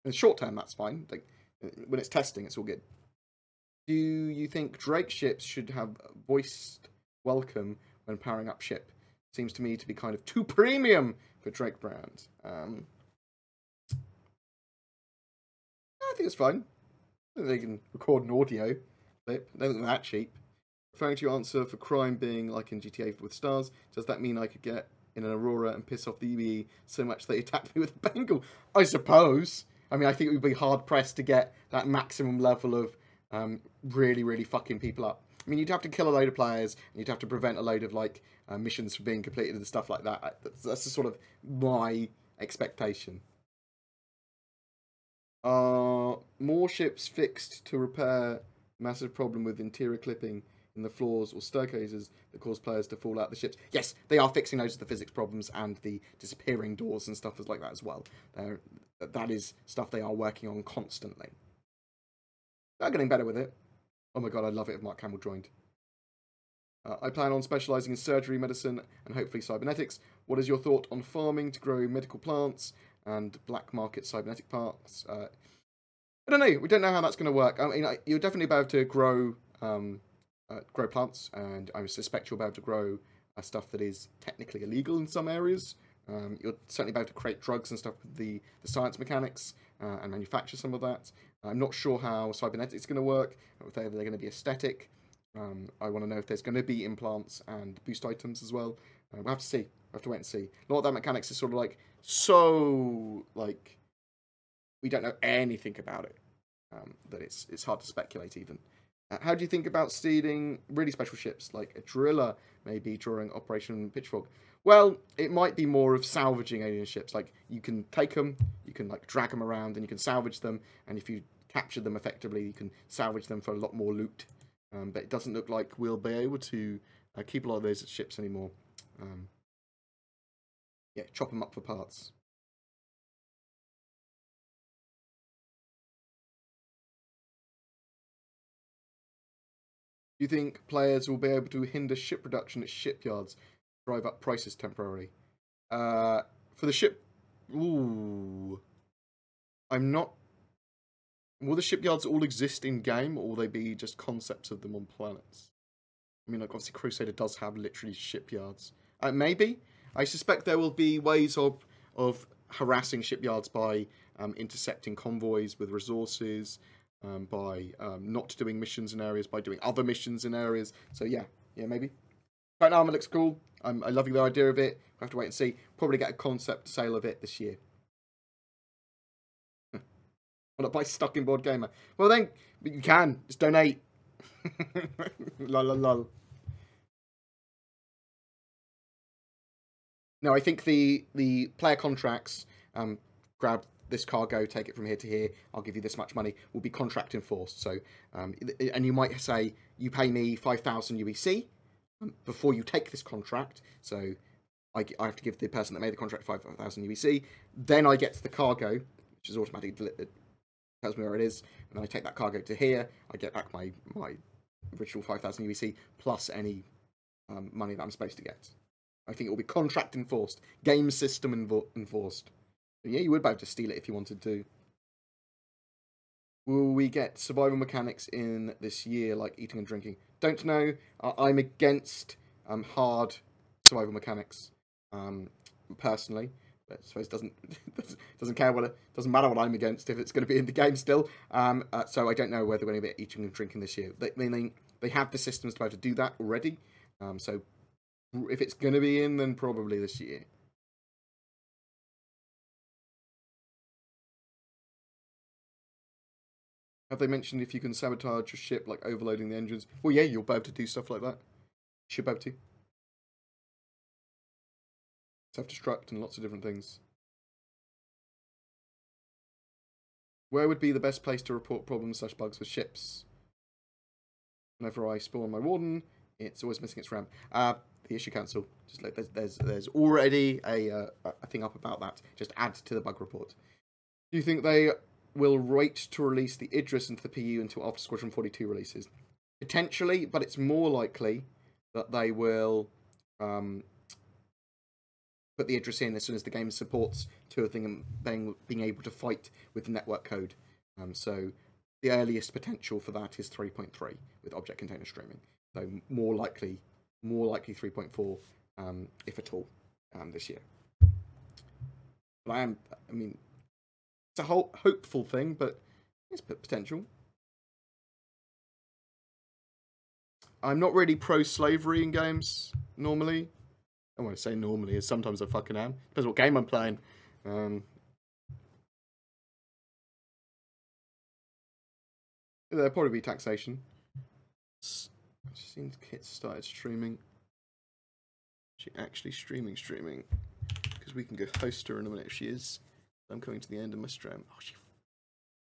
In the short term, that's fine. Like, when it's testing, it's all good. Do you think Drake ships should have voiced welcome when powering up ship? Seems to me to be kind of too premium for Drake brand. think it's fine. I think they can record an audio clip. I don't think they're that cheap. Referring to your answer for crime being like in GTA with stars, does that mean I could get in an Aurora and piss off the EBE so much they attacked me with a Bengal? I suppose. I mean, I think it would be hard pressed to get that maximum level of really, really fucking people up. I mean, you'd have to kill a load of players, and you'd have to prevent a load of like missions from being completed and stuff like that. That's the sort of my expectation. Are more ships fixed to repair massive problem with interior clipping in the floors or staircases that cause players to fall out the ships? Yes, they are fixing those of the physics problems and the disappearing doors and stuff like that as well. That is stuff they are working on constantly. They're getting better with it. Oh my god, I love it if Mark Hamill joined. I plan on specialising in surgery, medicine, and hopefully cybernetics. What is your thought on farming to grow medical plants and black market cybernetic parts? I don't know. We don't know how that's going to work. I mean, you'll definitely be able to grow grow plants, and I suspect you'll be able to grow stuff that is technically illegal in some areas. You'll certainly be able to create drugs and stuff with the science mechanics and manufacture some of that. I'm not sure how cybernetics is going to work, if they're going to be aesthetic. I want to know if there's going to be implants and boost items as well. We'll have to see. We'll have to wait and see. A lot of that mechanics is sort of like, so, like, we don't know anything about it. That it's hard to speculate even. How do you think about stealing really special ships, like a driller, maybe during Operation Pitchfork? Well, it might be more of salvaging alien ships. Like, you can take them, you can, like, drag them around, and you can salvage them, and if you capture them effectively, you can salvage them for a lot more loot. But it doesn't look like we'll be able to keep a lot of those ships anymore. Yeah, chop them up for parts. Do you think players will be able to hinder ship production at shipyards, drive up prices temporarily? For the ship... Ooh. I'm not... Will the shipyards all exist in-game, or will they be just concepts of them on planets? I mean, like, obviously Crusader does have literally shipyards. Maybe. I suspect there will be ways of harassing shipyards by intercepting convoys with resources, by not doing missions in areas, by doing other missions in areas. So yeah, maybe. Right now, it looks cool. I'm loving the idea of it. We'll have to wait and see. Probably get a concept sale of it this year. Why not buy stock in BoredGamer? Well then, you can. Just donate. Lol, lol, lol. No, I think the player contracts, grab this cargo, take it from here to here, I'll give you this much money, will be contract enforced. So, and you might say, you pay me 5,000 UEC before you take this contract. So I have to give the person that made the contract 5,000 UEC. Then I get to the cargo, which is automatically delivered. Tells me where it is, and then I take that cargo to here. I get back my original 5,000 UEC plus any money that I'm supposed to get. I think it will be contract enforced, game system enforced. But yeah, you would be able to steal it if you wanted to. Will we get survival mechanics in this year, like eating and drinking? Don't know. I'm against hard survival mechanics, personally. But I suppose doesn't care doesn't matter what I'm against if it's going to be in the game still. So I don't know whether we're going to be eating and drinking this year. They have the systems to be able to do that already. So if it's going to be in, then probably this year. Have they mentioned if you can sabotage your ship, like overloading the engines? Well, yeah, you'll be able to do stuff like that. You should be able to. Self-destruct and lots of different things. Where would be the best place to report problems / bugs with ships? Whenever I spawn my warden, it's always missing its RAM. The issue council. Just like there's already a thing up about that. Just add to the bug report. Do you think they will wait to release the Idris into the PU until after Squadron 42 releases? Potentially, but it's more likely that they will put the Idris in as soon as the game supports being able to fight with the network code. So the earliest potential for that is 3.3 with object container streaming. So more likely 3.4, if at all, this year. But I mean, it's a whole hopeful thing, but It's potential. I'm not really pro-slavery in games, normally. I want to say normally, as sometimes I fucking am. Depends what game I'm playing. There'll probably be taxation. I've seen Kit started streaming. She actually streaming. Because we can go host her in a minute if she is. I'm coming to the end of my stream. Oh,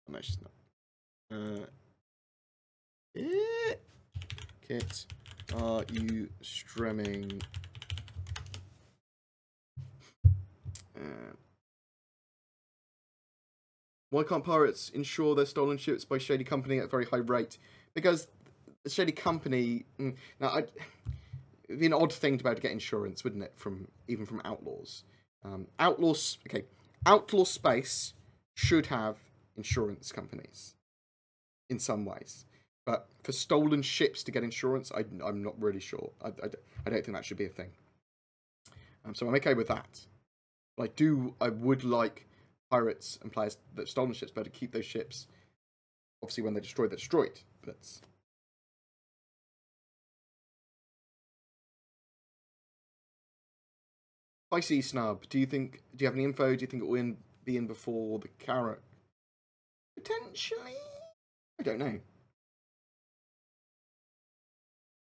no, she's not. Kit, are you streaming? Why can't pirates insure their stolen ships by shady company at a very high rate? Because the shady company... Now, it'd be an odd thing to be able to get insurance, wouldn't it? Even from outlaws. Outlaw space should have insurance companies in some ways. But for stolen ships to get insurance, I'm not really sure. I don't think that should be a thing. So I'm okay with that. But I would like pirates and players that have stolen ships better keep those ships. Obviously, when they're destroyed. But Spicy Snub, do you have any info? Do you think it will be in before the carrot? Potentially? I don't know.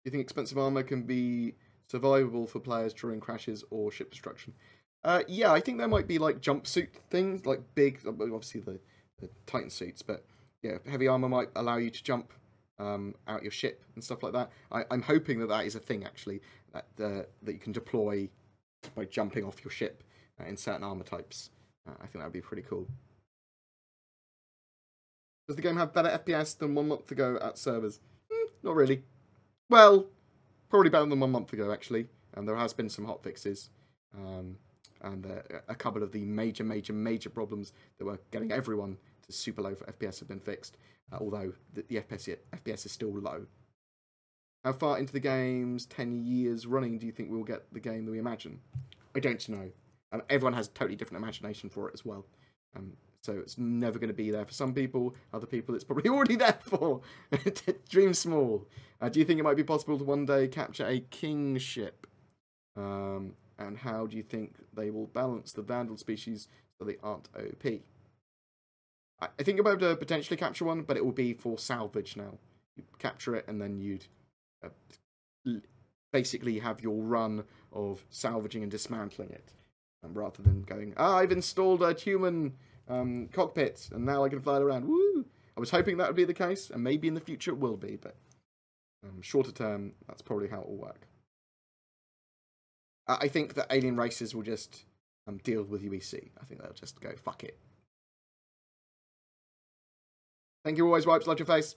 Do you think expensive armor can be survivable for players during crashes or ship destruction? Yeah, I think there might be like jumpsuit things, like big, obviously the Titan suits, but yeah, heavy armor might allow you to jump out your ship and stuff like that. I'm hoping that is a thing actually, that you can deploy by jumping off your ship in certain armor types. I think that would be pretty cool. Does the game have better FPS than 1 month ago at servers? Not really. Well, probably better than 1 month ago, actually. And there has been some hot fixes. And a couple of the major problems that were getting everyone to super low for FPS have been fixed. Although the FPS is still low. How far into the game's 10 years running do you think we'll get the game that we imagine? I don't know. Everyone has a totally different imagination for it as well. So it's never going to be there for some people. Other people, it's probably already there for. Dream small. Do you think it might be possible to one day capture a kingship? And how do you think they will balance the Vandal species so they aren't OP? I think you'll be able to potentially capture one, but it will be for salvage now. You capture it and then you'd basically have your run of salvaging and dismantling it. Rather than going, I've installed a human cockpit and now I can fly it around. Woo! I was hoping that would be the case, and maybe in the future it will be, but shorter term, that's probably how it will work. I think that alien races will just deal with UEC. I think they'll just go, fuck it. Thank you, always wipes, love your face.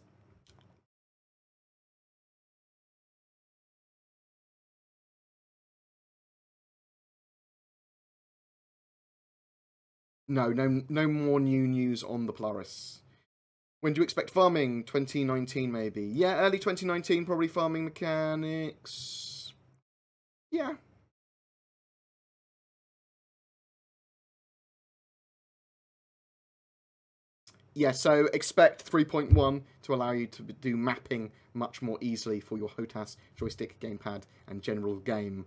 No more new news on the Polaris. When do you expect farming? 2019 maybe. Yeah, early 2019, probably farming mechanics. Yeah. Yeah, so expect 3.1 to allow you to do mapping much more easily for your HOTAS, joystick, gamepad, and general game.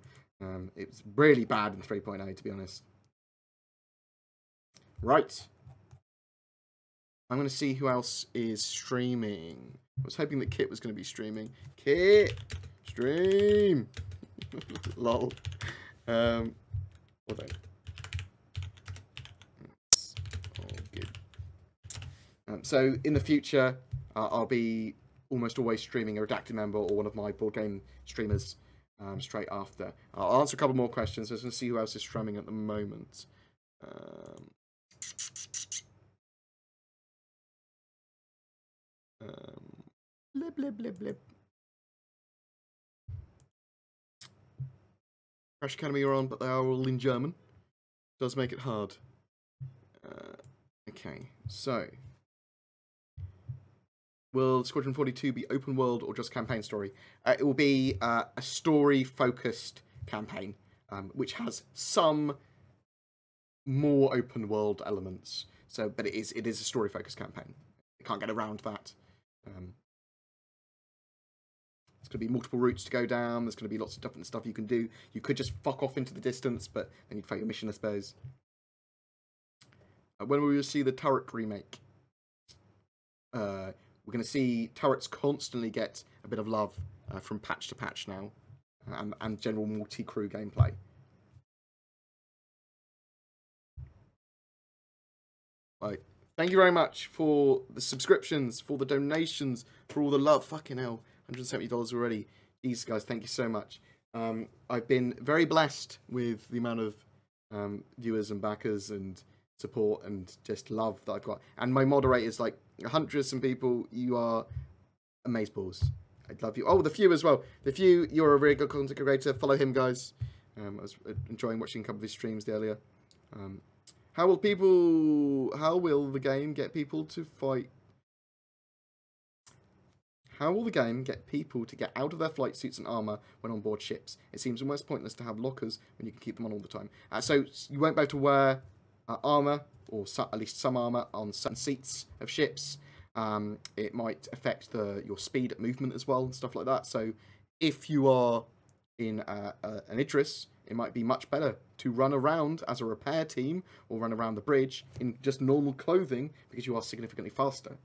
It's really bad in 3.0, to be honest. Right. I'm going to see who else is streaming. I was hoping that Kit was going to be streaming. Kit! Stream! Lol. Hold on. So in the future, I'll be almost always streaming a redacted member or one of my board game streamers straight after. I'll answer a couple more questions. Let's see who else is streaming at the moment. Blip, blip, blip, blip. Crash Academy are on, but they are all in German. Does make it hard. Okay, so will Squadron 42 be open world or just campaign story? It will be a story-focused campaign, which has some more open world elements. So, but it is a story-focused campaign. can't get around that. There's going to be multiple routes to go down. There's going to be lots of different stuff you can do. You could just fuck off into the distance, but then you'd fail your mission, I suppose. When will we see the turret remake? We're going to see turrets constantly get a bit of love from patch to patch now, and general multi-crew gameplay. Right. Thank you very much for the subscriptions, for the donations, for all the love. Fucking hell, $170 already. Jeez, guys, thank you so much. I've been very blessed with the amount of viewers and backers and support and just love that I've got. And my moderators, like hundreds of people, you are amazeballs. I love you. Oh, the Few as well. The Few, you're a really good content creator. Follow him, guys. I was enjoying watching a couple of his streams earlier. How will the game get people to fight? How will the game get people to get out of their flight suits and armor when on board ships? It seems almost pointless to have lockers when you can keep them on all the time. So you won't be able to wear armor, or at least some armor, on certain seats of ships. It might affect your speed at movement as well and stuff like that. So if you are in an Idris, it might be much better to run around as a repair team or run around the bridge in just normal clothing because you are significantly faster.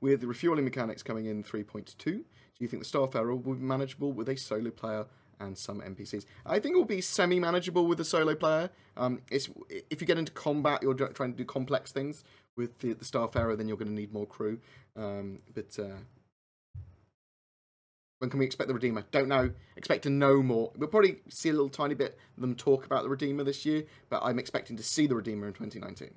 With the refueling mechanics coming in 3.2, do you think the Starfarer will be manageable with a solo player and some NPCs? I think it will be semi-manageable with a solo player. If you get into combat, you're trying to do complex things with the Starfarer, then you're going to need more crew. When can we expect the Redeemer? Don't know. Expect to know more. We'll probably see a little tiny bit of them talk about the Redeemer this year, but I'm expecting to see the Redeemer in 2019.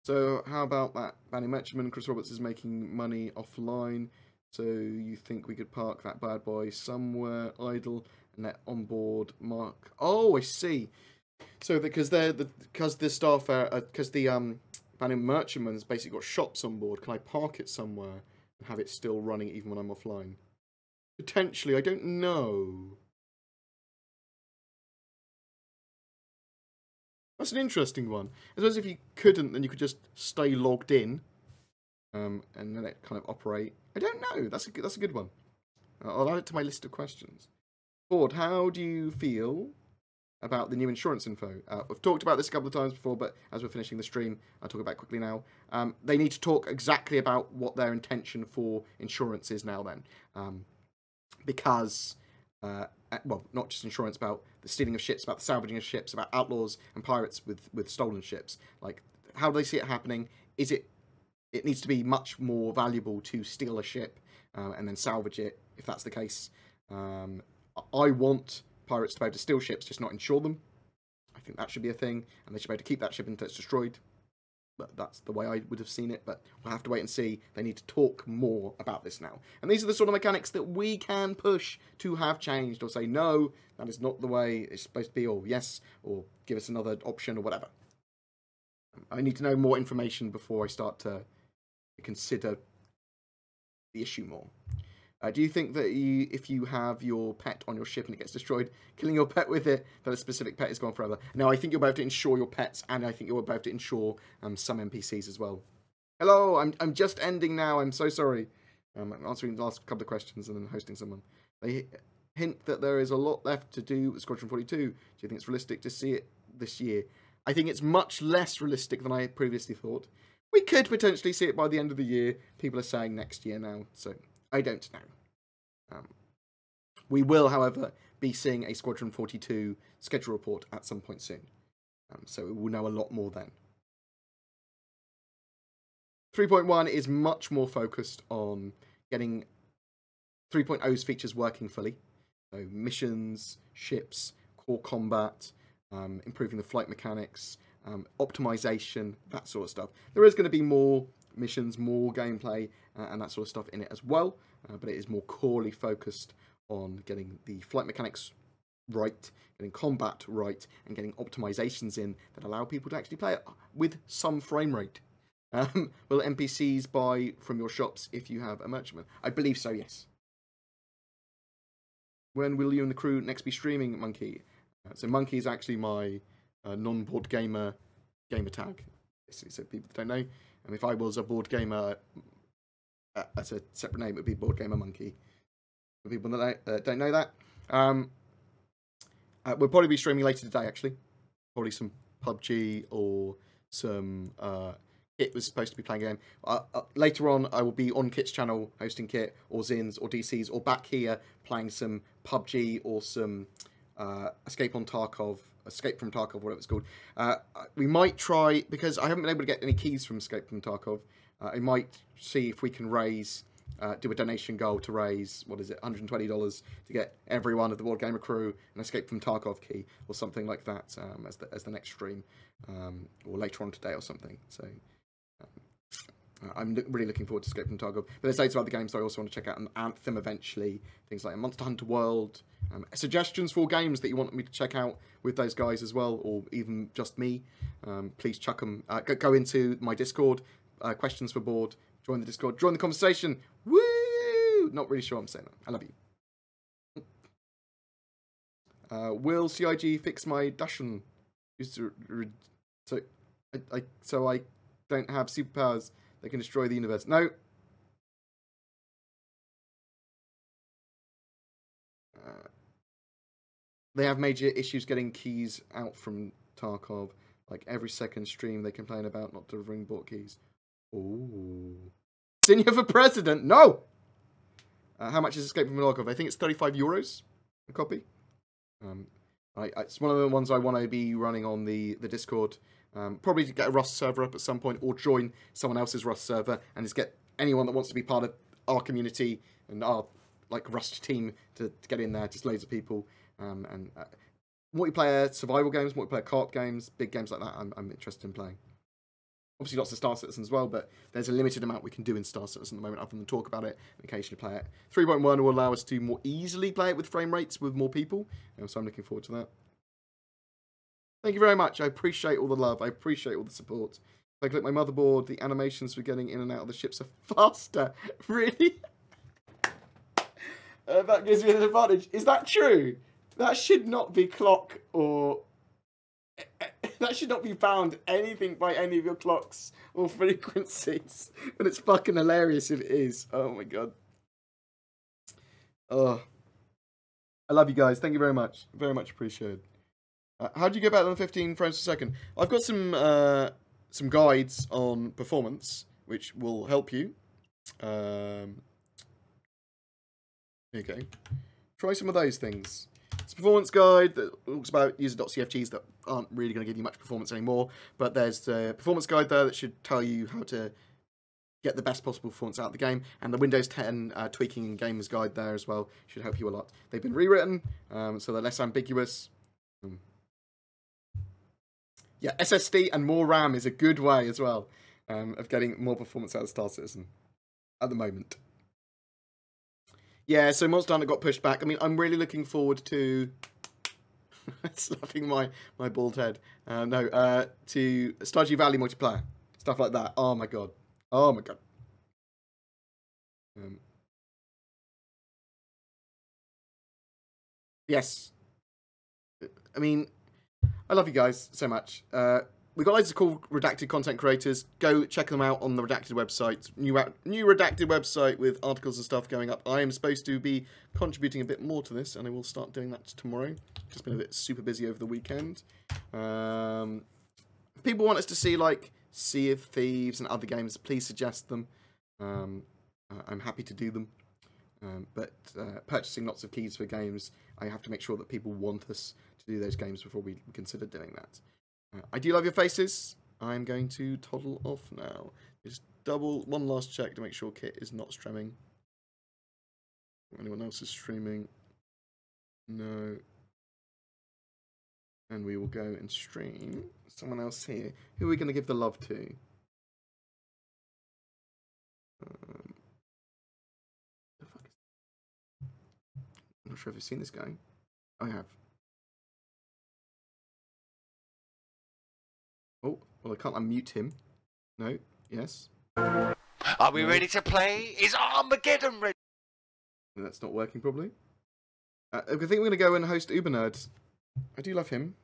So how about that? Banning Merchantman, Chris Roberts is making money offline. So you think we could park that bad boy somewhere idle and let onboard Mark? Oh, I see. So because the Banning Merchantman's basically got shops on board, can I park it somewhere and have it still running even when I'm offline? Potentially, I don't know. That's an interesting one. I suppose if you couldn't, then you could just stay logged in, and then it kind of operate. I don't know. That's a good one. I'll add it to my list of questions. Board, how do you feel about the new insurance info? We've talked about this a couple of times before, but as we're finishing the stream, I'll talk about it quickly now. They need to talk exactly about what their intention for insurance is now then. Because, well, not just insurance, about the stealing of ships, about the salvaging of ships, about outlaws and pirates with stolen ships. Like, how do they see it happening? It needs to be much more valuable to steal a ship and then salvage it, if that's the case. I want pirates to be able to steal ships, just not insure them. I think that should be a thing, and they should be able to keep that ship until it's destroyed. But that's the way I would have seen it, but we'll have to wait and see. They need to talk more about this now. And these are the sort of mechanics that we can push to have changed, or say, no, that is not the way it's supposed to be, or yes, or give us another option, or whatever. I need to know more information before I start to consider the issue more. Do you think that if you have your pet on your ship and it gets destroyed, killing your pet with it, that a specific pet is gone forever? No, I think you'll be able to insure your pets, and I think you'll be able to insure some NPCs as well. Hello, I'm just ending now. I'm so sorry. I'm answering the last couple of questions and then hosting someone. They hint that there is a lot left to do with Squadron 42. Do you think it's realistic to see it this year? I think it's much less realistic than I previously thought. We could potentially see it by the end of the year. People are saying next year now, so I don't know. We will, however, be seeing a Squadron 42 schedule report at some point soon. So we will know a lot more then. 3.1 is much more focused on getting 3.0's features working fully. So missions, ships, core combat, improving the flight mechanics, optimization, that sort of stuff. There is going to be more missions, more gameplay, and that sort of stuff in it as well. But it is more corely focused on getting the flight mechanics right, getting combat right, and getting optimizations in that allow people to actually play it with some frame rate. Will NPCs buy from your shops if you have a merchantman? I believe so, yes. When will you and the crew next be streaming, Monkey? So Monkey is actually my non-board gamer tag. So people that don't know, if I was a board gamer as a separate name, it would be BoredGamer Monkey. For people that don't know that, we'll probably be streaming later today. Actually, probably some PUBG or some. Kit was supposed to be playing a game. Later on, I will be on Kit's channel hosting Kit or Zins or DCs or back here playing some PUBG or some Escape from Tarkov, whatever it's called. We might try, because I haven't been able to get any keys from Escape from Tarkov. I might see if we can raise, do a donation goal to raise, what is it, $120 to get everyone of the BoredGamer crew an Escape from Tarkov key or something like that as the next stream, or later on today or something. So. I'm really looking forward to Escape from Tarkov. But there's loads of other games that I also want to check out. Anthem eventually. Things like Monster Hunter World. Suggestions for games that you want me to check out with those guys as well. Or even just me. Please chuck them. Go into my Discord. Questions for Bored. Join the Discord. Join the conversation. Woo! Not really sure I'm saying that. I love you. Will CIG fix my Dashan? So I don't have superpowers. They can destroy the universe. No. They have major issues getting keys out from Tarkov. Like every second stream they complain about not delivering bought keys. Ooh. Senior for president? No! How much is Escape from Tarkov? I think it's €35 a copy. It's one of the ones I want to be running on the Discord. Probably to get a Rust server up at some point, or join someone else's Rust server, and just get anyone that wants to be part of our community and our Rust team to get in there. Just loads of people, and multiplayer survival games, multiplayer co-op games, big games like that. I'm interested in playing. Obviously, lots of Star Citizen as well, but there's a limited amount we can do in Star Citizen at the moment, other than talk about it and occasionally play it. 3.1 will allow us to more easily play it with frame rates with more people, so I'm looking forward to that. Thank you very much. I appreciate all the love. I appreciate all the support. If I click my motherboard, the animations for getting in and out of the ships are faster. Really? That gives me an advantage. Is that true? That should not be clock or... that should not be found anything by any of your clocks or frequencies. But it's fucking hilarious if it is. Oh my god. Oh. I love you guys. Thank you very much. Very much appreciated. How do you get better than 15 frames per second? I've got some guides on performance, which will help you. Here you go. Try some of those things. It's a performance guide that talks about user.cfgs that aren't really going to give you much performance anymore, but there's the performance guide there that should tell you how to get the best possible performance out of the game, and the Windows 10 tweaking and gamers guide there as well should help you a lot. They've been rewritten, so they're less ambiguous. Yeah, SSD and more RAM is a good way as well of getting more performance out of Star Citizen at the moment. Yeah, so Monster Hunter got pushed back. I mean, I'm really looking forward to slapping my bald head. To Stardew Valley multiplayer, stuff like that. Oh my god. Oh my god. Yes. I mean, I love you guys so much. We've got loads of cool Redacted content creators. Go check them out on the Redacted website. New Redacted website with articles and stuff going up. I am supposed to be contributing a bit more to this, and I will start doing that tomorrow. Just been a bit super busy over the weekend. If people want us to see, like, Sea of Thieves and other games, please suggest them. I'm happy to do them. But purchasing lots of keys for games, I have to make sure that people want us to do those games before we consider doing that. I do love your faces. I'm going to toddle off now. Just one last check to make sure Kit is not streaming. Anyone else is streaming? No. And we will go and stream someone else here. Who are we going to give the love to? The fuck is... I'm not sure if you've seen this guy. I have. Oh, well, I can't unmute him. No. Yes. Are we ready to play? Is Armageddon ready? That's not working, probably. I think we're going to go and host Uber Nerd. I do love him.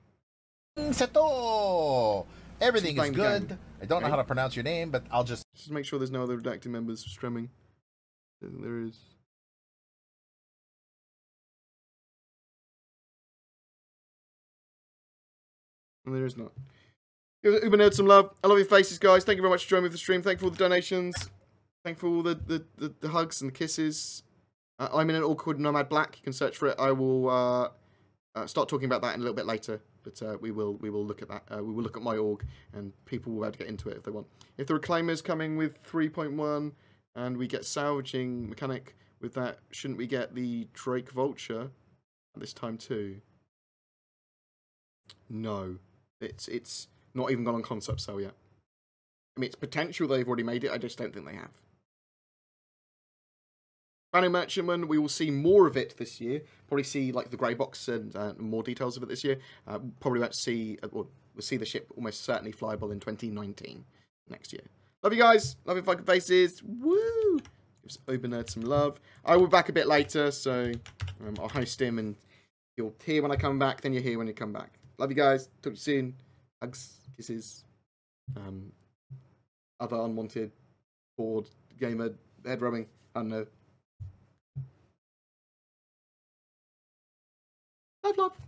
Seto! Everything is good. Game. I don't know how to pronounce your name, but I'll just make sure there's no other redacted members streaming. There is. And there is not. Give Uber Nerd some love. I love your faces, guys. Thank you very much for joining me for the stream. Thank you for all the donations. Thank you for all the hugs and the kisses. I'm in an awkward nomad black. You can search for it. I will start talking about that in a little bit later. But we will look at that. We will look at my org, and people will be able to get into it if they want. If the Reclaimer's coming with 3.1, and we get salvaging mechanic with that, shouldn't we get the Drake Vulture at this time too? No, it's not even gone on concept sale yet. I mean, it's potential they've already made it. I just don't think they have. Brand new Merchantman, we will see more of it this year. Probably see like the grey box and more details of it this year. Probably won't see, we'll see the ship almost certainly flyable in 2019 next year. Love you guys. Love your fucking faces. Woo! Gives Uber Nerd some love. I will be back a bit later, so I'll host him and you'll hear when I come back. Then you'll hear when you come back. Love you guys. Talk to you soon. Hugs, kisses. Other unwanted, bored gamer head rubbing. I don't know. Love, love.